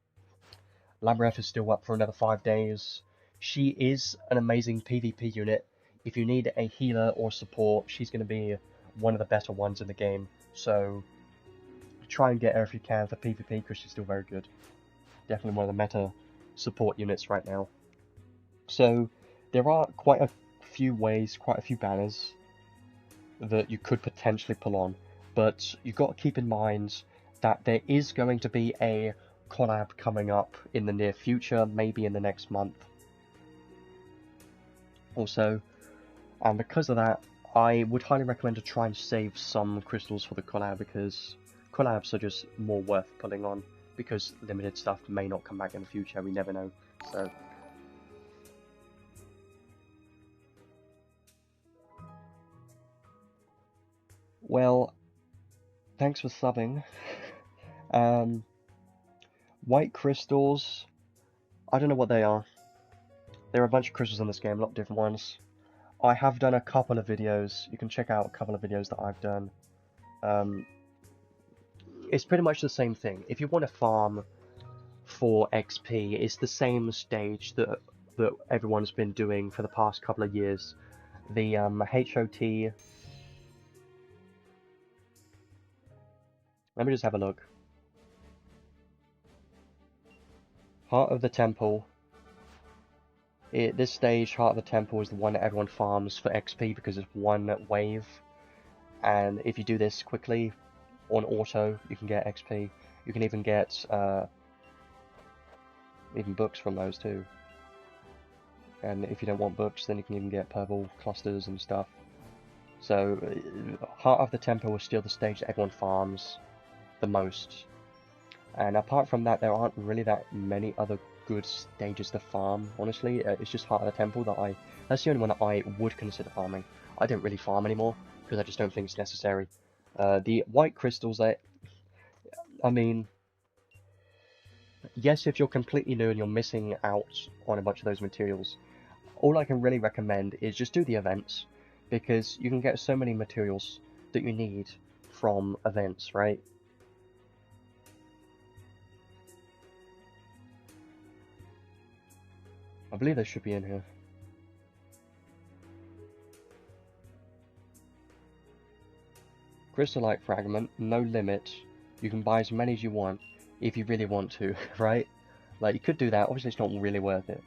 Labyrinth is still up for another 5 days. She is an amazing PvP unit. If you need a healer or support, she's going to be one of the better ones in the game. So try and get her if you can for PvP, because she's still very good. Definitely one of the meta support units right now. So there are quite a few ways, quite a few banners that you could potentially pull on, but you've got to keep in mind that there is going to be a collab coming up in the near future, maybe in the next month also, and because of that, I would highly recommend to try and save some crystals for the collab, because collabs are just more worth pulling on, because limited stuff may not come back in the future, we never know. So well, thanks for subbing. White crystals, I don't know what they are. There are a bunch of crystals in this game, a lot of different ones. I have done a couple of videos, you can check out a couple of videos that I've done. It's pretty much the same thing. If you want to farm for XP, it's the same stage that everyone's been doing for the past couple of years. The HOT... Let me just have a look. Heart of the Temple. This stage, Heart of the Temple, is the one that everyone farms for XP because it's one wave. And if you do this quickly, on auto, you can get XP. You can even get even books from those too. And if you don't want books, then you can even get purple clusters and stuff. So, Heart of the Temple is still the stage that everyone farms the most. And apart from that, there aren't really that many other good stages to farm, honestly. It's just Heart of the Temple that that's the only one that I would consider farming. I don't really farm anymore, because I just don't think it's necessary. The white crystals, I mean, yes, if you're completely new and you're missing out on a bunch of those materials, all I can really recommend is just do the events, because you can get so many materials that you need from events, right? I believe they should be in here. Crystallite fragment, no limit. You can buy as many as you want if you really want to, right? Like, you could do that. Obviously, it's not really worth it.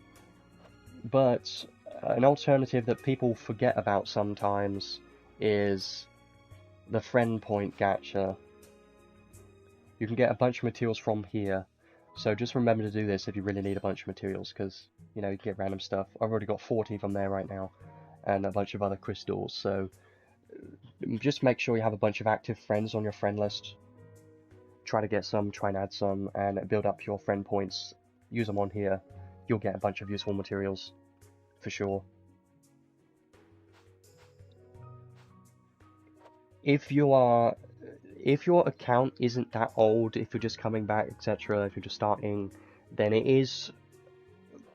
But an alternative that people forget about sometimes is the friend point gacha. You can get a bunch of materials from here. So just remember to do this if you really need a bunch of materials, because, you know, you can get random stuff. I've already got 40 from there right now, and a bunch of other crystals, so just make sure you have a bunch of active friends on your friend list. Try to get some, try and add some, and build up your friend points. Use them on here. You'll get a bunch of useful materials, for sure. If your account isn't that old, if you're just coming back, etc., if you're just starting, then it is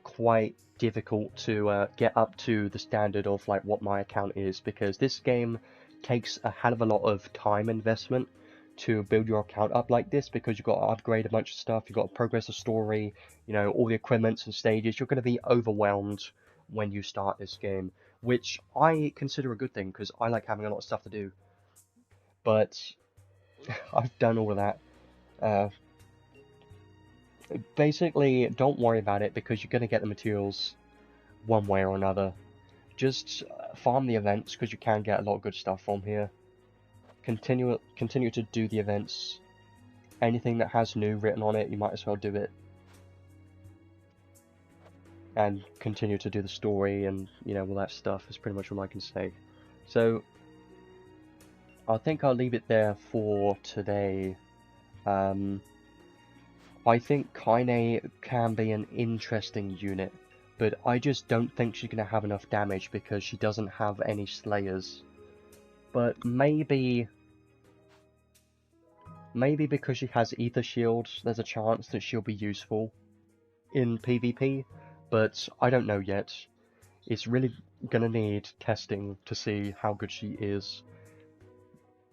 quite difficult to get up to the standard of like what my account is, because this game takes a hell of a lot of time investment to build your account up like this, because you've got to upgrade a bunch of stuff, you've got to progress the story, you know, all the equipments and stages. You're going to be overwhelmed when you start this game, which I consider a good thing, because I like having a lot of stuff to do. But I've done all of that. Basically, don't worry about it, because you're going to get the materials one way or another. Just farm the events, because you can get a lot of good stuff from here. Continue to do the events. Anything that has new written on it, you might as well do it. And continue to do the story and, you know, all that stuff is pretty much all I can say. So, I think I'll leave it there for today. I think Kynei can be an interesting unit, but I just don't think she's going to have enough damage because she doesn't have any slayers. But maybe because she has Ether Shield, there's a chance that she'll be useful in PvP, but I don't know yet. It's really gonna need testing to see how good she is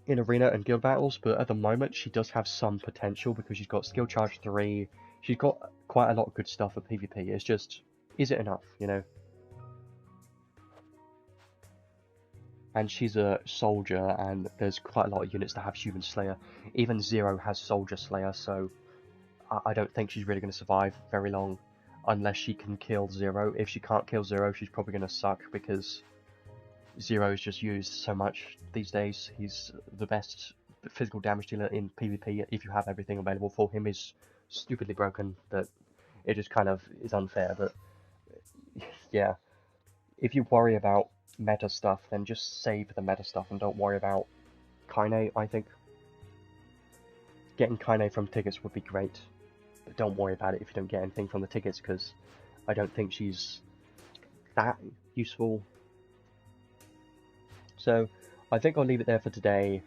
in arena and guild battles, but at the moment she does have some potential because she's got skill charge 3, she's got quite a lot of good stuff for PvP. It's just, is it enough, you know? And she's a soldier, and there's quite a lot of units that have Human Slayer. Even Zero has Soldier Slayer, so I don't think she's really going to survive very long unless she can kill Zero. If she can't kill Zero, she's probably going to suck, because Zero is just used so much these days. He's the best physical damage dealer in PvP if you have everything available for him. Is stupidly broken that it just kind of is unfair. But yeah, if you worry about meta stuff, then just save the meta stuff and don't worry about Kynei. I think getting Kynei from tickets would be great, but don't worry about it if you don't get anything from the tickets, because I don't think she's that useful. So I think I'll leave it there for today.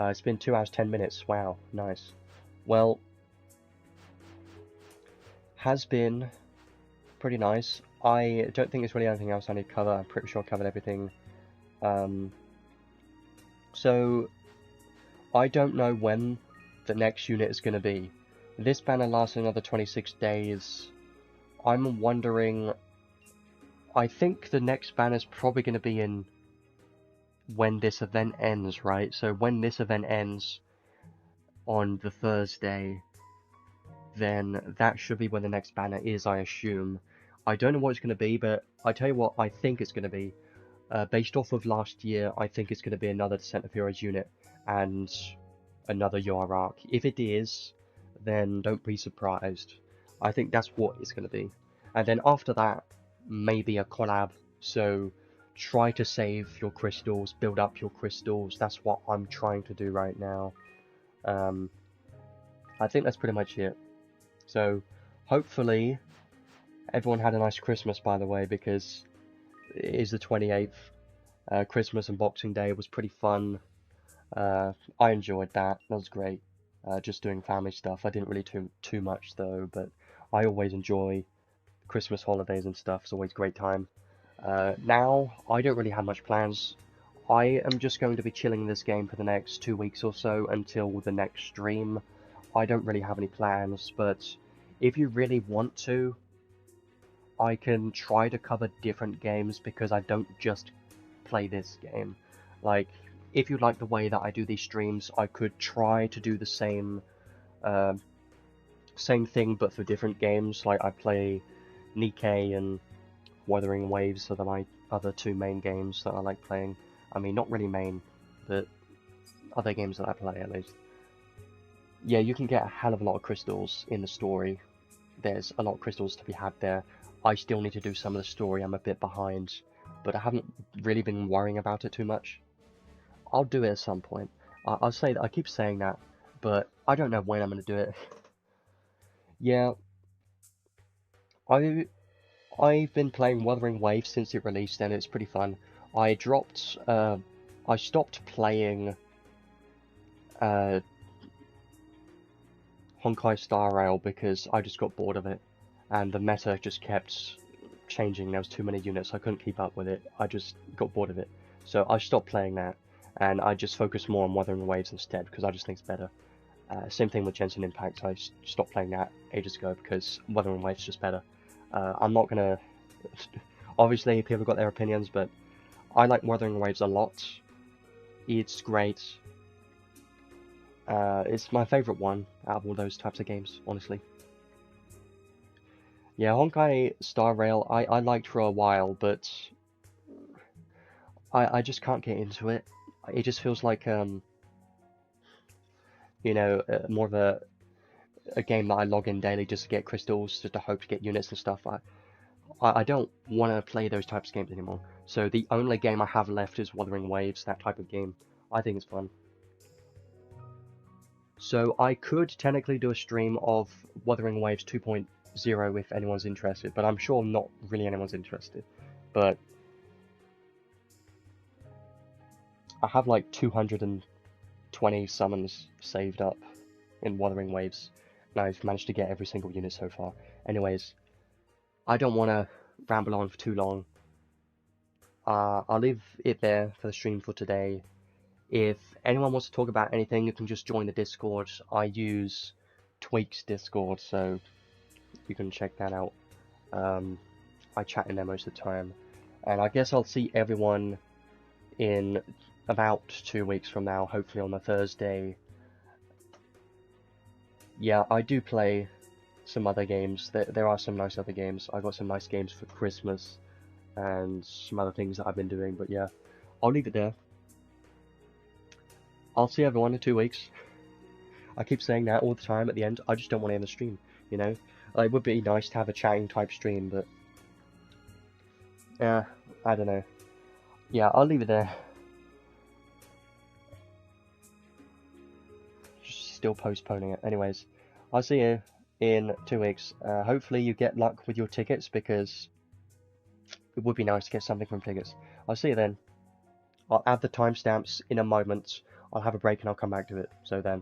It's been 2 hours 10 minutes. Wow, nice. Well, has been pretty nice. I don't think there's really anything else I need to cover. I'm pretty sure I covered everything. So I don't know when the next unit is going to be. This banner lasts another 26 days. I'm wondering, I think the next banner is probably going to be in when this event ends, right? So when this event ends, on the Thursday, then that should be when the next banner is, I assume. I don't know what it's going to be, but I tell you what I think it's going to be. Based off of last year, I think it's going to be another Descent of Heroes unit and another UR arc. If it is, then don't be surprised. I think that's what it's going to be. And then after that, maybe a collab. So try to save your crystals, build up your crystals. That's what I'm trying to do right now. I think that's pretty much it. So hopefully everyone had a nice Christmas, by the way, because it is the 28th. Christmas and Boxing Day was pretty fun. I enjoyed that. That was great. Just doing family stuff. I didn't really do too much though, but I always enjoy Christmas holidays and stuff. It's always a great time. Now, I don't really have much plans. I am just going to be chilling this game for the next 2 weeks or so until the next stream. I don't really have any plans, but if you really want to, I can try to cover different games because I don't just play this game. Like, if you like the way that I do these streams, I could try to do the same thing but for different games. Like, I play Nikkei and Wuthering Waves, so they're my other two main games that I like playing. I mean, not really main, but other games that I play at least. Yeah, you can get a hell of a lot of crystals in the story. There's a lot of crystals to be had there. I still need to do some of the story, I'm a bit behind, but I haven't really been worrying about it too much. I'll do it at some point. I'll say that, I keep saying that, but I don't know when I'm going to do it. Yeah, I've been playing Wuthering Waves since it released and it's pretty fun. I stopped playing Honkai Star Rail because I just got bored of it, and the meta just kept changing. There was too many units, I couldn't keep up with it. I just got bored of it, so I stopped playing that, and I just focused more on Wuthering Waves instead because I just think it's better. Same thing with Genshin Impact. I stopped playing that ages ago because Wuthering Waves is just better. I'm not gonna. Obviously, people have got their opinions, but I like Wuthering Waves a lot. It's great. It's my favourite one out of all those types of games, honestly. Yeah, Honkai Star Rail, I liked for a while, but I just can't get into it. It just feels like, you know, more of a game that I log in daily just to get crystals, just to hope to get units and stuff. I don't want to play those types of games anymore. So the only game I have left is Wuthering Waves, that type of game. I think it's fun. So I could technically do a stream of Wuthering Waves 2.0 if anyone's interested, but I'm sure not really anyone's interested. But I have like 220 summons saved up in Wuthering Waves, and I've managed to get every single unit so far. Anyways, I don't want to ramble on for too long. I'll leave it there for the stream for today. If anyone wants to talk about anything, you can just join the Discord. I use Tweak's Discord, so you can check that out. I chat in there most of the time. And I guess I'll see everyone in about 2 weeks from now, hopefully on a Thursday. Yeah, I do play some other games. There are some nice other games. I got some nice games for Christmas and some other things that I've been doing, but yeah, I'll leave it there. I'll see everyone in 2 weeks. I keep saying that all the time at the end. I just don't want to end the stream, you know? It would be nice to have a chatting type stream, but yeah, I don't know. Yeah, I'll leave it there. Just still postponing it. Anyways, I'll see you in 2 weeks. Hopefully you get luck with your tickets, because it would be nice to get something from tickets. I'll see you then. I'll add the timestamps in a moment. I'll have a break and I'll come back to it. So then.